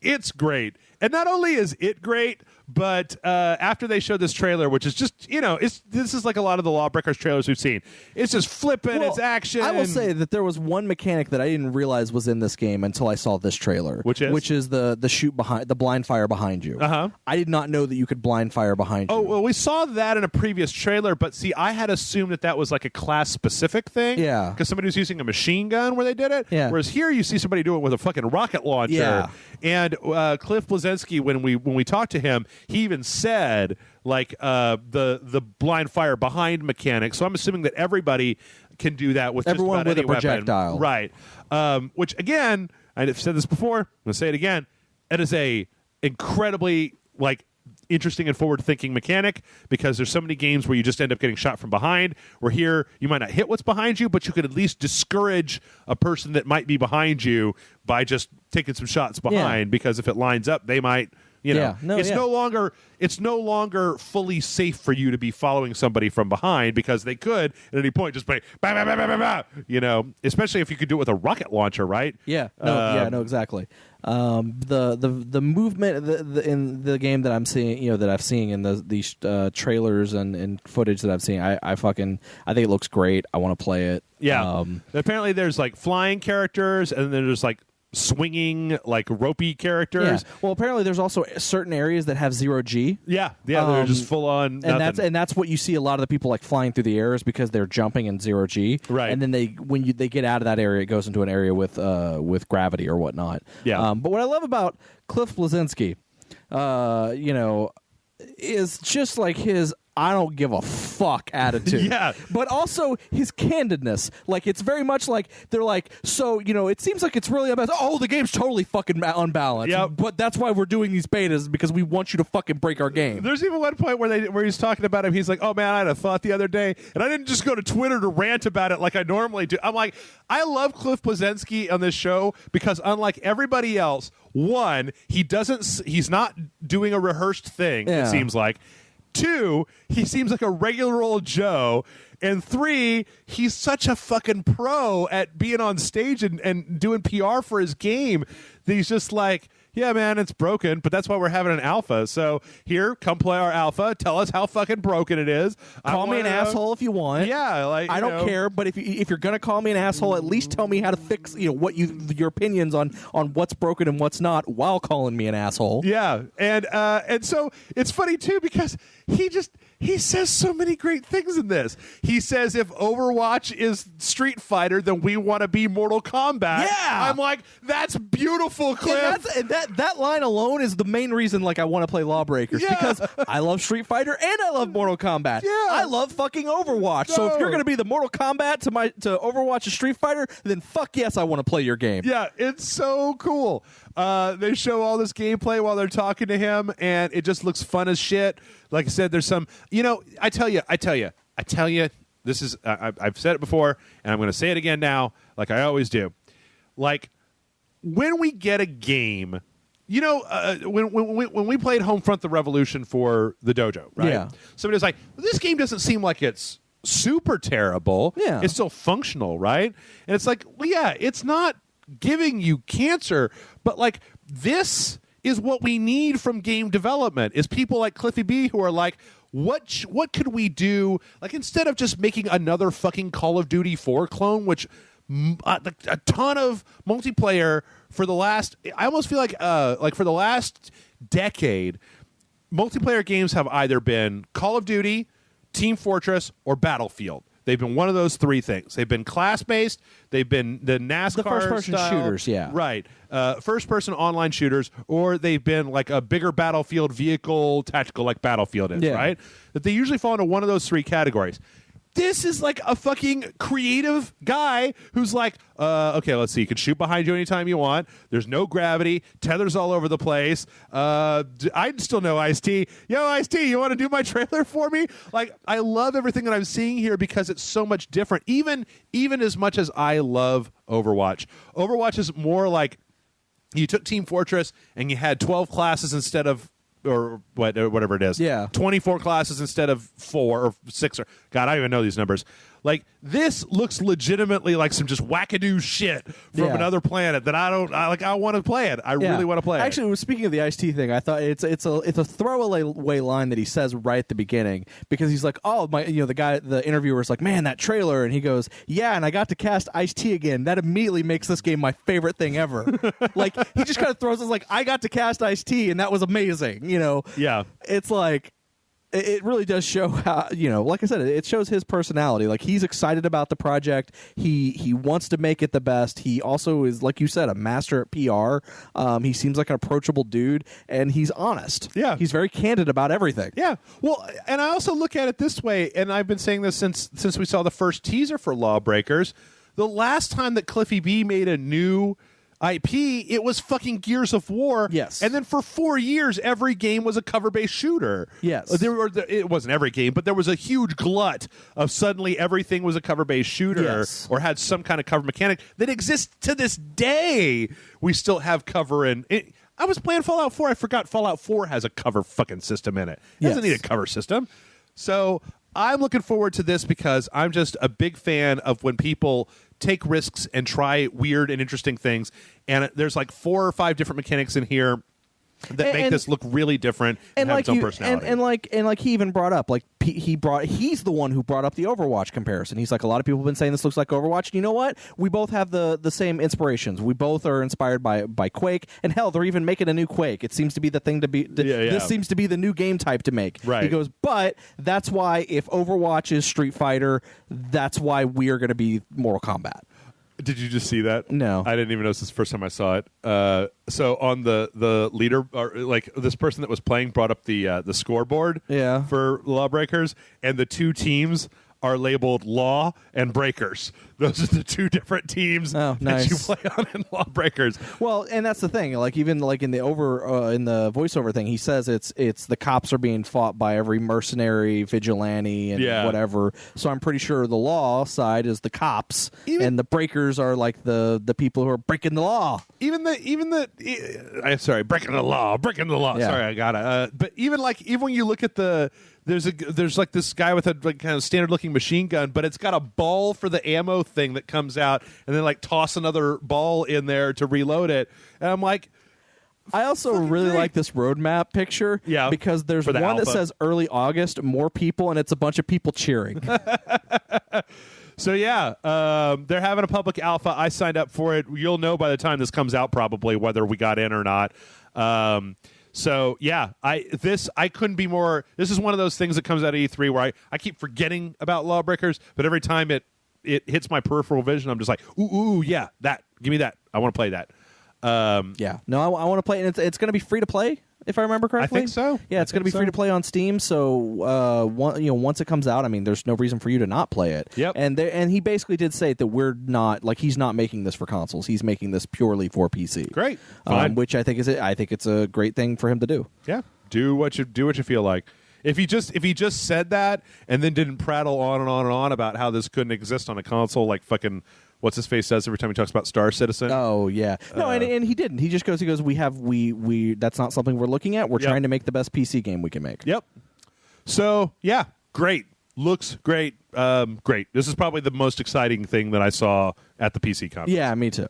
It's great. And not only is it great, but after they showed this trailer, which is just, this is like a lot of the Lawbreakers trailers we've seen. It's just flipping, Well, it's action. I will say that there was one mechanic that I didn't realize was in this game until I saw this trailer. Which is? the shoot behind, the blind fire behind you. Uh-huh. I did not know that you could blind fire behind you. Oh, well, we saw that in a previous trailer, but see, I had assumed that was like a class-specific thing. Yeah. Because somebody was using a machine gun where they did it. Yeah. Whereas here, you see somebody do it with a fucking rocket launcher. Yeah. And Cliff Bleszinski, when we talked to him, he even said, like, the blind fire behind mechanic. So I'm assuming that everybody can do that with Everyone just about with any a projectile. weapon. Right. Which, again, I've said this before, I'm going to say it again, it is a incredibly, like, interesting and forward-thinking mechanic because there's so many games where you just end up getting shot from behind, where here you might not hit what's behind you, but you could at least discourage a person that might be behind you by just taking some shots behind because if it lines up, they might... it's no longer fully safe for you to be following somebody from behind because they could at any point just play, bah, bah, bah, bah, bah, bah, especially if you could do it with a rocket launcher, right? Yeah. No, exactly. The movement in the game that I'm seeing, that I've seen in these trailers and footage that I've seen, I think it looks great. I want to play it. Yeah. Apparently, there's like flying characters, and then there's like swinging, like ropey characters. Yeah. Well, apparently there's also certain areas that have 0G. Yeah, they're just full on. And that's what you see a lot of the people like flying through the air is because they're jumping in 0G. Right. And then when they get out of that area, it goes into an area with gravity or whatnot. Yeah. But what I love about Cliff Bleszinski, is just like his I don't give a fuck attitude. Yeah. But also his candidness. Like, it's very much like, they're like, so, it seems like it's really unbalanced. Oh, the game's totally fucking unbalanced. Yep. But that's why we're doing these betas, because we want you to fucking break our game. There's even one point where he's talking about him. He's like, oh, man, I had a thought the other day, and I didn't just go to Twitter to rant about it like I normally do. I'm like, I love Cliff Bleszinski on this show because unlike everybody else, one, he's not doing a rehearsed thing, it seems like. 2, he seems like a regular old Joe. And 3, he's such a fucking pro at being on stage and doing PR for his game that he's just like, yeah, man, it's broken, but that's why we're having an alpha. So here, come play our alpha. Tell us how fucking broken it is. Call me an asshole if you want. Yeah, like I don't care, but if you're gonna call me an asshole, at least tell me how to fix what your opinions on what's broken and what's not while calling me an asshole. Yeah, and so it's funny too because he says so many great things in this. He says if Overwatch is Street Fighter, then we want to be Mortal Kombat. Yeah, I'm like, that's beautiful, Cliff. And that line alone is the main reason I want to play Lawbreakers, because I love Street Fighter and I love Mortal Kombat. Yeah. I love fucking Overwatch. So if you're going to be the Mortal Kombat to Overwatch and Street Fighter, then fuck yes, I want to play your game. Yeah, it's so cool. They show all this gameplay while they're talking to him, and it just looks fun as shit. Like I said, there's some, I tell you, this is, I've said it before, and I'm going to say it again now, like I always do. Like, when we get a game, when we played Homefront the Revolution for the dojo, right? Yeah. Somebody was like, this game doesn't seem like it's super terrible. Yeah. It's still functional, right? And it's like, well, yeah, it's not giving you cancer, but like this is what we need from game development is people like Cliffy B who are like, what could we do? Like, instead of just making another fucking Call of Duty 4 clone, which a ton of multiplayer for the last, I almost feel like for the last decade, multiplayer games have either been Call of Duty, Team Fortress, or Battlefield. They've been one of those 3 things. They've been class-based. They've been the NASCAR The first-person style, shooters, yeah. Right. First-person online shooters, or they've been like a bigger Battlefield vehicle, tactical like Battlefield is, Yeah. right? That they usually fall into one of those 3 categories. This is like a fucking creative guy who's like, okay, let's see. You can shoot behind you anytime you want. There's no gravity. Tethers all over the place. I still know Ice-T. Yo, Ice-T, you want to do my trailer for me? Like, I love everything that I'm seeing here because it's so much different. Even as much as I love Overwatch. Overwatch is more like you took Team Fortress and you had 12 classes instead of or whatever it is. Yeah. 24 classes instead of 4 or 6 or God, I don't even know these numbers. Like, this looks legitimately like some just wackadoo shit from another planet that I want to play it. I really want to play it. Actually, speaking of the Ice-T thing, I thought it's a throwaway line that he says right at the beginning because he's like, oh, the interviewer's like, man, that trailer, and he goes, yeah, and I got to cast Ice-T again. That immediately makes this game my favorite thing ever. Like, he just kind of throws us like, I got to cast Ice-T, and that was amazing. Yeah. It's like, it really does show how, like I said, it shows his personality. Like, he's excited about the project. He wants to make it the best. He also is, like you said, a master at PR. He seems like an approachable dude, and he's honest. Yeah. He's very candid about everything. Yeah. Well, and I also look at it this way, and I've been saying this since we saw the first teaser for Lawbreakers. The last time that Cliffy B made a new IP, it was fucking Gears of War. Yes. And then for 4 years, every game was a cover-based shooter. Yes. It wasn't every game, but there was a huge glut of suddenly everything was a cover-based shooter Yes. or had some kind of cover mechanic that exists to this day. We still have cover in it. I was playing Fallout 4. I forgot Fallout 4 has a cover fucking system in it. It doesn't Yes. need a cover system. So I'm looking forward to this because I'm just a big fan of when people take risks and try weird and interesting things. And there's like 4 or 5 different mechanics in here that make this look really different and have its own personality. And like he even brought up, like he's the one who brought up the Overwatch comparison. He's like, a lot of people have been saying this looks like Overwatch. And you know what? We both have the same inspirations. We both are inspired by Quake, and hell, they're even making a new Quake. It seems to be the thing to be. This seems to be the new game type to make. Right. He goes, but that's why if Overwatch is Street Fighter, that's why we are going to be Mortal Kombat. Did you just see that? No. I didn't even notice this the first time I saw it. So on the leader, or like this person that was playing brought up the scoreboard for Lawbreakers, and the 2 teams are labeled Law and Breakers. Those are the 2 different teams nice. that you play on in Lawbreakers. Well, and that's the thing. Like, even like in the voiceover thing, he says it's the cops are being fought by every mercenary, vigilante, and whatever. So I'm pretty sure the law side is the cops, and the breakers are like the people who are breaking the law. Breaking the law. Yeah. Sorry, I got it. But even when you look at there's like this guy with a like kind of standard looking machine gun, but it's got a ball for the ammo thing that comes out, and then like toss another ball in there to reload it. And I'm like, I also really like this roadmap picture, because there's one alpha that says early August, more people, and it's a bunch of people cheering. So they're having a public alpha. I signed up for it. You'll know by the time this comes out probably whether we got in or not. So I couldn't be more. This is one of those things that comes out of E3 where I keep forgetting about Lawbreakers, but every time it hits my peripheral vision, I'm just like, ooh, yeah, that. Give me that. I want to play that. I want to play it. It's going to be free to play, if I remember correctly. I think so. Yeah, it's going to be free to play on Steam. So once it comes out, I mean, there's no reason for you to not play it. Yep. And he basically did say that we're not, like, he's not making this for consoles. He's making this purely for PC. Great. Fine. Which I think it's a great thing for him to do. Yeah. Do what you feel like. If he just said that and then didn't prattle on and on and on about how this couldn't exist on a console like fucking what's his face says every time he talks about Star Citizen. Oh yeah, no, and he didn't. He just goes. We that's not something we're looking at. We're trying to make the best PC game we can make. Yep. So yeah, great. Looks great. Great. This is probably the most exciting thing that I saw at the PC conference. Yeah, me too.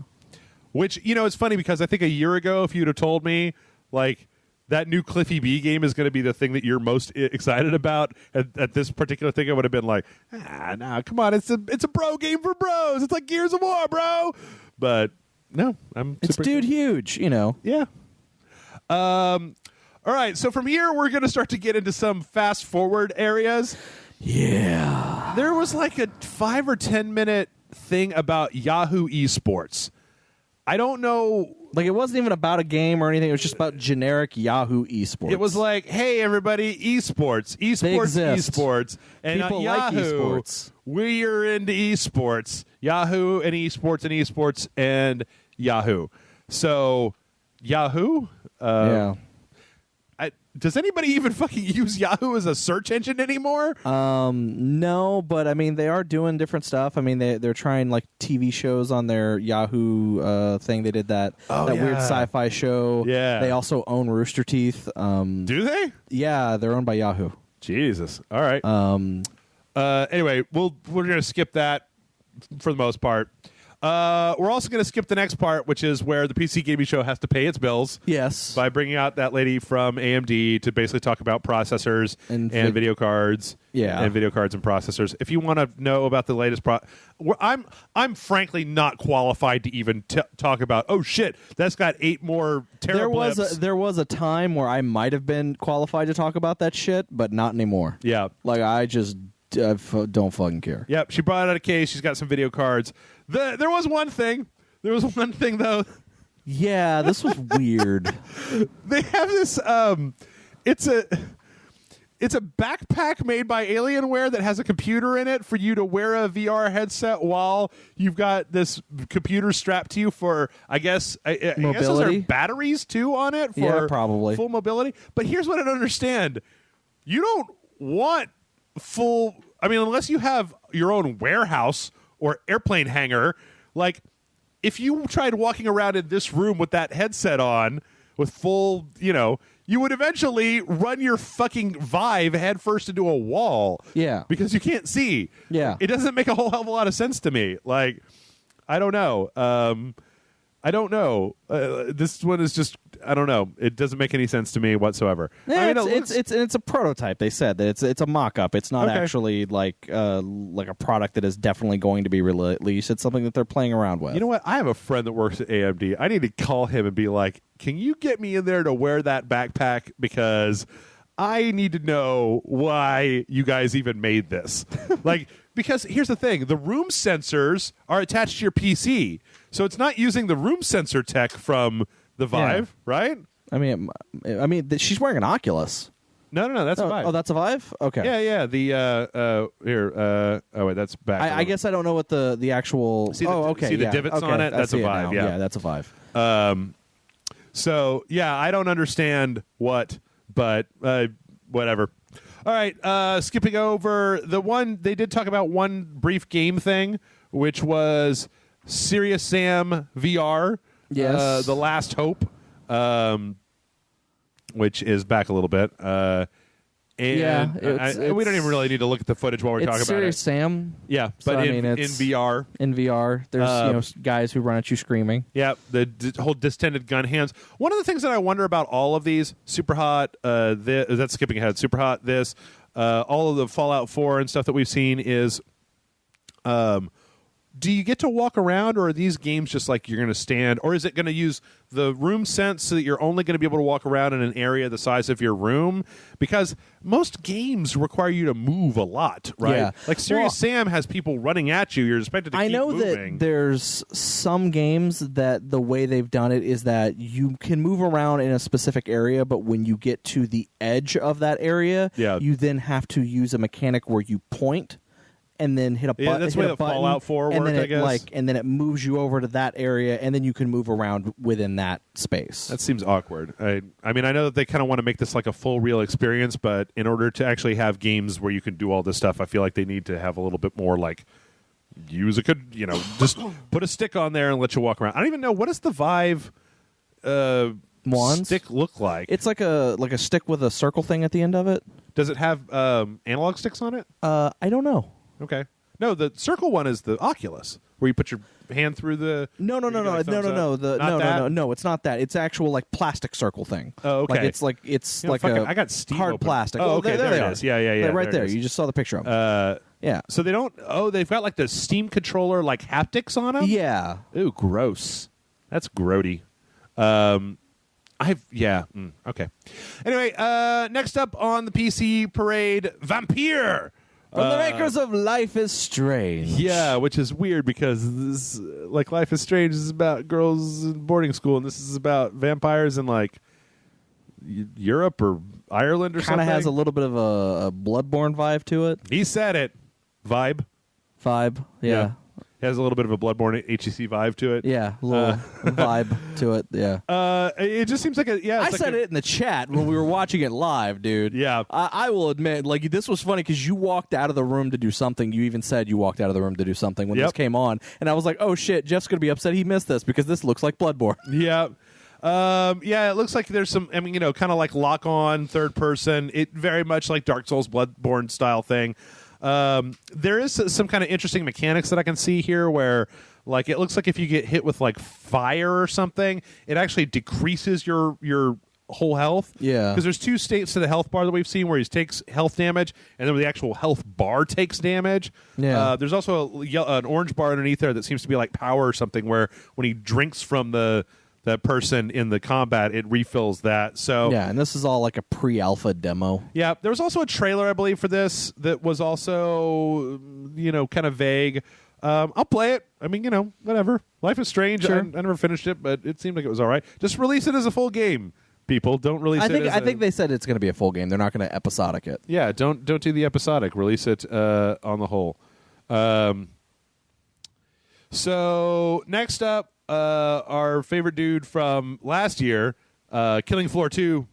Which it's funny because I think a year ago, if you'd have told me like that new Cliffy B game is going to be the thing that you're most excited about at this particular thing, I would have been like, nah, come on, it's a bro game for bros. It's like Gears of War, bro. But no, It's dude huge, Yeah. All right, so from here we're going to start to get into some fast forward areas. Yeah. There was like a 5 or 10 minute thing about Yahoo Esports. I don't know. Like, it wasn't even about a game or anything. It was just about generic Yahoo esports. It was like, hey, everybody, esports, exist. esports. And People like Yahoo, esports. we're into esports. Yahoo and esports and Yahoo. So, Yahoo? yeah. Does anybody even fucking use Yahoo as a search engine anymore? No, but I mean, they are doing different stuff. I mean, they're trying like TV shows on their Yahoo thing. They did that weird sci-fi show. Yeah. They also own Rooster Teeth. Do they? Yeah, they're owned by Yahoo. Jesus. All right. Anyway, we're going to skip that for the most part. We're also going to skip the next part, which is where the PC Gaming Show has to pay its bills. Yes. By bringing out that lady from AMD to basically talk about processors and video cards. Yeah. And video cards and processors. If you want to know about the latest I'm frankly not qualified to even talk about, oh shit, that's got 8 more terablips. There was a time where I might have been qualified to talk about that shit, but not anymore. Yeah. Like, I just don't fucking care. Yep, she brought out a case. She's got some video cards. There was one thing. Though. Yeah, this was weird. They have this. It's a backpack made by Alienware that has a computer in it for you to wear a VR headset while you've got this computer strapped to you for, I guess those Mobility? are batteries too on it for Yeah, probably. full mobility. But here's what I don't understand: you don't want full. I mean, unless you have your own warehouse or airplane hangar, like if you tried walking around in this room with that headset on with full, you would eventually run your fucking Vive headfirst into a wall. Yeah. Because you can't see. Yeah. It doesn't make a whole hell of a lot of sense to me. Like, I don't know. This one is just, I don't know. It doesn't make any sense to me whatsoever. Yeah, I mean, it's a prototype. They said that it's a mock-up. It's not Okay. actually like a product that is definitely going to be released. It's something that they're playing around with. you know what? I have a friend that works at AMD. I need to call him and be like, can you get me in there to wear that backpack? Because I need to know why you guys even made this. Because here's the thing. The room sensors are attached to your PC. So it's not using the room sensor tech from the Vive, right? I mean, she's wearing an Oculus. No, that's a Vive. Oh, that's a Vive? Okay. Yeah. The oh wait, that's back. I guess I don't know what the actual. See the divots okay. on it? I That's see a it Vive, now. yeah. Yeah, that's a Vive. So yeah, I don't understand what, but whatever. All right, skipping over the one they did talk about one brief game thing, which was Serious Sam VR. Yes. The Last Hope, which is back a little bit. And we don't even really need to look at the footage while we're talking about Serious it. Sam. Yeah, So, but I in mean, it's VR. In VR, there's guys who run at you screaming. Yeah, the whole distended gun hands. One of the things that I wonder about all of these, Super Hot, that's skipping ahead, Super Hot, all of the Fallout 4 and stuff that we've seen is, do you get to walk around, or are these games just like you're going to stand, or is it going to use the room sense so that you're only going to be able to walk around in an area the size of your room? Because most games require you to move a lot, right? Yeah. Like Serious Sam has people running at you. You're expected to keep moving. That there's some games that the way they've done it is that you can move around in a specific area, but when you get to the edge of that area, you then have to use a mechanic where you point and then hit a button. Yeah, that's the way that Fallout 4 worked, I guess. And then it moves you over to that area, and then you can move around within that space. That seems awkward. I mean, I know that they kind of want to make this like a full real experience, but in order to actually have games where you can do all this stuff, I feel like they need to have a little bit more like just put a stick on there and let you walk around. I don't even know, what does the Vive Wands? stick look like? It's like a stick with a circle thing at the end of it. Does it have analog sticks on it? I don't know. Okay. No, the circle one is the Oculus, where you put your hand through the. No. It's not that. It's actual like plastic circle thing. Oh, okay. It's I got Steam hard open. plastic. Oh, okay. There There they it are. is. Yeah. They're right there there. it is. You just saw the picture of them. Yeah. So they don't. Oh, they've got like the Steam controller, like haptics on them. Yeah. Ooh, gross. That's grody. Okay. Anyway, next up on the PC parade, Vampire. From the makers of Life is Strange. Yeah, which is weird because this, like, Life is Strange is about girls in boarding school, and this is about vampires in, like, Europe or Ireland or Kind something. of has a little bit of a Bloodborne vibe to it. He said it. Vibe. Yeah. It has a little bit of a Bloodborne HEC vibe to it. Yeah, a little vibe to it, yeah. It just seems like a... Yeah, I it's said like it in the chat when we were watching it live, dude. Yeah. I will admit, like, this was funny because you walked out of the room to do something. You even said you walked out of the room to do something when this came on. And I was like, oh, shit, Jeff's going to be upset he missed this because this looks like Bloodborne. Yeah. Yeah, it looks like there's some, I mean, kind of like lock-on, third person. It very much like Dark Souls, Bloodborne style thing. There is some kind of interesting mechanics that I can see here where, like, it looks like if you get hit with, like, fire or something, it actually decreases your whole health. Yeah. Because there's two states to the health bar that we've seen where he takes health damage, and then the actual health bar takes damage. Yeah. There's also an orange bar underneath there that seems to be like power or something where when he drinks from that person in the combat, it refills that. So Yeah, and this is all like a pre-alpha demo. yeah, there was also a trailer, I believe, for this that was also, kind of vague. I'll play it. I mean, whatever. Life is Strange. Sure. I never finished it, but it seemed like it was all right. Just release it as a full game, people. Don't release it as I think they said it's going to be a full game. They're not going to episodic it. Yeah, don't do the episodic. Release it on the whole. So next up, our favorite dude from last year, Killing Floor 2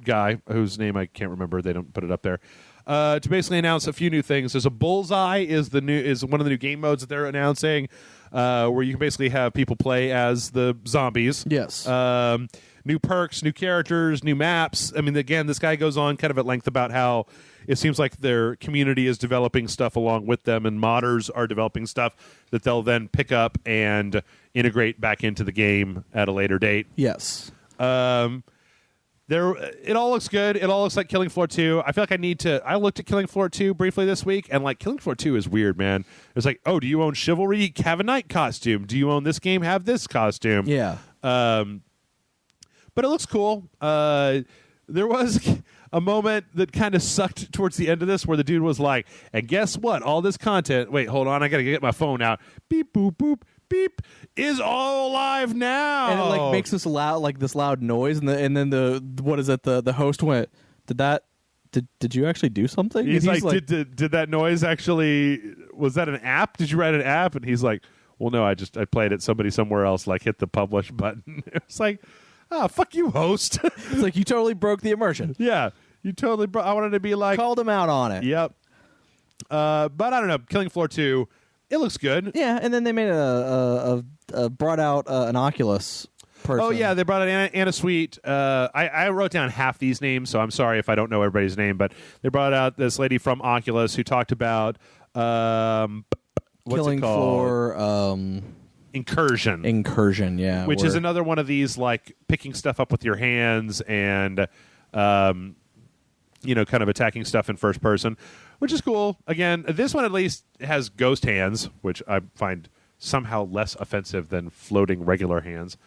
guy, whose name I can't remember. They don't put it up there. To basically announce a few new things. There's a Bullseye is one of the new game modes that they're announcing, where you can basically have people play as the zombies. Yes. New perks, new characters, new maps. I mean, again, this guy goes on kind of at length about how it seems like their community is developing stuff along with them, and modders are developing stuff that they'll then pick up and integrate back into the game at a later date. Yes. It all looks good. It all looks like Killing Floor 2. I feel like I looked at Killing Floor 2 briefly this week, and like Killing Floor 2 is weird, man. It's like, oh, do you own Chivalry? Have a knight costume. Do you own this game? Have this costume. Yeah. But it looks cool. There was a moment that kind of sucked towards the end of this where the dude was like, and guess what? All this content, wait, hold on, I got to get my phone out. Beep, boop, boop, beep, is all live now. And it like makes this loud noise, and then the host went, did you actually do something? He's and like, did that noise actually, was that an app? Did you write an app? And he's like, well, no, I played it. Somebody somewhere else like hit the publish button. It's like, fuck you, host. it's like you totally broke the immersion. Yeah, you totally I wanted to be like, Called him out on it. Yep. But I don't know. Killing Floor 2, it looks good. Yeah, and then they made brought out an Oculus person. Oh, yeah, they brought out Anna Sweet. I wrote down half these names, so I'm sorry if I don't know everybody's name, but they brought out this lady from Oculus who talked about what's Killing it called? Floor Incursion. Yeah, which is another one of these, like, picking stuff up with your hands and kind of attacking stuff in first person, which is cool. Again, this one at least has ghost hands, which I find somehow less offensive than floating regular hands.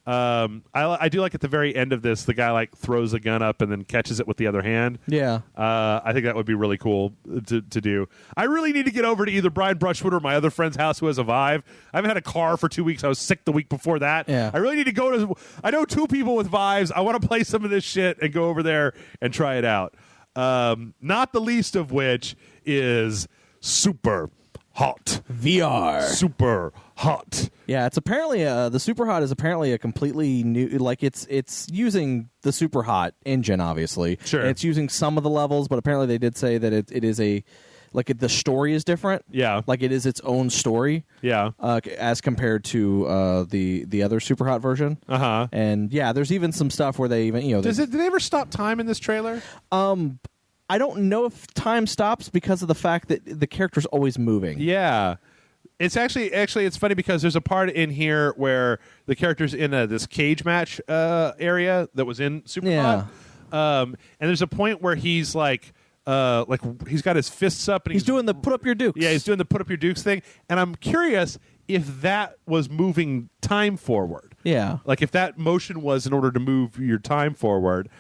I do like at the very end of this, the guy like throws a gun up and then catches it with the other hand. Yeah. I think that would be really cool to do. I really need to get over to either Brian Brushwood or my other friend's house who has a Vive. I haven't had a car for 2 weeks. I was sick the week before that. Yeah. I really need to go to... I know 2 people with Vives. I want to play some of this shit and go over there and try it out. Not the least of which is Super Hot. VR. Super Hot. Yeah, it's apparently the Super Hot is apparently a completely new, like it's using the Super Hot engine, obviously. Sure. And it's using some of the levels, but apparently they did say that it is the story is different. Yeah. Like it is its own story. Yeah. As compared to the other Super Hot version. Uh-huh. And yeah, there's even some stuff where they even Did they ever stop time in this trailer? I don't know if time stops because of the fact that the character's always moving. Yeah. It's actually it's funny because there's a part in here where the character's in this cage match area that was in Super Hot. And there's a point where he's like he's got his fists up and he's doing the put up your dukes. Yeah, he's doing the put up your dukes thing. And I'm curious if that was moving time forward. Yeah. Like if that motion was in order to move your time forward.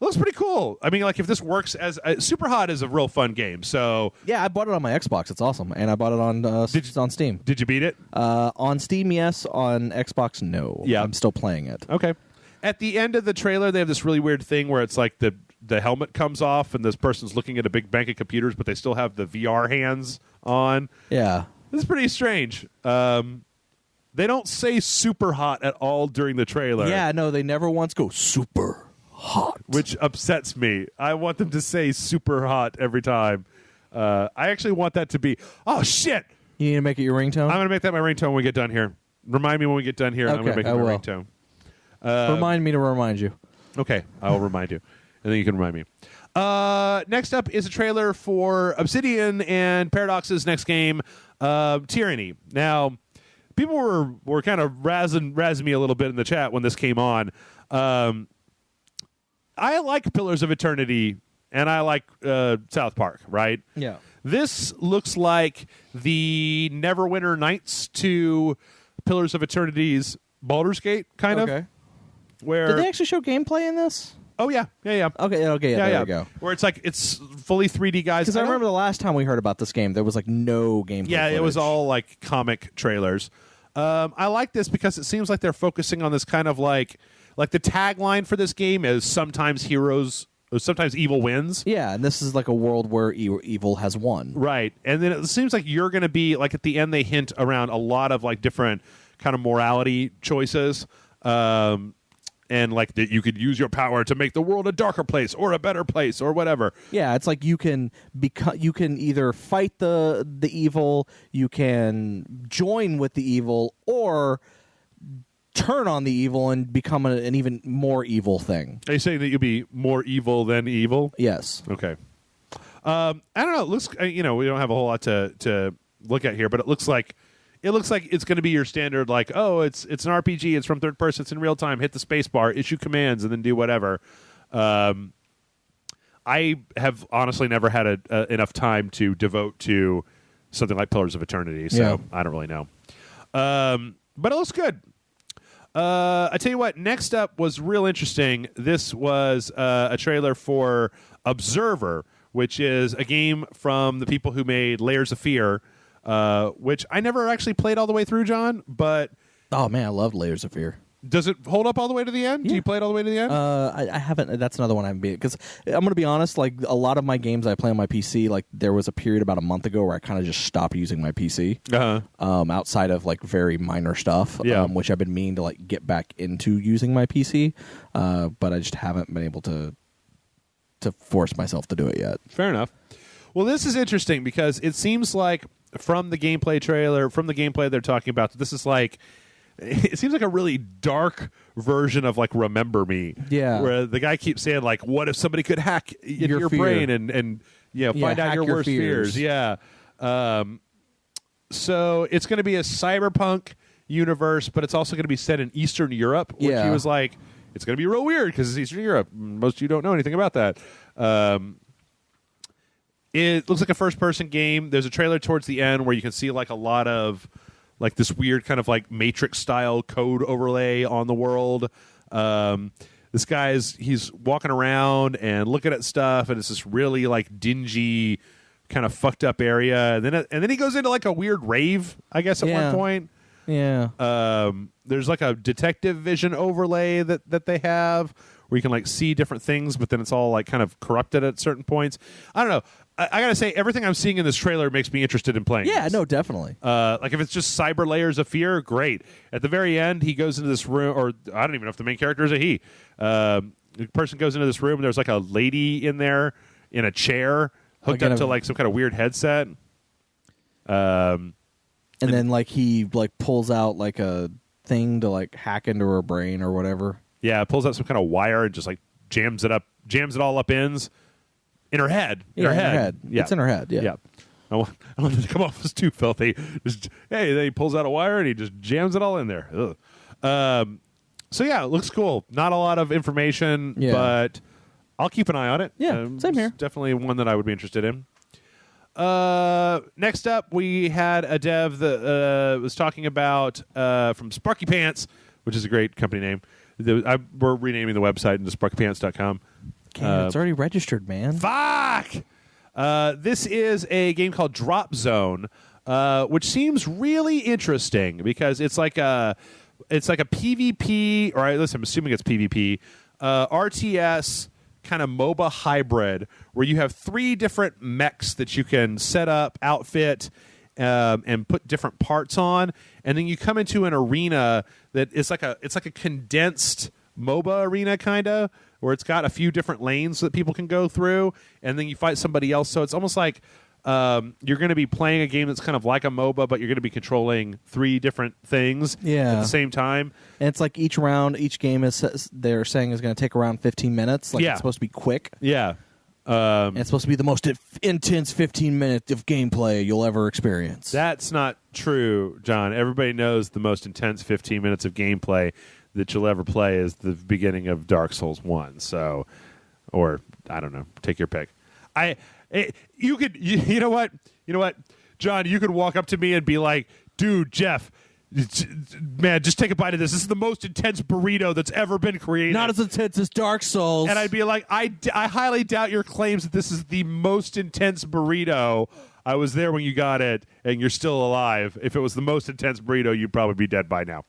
looks pretty cool. I mean, like if this works as Super Hot is a real fun game. So Yeah, I bought it on my Xbox. It's awesome, and I bought it on Steam. did you beat it? On Steam, yes. On Xbox, no. Yeah. I'm still playing it. Okay. At the end of the trailer, they have this really weird thing where it's like the helmet comes off and this person's looking at a big bank of computers, but they still have the VR hands on. Yeah. This is pretty strange. They don't say super hot at all during the trailer. Yeah, no, they never once go super hot. Which upsets me. I want them to say super hot every time. I actually want that to be, oh, shit. You need to make it your ringtone? I'm going to make that my ringtone when we get done here. Remind me when we get done here, and I'm going to make it I my will. ringtone. Remind me to remind you. Okay, I will remind you. And then you can remind me. Next up is a trailer for Obsidian and Paradox's next game, Tyranny. Now, people were kind of razzing me a little bit in the chat when this came on. I like Pillars of Eternity, and I like South Park, right? Yeah. This looks like the Neverwinter Nights to Pillars of Eternity's Baldur's Gate, kind of. Where Did they actually show gameplay in this? Oh, yeah. Okay, yeah, there we go. Where it's like it's fully 3D guys. Because I remember the last time we heard about this game, there was like no gameplay. Yeah, it was footage. all like comic trailers. I like this because it seems like they're focusing on this kind of like the tagline for this game is sometimes heroes, or sometimes evil wins. Yeah, and this is like a world where evil has won. Right. And then it seems like you're going to be like at the end they hint around a lot of like different kind of morality choices. And like that you could use your power to make the world a darker place or a better place or whatever. Yeah, it's like you can either fight the evil, you can join with the evil, or turn on the evil and become an even more evil thing. Are you saying that you'll be more evil than evil? Yes. Okay. I don't know. It looks, we don't have a whole lot to look at here, but it looks like it's going to be your standard, like, oh, it's an RPG, it's from third person, it's in real time, hit the space bar, issue commands, and then do whatever. I have honestly never had enough time to devote to something like Pillars of Eternity, so Yeah. I don't really know. But it looks good. I tell you what, next up was real interesting. This was a trailer for Observer, which is a game from the people who made Layers of Fear, which I never actually played all the way through, John, but Oh man, I loved Layers of Fear. does it hold up all the way to the end? Do you play it all the way to the end? I haven't. That's another one I haven't beat. Because I'm going to be honest, like a lot of my games I play on my PC, like there was a period about a month ago where I kind of just stopped using my PC. Outside of like very minor stuff, Yeah. which I've been meaning to like get back into using my PC, but I just haven't been able to force myself to do it yet. Fair enough. Well, this is interesting because it seems like from the gameplay trailer, from the gameplay they're talking about, this is like, it seems like a really dark version of like Remember Me. Yeah. Where the guy keeps saying like, what if somebody could hack into your fear. brain and find out hack your your worst fears. fears. Yeah. So it's going to be a cyberpunk universe, but it's also going to be set in Eastern Europe, which Yeah. he was like, it's going to be real weird because it's Eastern Europe. Most of you don't know anything about that. It looks like a first-person game. There's a trailer towards the end where you can see like a lot of like this weird kind of like Matrix-style code overlay on the world. This he's walking around and looking at stuff, and it's this really like dingy, kind of fucked up area. And then he goes into like a weird rave, I guess, at Yeah. one point. Yeah. There's like a detective vision overlay that they have where you can like see different things, but then it's all like kind of corrupted at certain points. I don't know. I gotta say, everything I'm seeing in this trailer makes me interested in playing. Yeah. this. No, definitely. Like if it's just cyber layers of fear, great. At the very end, he goes into this room, or I don't even know if the main character is a he. The person goes into this room, and there's like a lady in there in a chair hooked Like in up to a- like some kind of weird headset. And then like he like pulls out like a thing to like hack into her brain or whatever. Yeah, pulls out some kind of wire and just like jams it all up in her head. In her head. Yeah. It's in her head. Yeah. Yeah. I want it to come off as too filthy. Just, then he pulls out a wire and he just jams it all in there. Ugh. So yeah, it looks cool. Not a lot of information, Yeah. but I'll keep an eye on it. Yeah, same here. It's definitely one that I would be interested in. Next up, we had a dev that was talking about from Sparky Pants, which is a great company name. We're renaming the website into sparkypants.com. It's already registered, man. Fuck! This is a game called Drop Zone, which seems really interesting because it's like a PvP, or at least I'm assuming it's PvP, RTS kind of MOBA hybrid where you have 3 different mechs that you can set up, outfit, and put different parts on, and then you come into an arena that is like a condensed MOBA arena kind of, where it's got a few different lanes that people can go through, and then you fight somebody else. So it's almost like you're going to be playing a game that's kind of like a MOBA, but you're going to be controlling 3 different things at the same time. And it's like each game they're saying is going to take around 15 minutes. Like it's supposed to be quick. Yeah. And it's supposed to be the most intense 15 minutes of gameplay you'll ever experience. That's not true, John. Everybody knows the most intense 15 minutes of gameplay that you'll ever play is the beginning of Dark Souls 1. So, or I don't know, take your pick. You know what, John, you could walk up to me and be like, dude, Jeff, man, just take a bite of this. This is the most intense burrito that's ever been created. Not as intense as Dark Souls. And I'd be like, I highly doubt your claims that this is the most intense burrito. I was there when you got it, and you're still alive. If it was the most intense burrito, you'd probably be dead by now.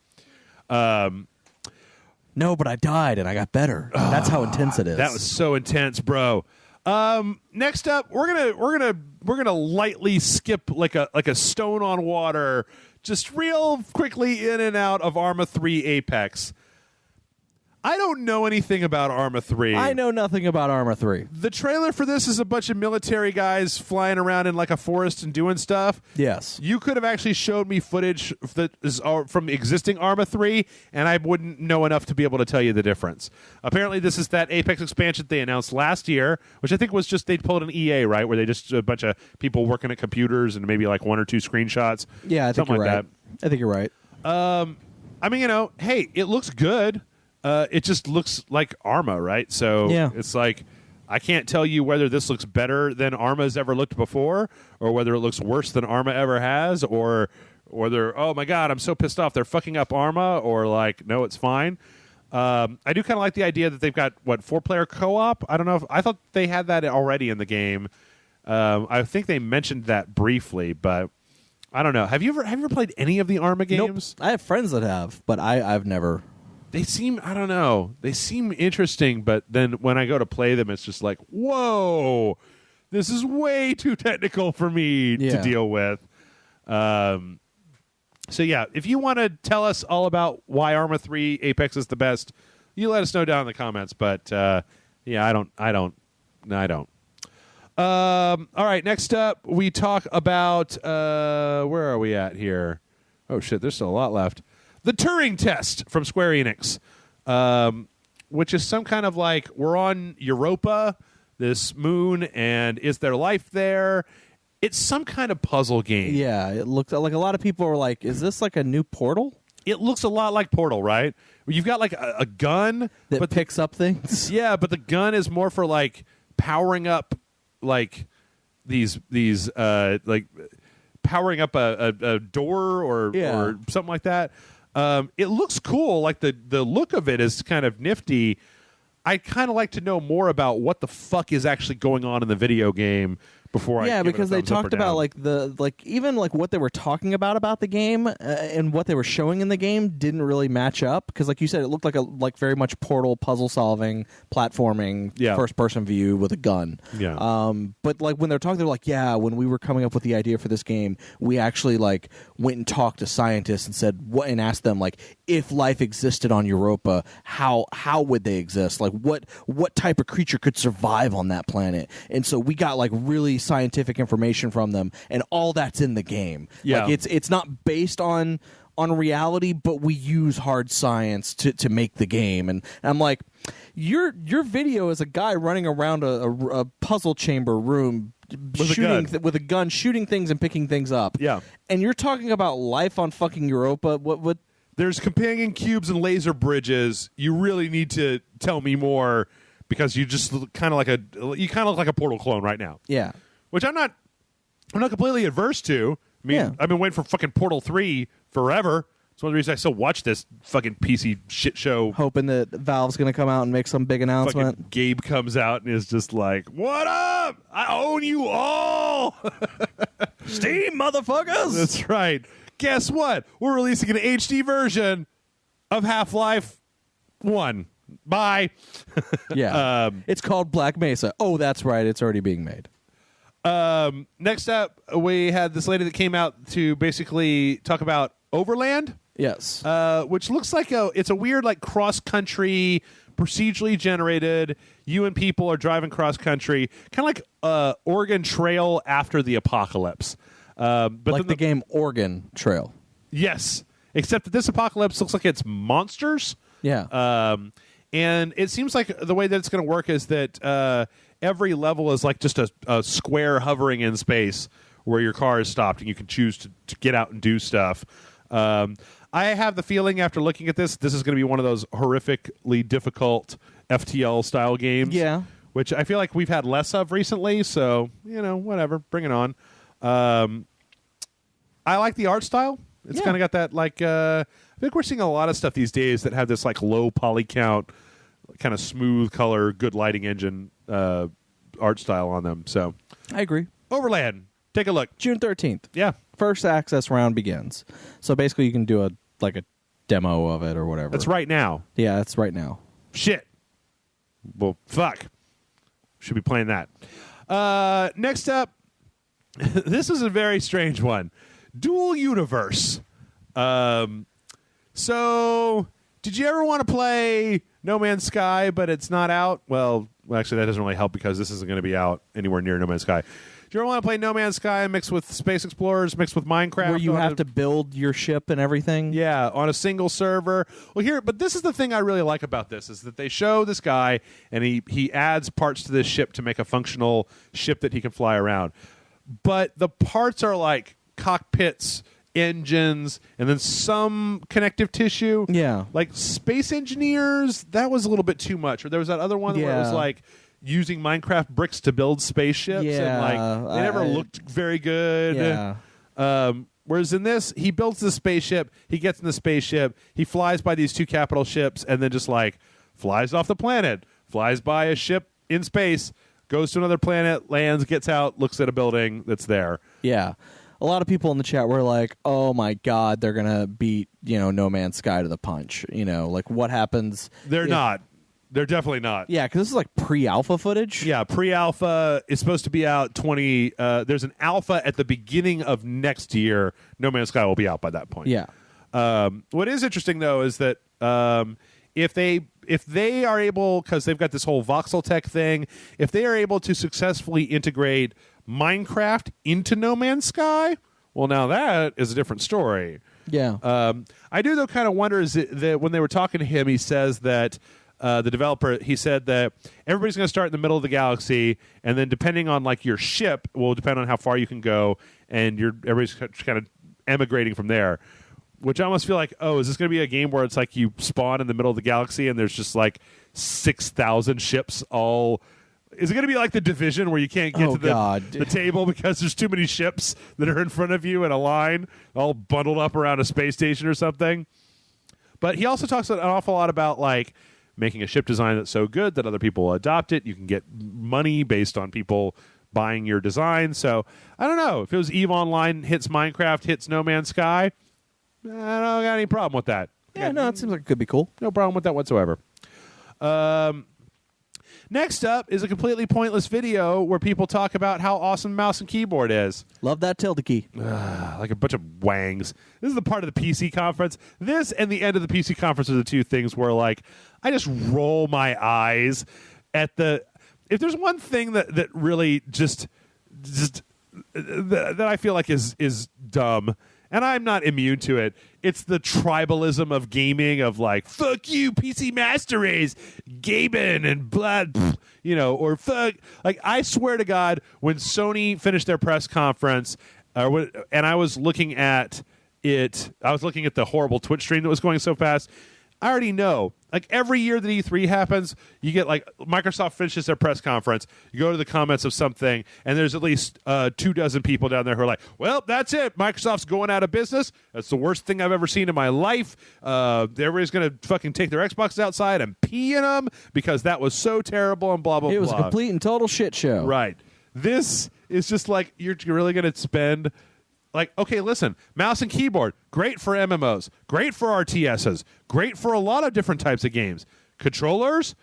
No, but I died, and I got better. That's how intense it is. That was so intense, bro. Next up, we're gonna lightly skip like a stone on water, just real quickly in and out of Arma 3 Apex. I don't know anything about Arma 3. I know nothing about Arma 3. The trailer for this is a bunch of military guys flying around in like a forest and doing stuff. Yes. You could have actually showed me footage that is from existing Arma 3, and I wouldn't know enough to be able to tell you the difference. Apparently, this is that Apex expansion they announced last year, which I think was just they pulled an EA, right, where they just a bunch of people working at computers and maybe like 1 or 2 screenshots. Yeah, I think something you're like right. that. I think you're right. I mean, hey, it looks good. It just looks like Arma, right? So it's like I can't tell you whether this looks better than Arma's ever looked before, or whether it looks worse than Arma ever has, or whether, oh my god, I'm so pissed off they're fucking up Arma, or like, no, it's fine. I do kind of like the idea that they've got 4-player co-op. I don't know I thought they had that already in the game. I think they mentioned that briefly, but I don't know. Have you ever played any of the Arma games? Nope. I have friends that have, but I've never. They seem, I don't know, they seem interesting, but then when I go to play them, it's just like, whoa, this is way too technical for me to deal with. So yeah, if you want to tell us all about why Arma 3 Apex is the best, you let us know down in the comments. But yeah, I don't. All right, next up, we talk about, where are we at here? Oh shit, there's still a lot left. The Turing test from Square Enix, which is some kind of like, we're on Europa, this moon, and is there life there? It's some kind of puzzle game. Yeah, it looked like a lot of people were like, is this like a new Portal? It looks a lot like Portal, right? You've got like a gun that picks up things. Yeah, but the gun is more for like powering up like these like powering up a door or something like that. It looks cool. Like the look of it is kind of nifty. I'd kind of like to know more about what the fuck is actually going on in the video game before I give because it a they thumbs up talked or about down. even what they were talking about the game and what they were showing in the game didn't really match up, because like you said, it looked like very much Portal puzzle solving platforming first person view with a gun. But like when they're talking, they're like, when we were coming up with the idea for this game, we actually like went and talked to scientists and said what, and asked them like, if life existed on Europa, how would they exist? Like what type of creature could survive on that planet? And so we got like really scientific information from them, and all that's in the game. Like it's not based on reality, but we use hard science to make the game. And I'm like, your video is a guy running around a puzzle chamber room with a gun, shooting things and picking things up. Yeah, and you're talking about life on fucking Europa. What? There's companion cubes and laser bridges. You really need to tell me more, because you just kind of look like a Portal clone right now. Yeah. Which I'm not completely adverse to. I mean, I've been waiting for fucking Portal 3 forever, It's one of the reasons I still watch this fucking PC shit show. Hoping that Valve's going to come out and make some big announcement. Fucking Gabe comes out and is just like, "What up? I own you all." Steam, motherfuckers! That's right. Guess what? We're releasing an HD version of Half-Life 1. Bye. Yeah. It's called Black Mesa. Oh, that's right. It's already being made. Next up, we had this lady that came out to basically talk about Overland. Yes. Which looks like it's a weird like cross country procedurally generated. You and people are driving cross country, kind of like Oregon Trail after the apocalypse. But like the game Oregon Trail. Yes, except that this apocalypse looks like it's monsters. Yeah. And it seems like the way that it's going to work is that every level is like just a square hovering in space where your car is stopped and you can choose to get out and do stuff. I have the feeling after looking at this is going to be one of those horrifically difficult FTL style games. Yeah. Which I feel like we've had less of recently, so, whatever, bring it on. I like the art style. It's kind of got that, like, I think we're seeing a lot of stuff these days that have this, like, low poly count, kind of smooth color, good lighting engine art style on them. So, I agree. Overland, take a look. June 13th. Yeah. First access round begins. So basically you can do a demo of it or whatever. That's right now. Yeah, that's right now. Shit. Well, fuck. Should be playing that. Next up, this is a very strange one. Dual Universe. So, did you ever want to play No Man's Sky, but it's not out? Well, actually, that doesn't really help because this isn't going to be out anywhere near No Man's Sky. Do you ever want to play No Man's Sky mixed with Space Explorers, mixed with Minecraft? Where you have to build your ship and everything? Yeah, on a single server. Well, but this is the thing I really like about this, is that they show this guy, and he adds parts to this ship to make a functional ship that he can fly around. But the parts are like cockpits, engines, and then some connective tissue. Yeah. Like Space Engineers, that was a little bit too much. Or there was that other one where it was like using Minecraft bricks to build spaceships, and like they never looked very good. Yeah. Whereas in this, he builds the spaceship, he gets in the spaceship, he flies by these two capital ships, and then just like flies off the planet, flies by a ship in space, goes to another planet, lands, gets out, looks at a building that's there. Yeah. A lot of people in the chat were like, "Oh my God, they're gonna beat No Man's Sky to the punch." Like what happens? They're not. They're definitely not. Yeah, because this is like pre-alpha footage. Yeah, pre-alpha is supposed to be out 20. There's an alpha at the beginning of next year. No Man's Sky will be out by that point. Yeah. What is interesting though is that if they are able, because they've got this whole voxel tech thing, if they are able to successfully integrate Minecraft into No Man's Sky, well, now that is a different story. Yeah. I do though kind of wonder is that when they were talking to him, he says that the developer, he said that everybody's going to start in the middle of the galaxy, and then depending on like your ship will depend on how far you can go, and everybody's kind of emigrating from there. Which I almost feel like, is this going to be a game where it's like you spawn in the middle of the galaxy and there's just like 6,000 ships all? Is it going to be like The Division where you can't get to the table because there's too many ships that are in front of you in a line, all bundled up around a space station or something? But he also talks an awful lot about like making a ship design that's so good that other people will adopt it. You can get money based on people buying your design. So I don't know. If it was EVE Online hits Minecraft, hits No Man's Sky, I don't got any problem with that. Yeah, no, it seems like it could be cool. No problem with that whatsoever. Next up is a completely pointless video where people talk about how awesome mouse and keyboard is. Love that tilde key. Like a bunch of wangs. This is the part of the PC conference. This and the end of the PC conference are the two things where, like, I just roll my eyes at the... If there's one thing that really just that I feel like is dumb, and I'm not immune to it, it's the tribalism of gaming of like, fuck you, PC Master Race, Gaben and blood, or fuck. Like, I swear to God, when Sony finished their press conference, and I was looking at it, I was looking at the horrible Twitch stream that was going so fast, I already know. Like every year that E3 happens, you get like Microsoft finishes their press conference. You go to the comments of something, and there's at least 24 people down there who are like, "Well, that's it. Microsoft's going out of business. That's the worst thing I've ever seen in my life. Everybody's gonna fucking take their Xboxes outside and pee in them because that was so terrible and blah blah blah." It was a complete and total shit show. Right. This is just like you're really gonna spend. Like, okay, listen, mouse and keyboard, great for MMOs, great for RTSs, great for a lot of different types of games. Controllers,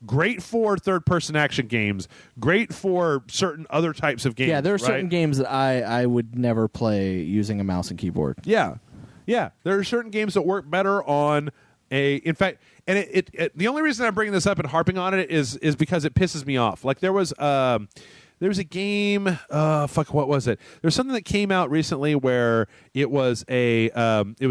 great for third-person action games, great for certain other types of games. Yeah, there are certain right? games that I would never play using a mouse and keyboard. Yeah. Yeah, there are certain games that work better on in fact, and it the only reason I'm bringing this up and harping on it is because it pisses me off. Like there was a game. What was it? There's something that came out recently where it was a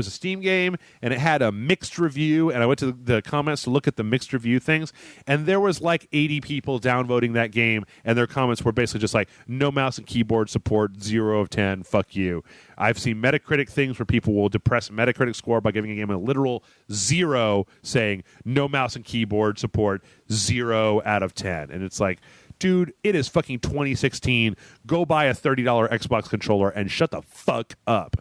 Steam game and it had a mixed review. And I went to the comments to look at the mixed review things, and there was like 80 people downvoting that game, and their comments were basically just like, "No mouse and keyboard support, 0 of 10. Fuck you." I've seen Metacritic things where people will depress a Metacritic score by giving a game a literal 0, saying no mouse and keyboard support, 0 out of 10, and it's like, dude, it is fucking 2016. Go buy a $30 Xbox controller and shut the fuck up.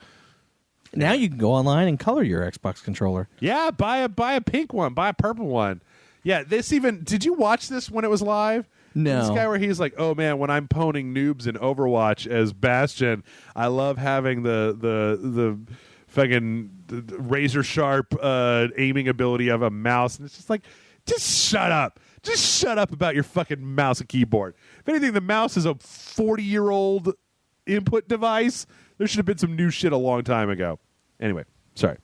Now you can go online and color your Xbox controller. Yeah, buy a pink one, buy a purple one. Yeah, did you watch this when it was live? No. This guy where he's like, "Oh man, when I'm poning noobs in Overwatch as Bastion, I love having the fucking razor sharp aiming ability of a mouse." And it's just like, just shut up. Just shut up about your fucking mouse and keyboard. If anything, the mouse is a 40-year-old input device. There should have been some new shit a long time ago. Anyway, sorry.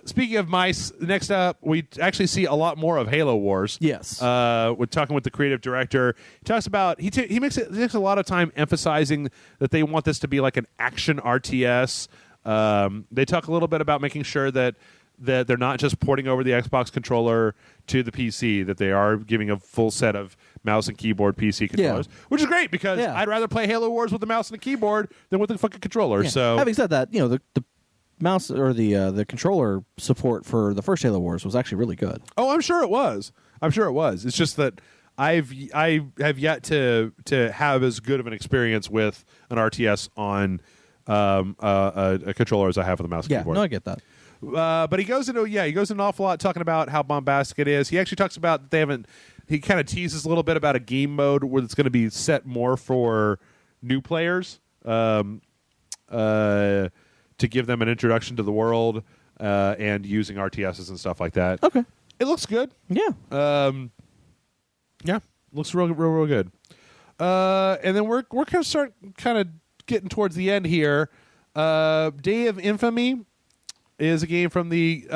Speaking of mice, next up, we actually see a lot more of Halo Wars. Yes. We're talking with the creative director. He talks about he takes a lot of time emphasizing that they want this to be like an action RTS. They talk a little bit about making sure that they're not just porting over the Xbox controller to the PC, that they are giving a full set of mouse and keyboard PC controllers, which is great because I'd rather play Halo Wars with the mouse and the keyboard than with the fucking controller. Yeah. So, having said that, the mouse or the controller support for the first Halo Wars was actually really good. oh, I'm sure it was. It's just that I have yet to have as good of an experience with an RTS on a controller as I have with a mouse and Yeah, keyboard. no, I get that. But he goes into an awful lot talking about how bombastic it is. He actually talks about that he kind of teases a little bit about a game mode where it's going to be set more for new players to give them an introduction to the world and using RTSs and stuff like that. Okay. It looks good. Yeah. Yeah, looks real good. And then we're going to start kind of getting towards the end here. Day of Infamy is a game from the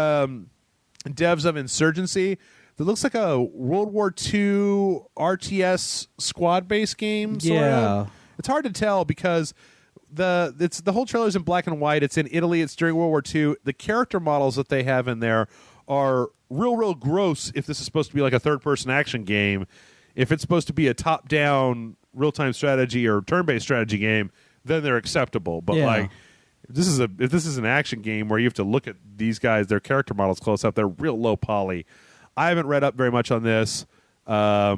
devs of Insurgency that looks like a World War II RTS squad-based game. Sort of. It's hard to tell because the whole trailer's in black and white. It's in Italy. It's during World War II. The character models that they have in there are real gross. If this is supposed to be like a third-person action game, if it's supposed to be a top-down real-time strategy or turn-based strategy game, then they're acceptable. But like, if this is an action game where you have to look at these guys, their character models close up, they're real low poly. I haven't read up very much on this. I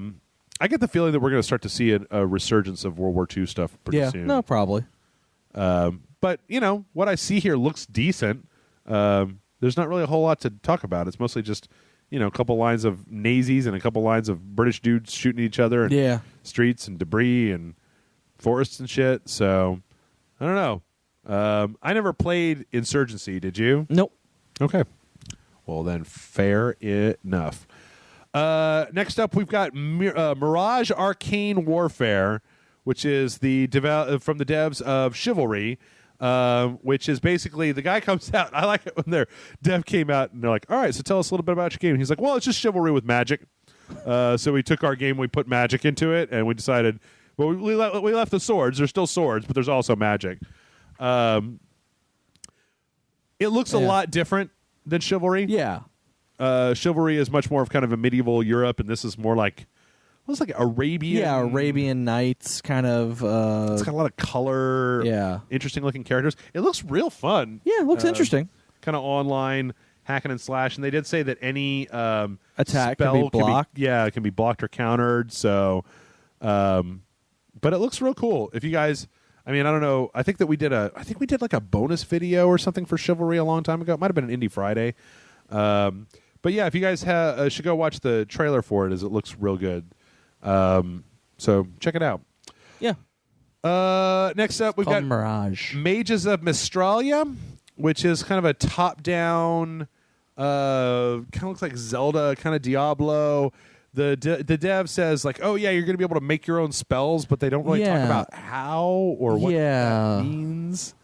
get the feeling that we're going to start to see a resurgence of World War II stuff pretty soon. No, probably. But what I see here looks decent. There's not really a whole lot to talk about. It's mostly just a couple lines of Nazis and a couple lines of British dudes shooting each other and streets and debris and forests and shit. So I don't know. I never played Insurgency. Did you? Nope. Okay. Well, then, fair enough. Next up, we've got Mirage Arcane Warfare, which is from the devs of Chivalry, which is basically the guy comes out. I like it when their dev came out and they're like, "All right, so tell us a little bit about your game." And he's like, "Well, it's just Chivalry with magic." So we took our game, we put magic into it, and we decided, well, we left the swords. There's still swords, but there's also magic. It looks a lot different than Chivalry. Yeah. Chivalry is much more of kind of a medieval Europe, and this is more like Arabian. Yeah, Arabian Nights kind of. It's got a lot of color. Yeah. Interesting looking characters. It looks real fun. Yeah, it looks interesting. Kind of online. hacking and slash, and they did say that any Attack can spell be blocked. it can be blocked or countered. So, but it looks real cool. If you guys, I mean, I don't know. I think we did like a bonus video or something for Chivalry a long time ago. It might have been an Indie Friday. But yeah, if you guys should go watch the trailer for it, as it looks real good. So check it out. Yeah. Next up, we've got Mirage. Mages of Mystralia, which is kind of a top-down, kind of looks like Zelda, kind of Diablo. The dev says, like, oh, yeah, you're going to be able to make your own spells, but they don't really talk about how or what that means.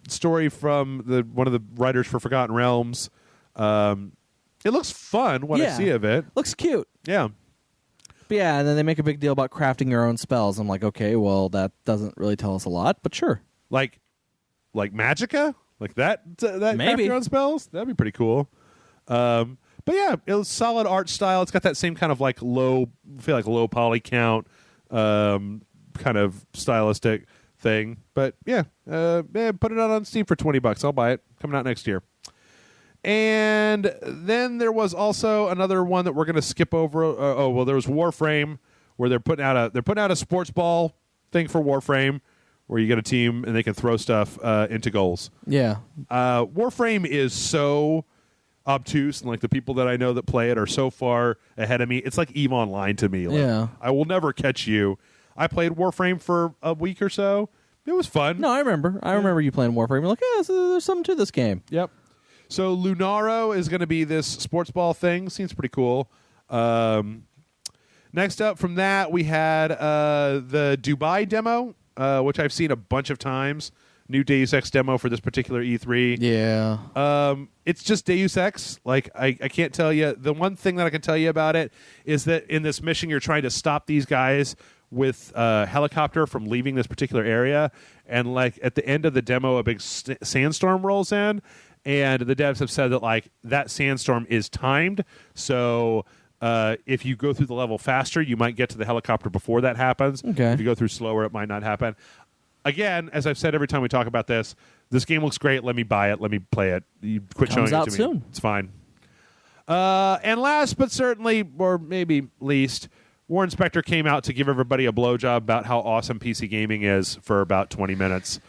Story from one of the writers for Forgotten Realms. It looks fun when I see of it. Looks cute. Yeah. But yeah, and then they make a big deal about crafting your own spells. I'm like, okay, well, that doesn't really tell us a lot, but sure. Like Magicka? Like that Maybe. craft your own spells? That'd be pretty cool. But yeah, it was solid art style. It's got that same kind of like low poly count kind of stylistic thing. But yeah, put it out on Steam for $20. I'll buy it. Coming out next year. And then there was also another one that we're going to skip over. There was Warframe, where they're putting out a sports ball thing for Warframe, where you get a team and they can throw stuff into goals. Yeah. Warframe is so obtuse, and like the people that I know that play it are so far ahead of me. It's like EVE Online to me. Like, yeah. I will never catch you. I played Warframe for a week or so. It was fun. No, I remember. I remember you playing Warframe. You're like, yeah, so there's something to this game. Yep. So Lunaro is going to be this sports ball thing. Seems pretty cool. Next up from that, we had the Dubai demo, which I've seen a bunch of times. New Deus Ex demo for this particular E3. Yeah. It's just Deus Ex. Like, I can't tell you. The one thing that I can tell you about it is that in this mission, you're trying to stop these guys with a helicopter from leaving this particular area. And, like, at the end of the demo, a big sandstorm rolls in. And the devs have said that, like, that sandstorm is timed. So if you go through the level faster, you might get to the helicopter before that happens. Okay. If you go through slower, it might not happen. Again, as I've said every time we talk about this game looks great. Let me buy it. Let me play it. You quit Comes showing out it to me. soon. It's fine. And last but certainly, or maybe least, Warren Spector came out to give everybody a blowjob about how awesome PC gaming is for about 20 minutes.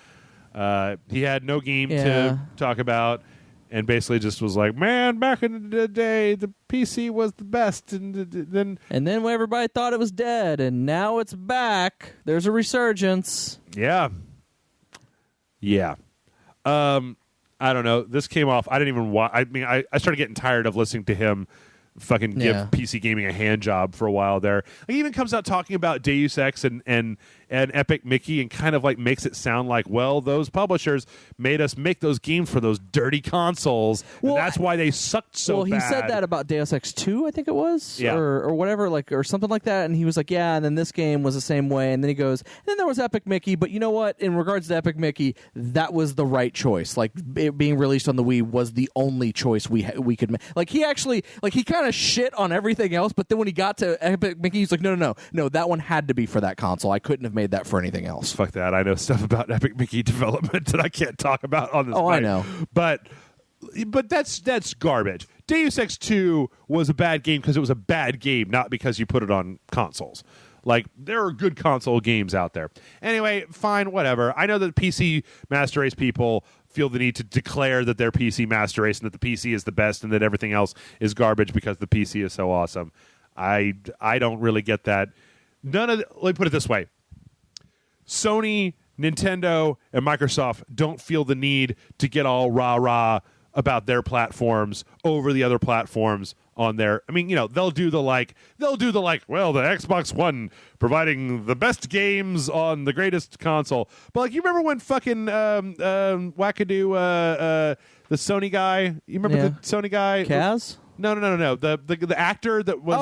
He had no game to talk about, and basically just was like, "Man, back in the day, the PC was the best." And then when everybody thought it was dead, and now it's back. There's a resurgence. Yeah. I don't know. This came off. I didn't even watch. I mean, I started getting tired of listening to him fucking give PC gaming a hand job for a while there. He even comes out talking about Deus Ex and Epic Mickey, and kind of like makes it sound like, well, those publishers made us make those games for those dirty consoles, and that's why they sucked so bad. Well, he said that about Deus Ex 2, I think it was, yeah. or whatever, like, or something like that, and he was like, yeah, and then this game was the same way, and then he goes, and then there was Epic Mickey, but you know what? In regards to Epic Mickey, that was the right choice. Like, it being released on the Wii was the only choice we could make. Like, he actually, like, he kind of shit on everything else, but then when he got to Epic Mickey, he's like, no, that one had to be for that console. I couldn't have made that for anything else. Fuck that. I know stuff about Epic Mickey development that I can't talk about on this Oh, mic. I know. But that's garbage. Deus Ex 2 was a bad game because it was a bad game, not because you put it on consoles. Like, there are good console games out there. Anyway, fine, whatever. I know that PC Master Race people feel the need to declare that they're PC Master Race and that the PC is the best and that everything else is garbage because the PC is so awesome. I don't really get that. Let me put it this way. Sony, Nintendo, and Microsoft don't feel the need to get all rah-rah about their platforms over the other platforms on their... I mean, they'll do the like, well, the Xbox One providing the best games on the greatest console. But, like, you remember when fucking Wackadoo, the Sony guy? You remember the Sony guy? Kaz? No. The actor that was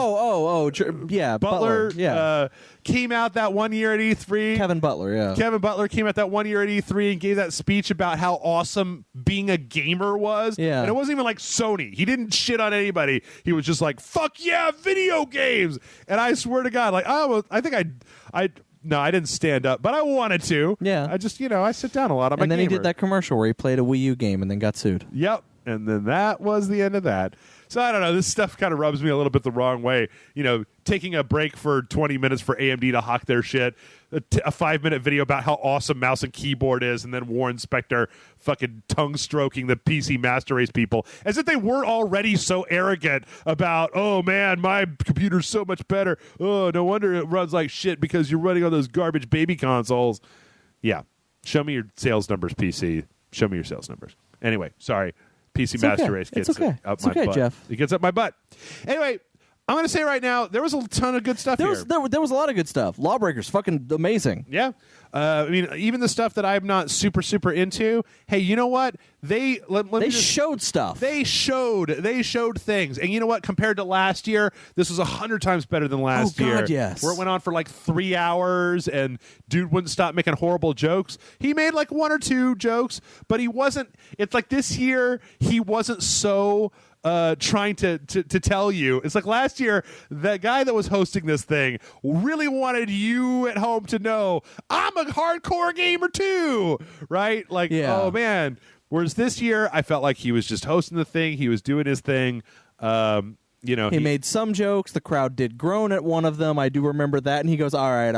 Butler. Yeah. Came out that one year at E3. Kevin Butler, yeah. Kevin Butler came out that one year at E3 and gave that speech about how awesome being a gamer was. Yeah. And it wasn't even like Sony. He didn't shit on anybody. He was just like, fuck yeah, video games. And I swear to God, like, I didn't stand up, but I wanted to. Yeah. I just, I sit down a lot on my And then gamer. he did that commercial where he played a Wii U game and then got sued. Yep. And then that was the end of that. So I don't know. This stuff kind of rubs me a little bit the wrong way. Taking a break for 20 minutes for AMD to hawk their shit. A 5-minute video about how awesome mouse and keyboard is, and then Warren Spector fucking tongue stroking the PC Master Race people as if they weren't already so arrogant about, oh man, my computer's so much better. Oh, no wonder it runs like shit because you're running on those garbage baby consoles. Yeah. Show me your sales numbers, PC. Show me your sales numbers. Anyway, sorry. PC Master Race gets up my butt. Jeff. It gets up my butt. Anyway, I'm going to say right now, there was a ton of good stuff There here. was a lot of good stuff. Lawbreakers, fucking amazing. Yeah. Even the stuff that I'm not super into, hey, you know what? They showed stuff. They showed things. And you know what? Compared to last year, this was 100 times better than last year. Oh, God, yes. Where it went on for like 3 hours and dude wouldn't stop making horrible jokes. He made like 1 or 2 jokes, but he wasn't. It's like this year, he wasn't so trying to tell you. It's like last year, the guy that was hosting this thing really wanted you at home to know, I'm a hardcore gamer too, right? Like, oh man. Whereas this year, I felt like he was just hosting the thing. He was doing his thing. He made some jokes. The crowd did groan at one of them. I do remember that. And he goes, all right.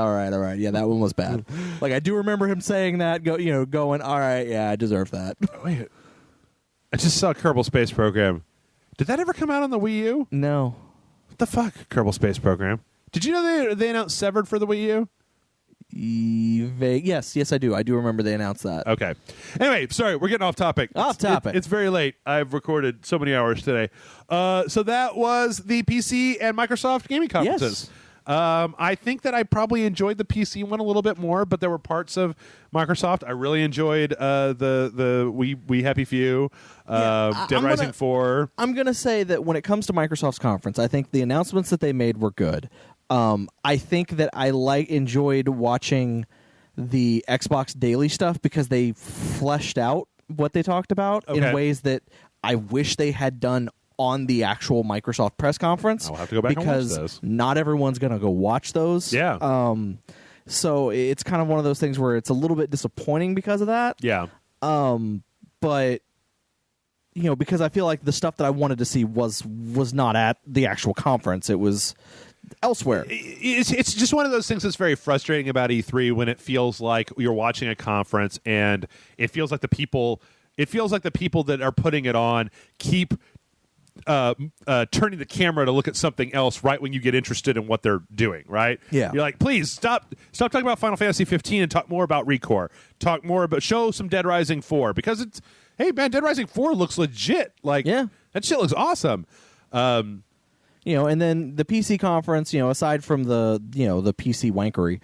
Yeah, that one was bad. Like, I do remember him saying that, going, all right, yeah, I deserve that. Wait, I just saw Kerbal Space Program. Did that ever come out on the Wii U? No. What the fuck, Kerbal Space Program? Did you know they announced Severed for the Wii U? Yes, I do. I do remember they announced that. Okay. Anyway, sorry, we're getting off topic. It's very late. I've recorded so many hours today. So that was the PC and Microsoft gaming conferences. Yes. I think that I probably enjoyed the PC one a little bit more, but there were parts of Microsoft I really enjoyed. The We Happy Few, Dead Rising 4. I'm gonna say that when it comes to Microsoft's conference, I think the announcements that they made were good. I think that I enjoyed watching the Xbox Daily stuff because they fleshed out what they talked about in ways that I wish they had done on the actual Microsoft press conference. I'll have to go back and watch those. Because not everyone's going to go watch those. Yeah. So it's kind of one of those things where it's a little bit disappointing because of that. Yeah. But because I feel like the stuff that I wanted to see was not at the actual conference. It was elsewhere. It's just one of those things that's very frustrating about E3 when it feels like you're watching a conference and it feels like the people that are putting it on keep turning the camera to look at something else right when you get interested in what they're doing, right? Yeah. You're like, please stop talking about Final Fantasy 15 and talk more about ReCore. Show some Dead Rising 4 because it's, hey man, Dead Rising 4 looks legit. Like, that shit looks awesome. And then the PC conference, aside from the PC wankery,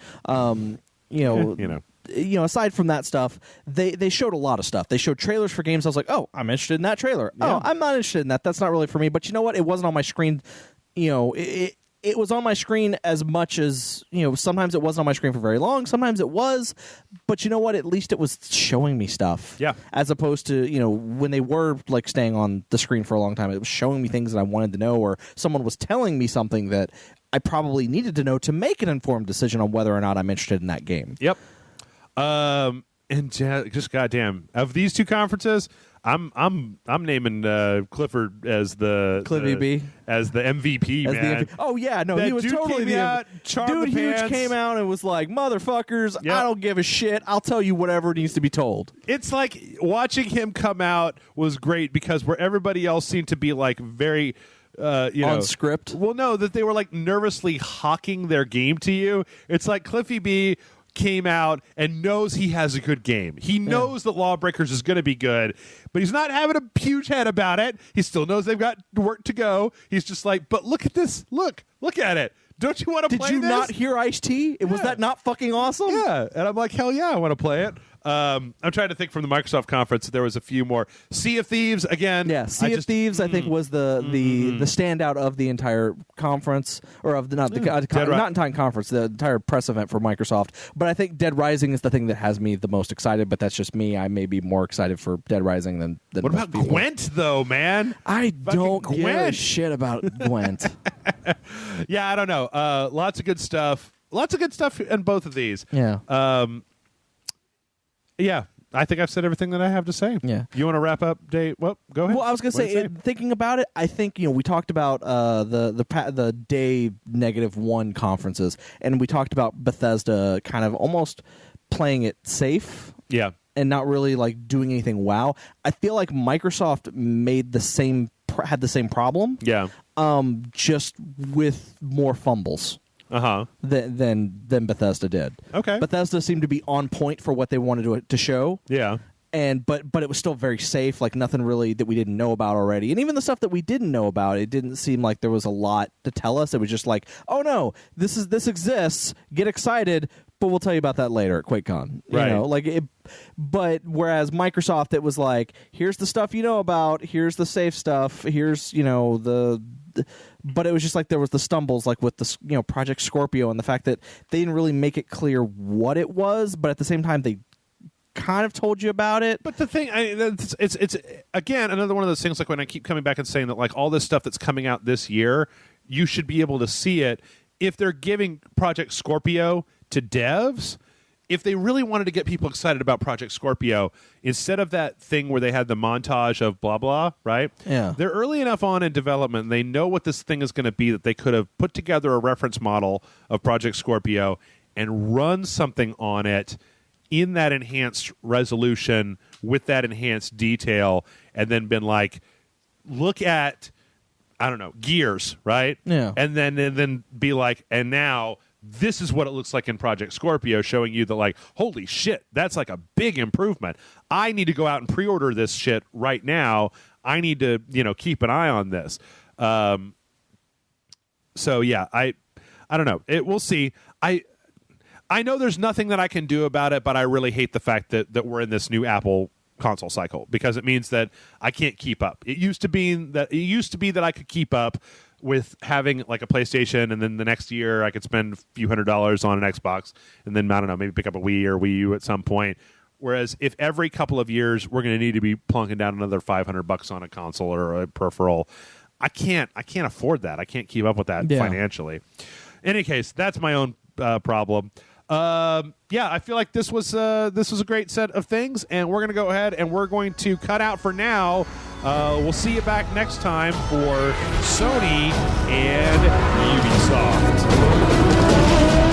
aside from that stuff, they showed a lot of stuff. They showed trailers for games. I was like, oh, I'm interested in that trailer. Yeah. Oh, I'm not interested in that. That's not really for me. But you know what? It wasn't on my screen. It was on my screen as much as, sometimes it wasn't on my screen for very long. Sometimes it was. But you know what? At least it was showing me stuff. Yeah. As opposed to, when they were like staying on the screen for a long time, it was showing me things that I wanted to know, or someone was telling me something that I probably needed to know to make an informed decision on whether or not I'm interested in that game. Yep. And just goddamn, of these two conferences, I'm naming Clifford as the Cliffy B as the MVP, as man. Oh yeah, no, that he was dude totally came out, dude. Huge came out and was like, "Motherfuckers, Yep. I don't give a shit. I'll tell you whatever needs to be told." It's like watching him come out was great because where everybody else seemed to be like very. On script. Well, no, that they were like nervously hawking their game to you. It's like Cliffy B came out and knows he has a good game. He knows that Lawbreakers is going to be good, but he's not having a huge head about it. He still knows they've got work to go. He's just like, but look at this. Look at it. Don't you want to play this? Did you not hear Ice-T? Was that not fucking awesome? Yeah. And I'm like, hell yeah, I want to play it. I'm trying to think from the Microsoft conference. There was a few more. Sea of Thieves again. Yeah, Sea of Thieves. I think was the standout of the entire conference, or of the not entire conference, the entire press event for Microsoft. But I think Dead Rising is the thing that has me the most excited. But that's just me. I may be more excited for Dead Rising than what most about people. Gwent though, man? I don't give a Gwent. shit about Gwent. Yeah, I don't know. Lots of good stuff. Lots of good stuff in both of these. Yeah. Yeah. I think I've said everything that I have to say. Yeah. You want to wrap up, Dave? Well, go ahead. Well, I was going to What do you say, thinking about it, I think we talked about the day -1 conferences, and we talked about Bethesda kind of almost playing it safe Yeah. and not really like doing anything wow. I feel like Microsoft had the same problem. Yeah. Just with more fumbles. Uh-huh. Than Bethesda did. Okay. Bethesda seemed to be on point for what they wanted to show. Yeah. But it was still very safe, like nothing really that we didn't know about already. And even the stuff that we didn't know about, it didn't seem like there was a lot to tell us. It was just like, oh no, this exists, get excited, but we'll tell you about that later at QuakeCon. Right. You know, like it, but whereas Microsoft, it was like, here's the stuff you know about, here's the safe stuff, here's, but it was just like there was the stumbles, like with the Project Scorpio, and the fact that they didn't really make it clear what it was, but at the same time they kind of told you about it. But the thing, it's again another one of those things. Like when I keep coming back and saying that, like all this stuff that's coming out this year, you should be able to see it. If they're giving Project Scorpio to devs, if they really wanted to get people excited about Project Scorpio, instead of that thing where they had the montage of blah blah, right? Yeah. They're early enough on in development. They know what this thing is going to be that they could have put together a reference model of Project Scorpio and run something on it in that enhanced resolution with that enhanced detail, and then been like, look at, I don't know, Gears, right? Yeah. And then be like, and now this is what it looks like in Project Scorpio, showing you that, like, holy shit, that's like a big improvement. I need to go out and pre-order this shit right now. I need to, keep an eye on this. So yeah, I don't know. We'll see. I know there's nothing that I can do about it, but I really hate the fact that we're in this new Apple console cycle, because it means that I can't keep up. It used to be that I could keep up with having like a PlayStation, and then the next year I could spend a few $100s on an Xbox, and then I don't know, maybe pick up a Wii or Wii U at some point. Whereas if every couple of years we're going to need to be plunking down another $500 on a console or a peripheral, I can't afford that. I can't keep up with that financially. In any case, that's my own problem. I feel like this was a great set of things, and we're going to go ahead and we're going to cut out for now. We'll see you back next time for Sony and Ubisoft.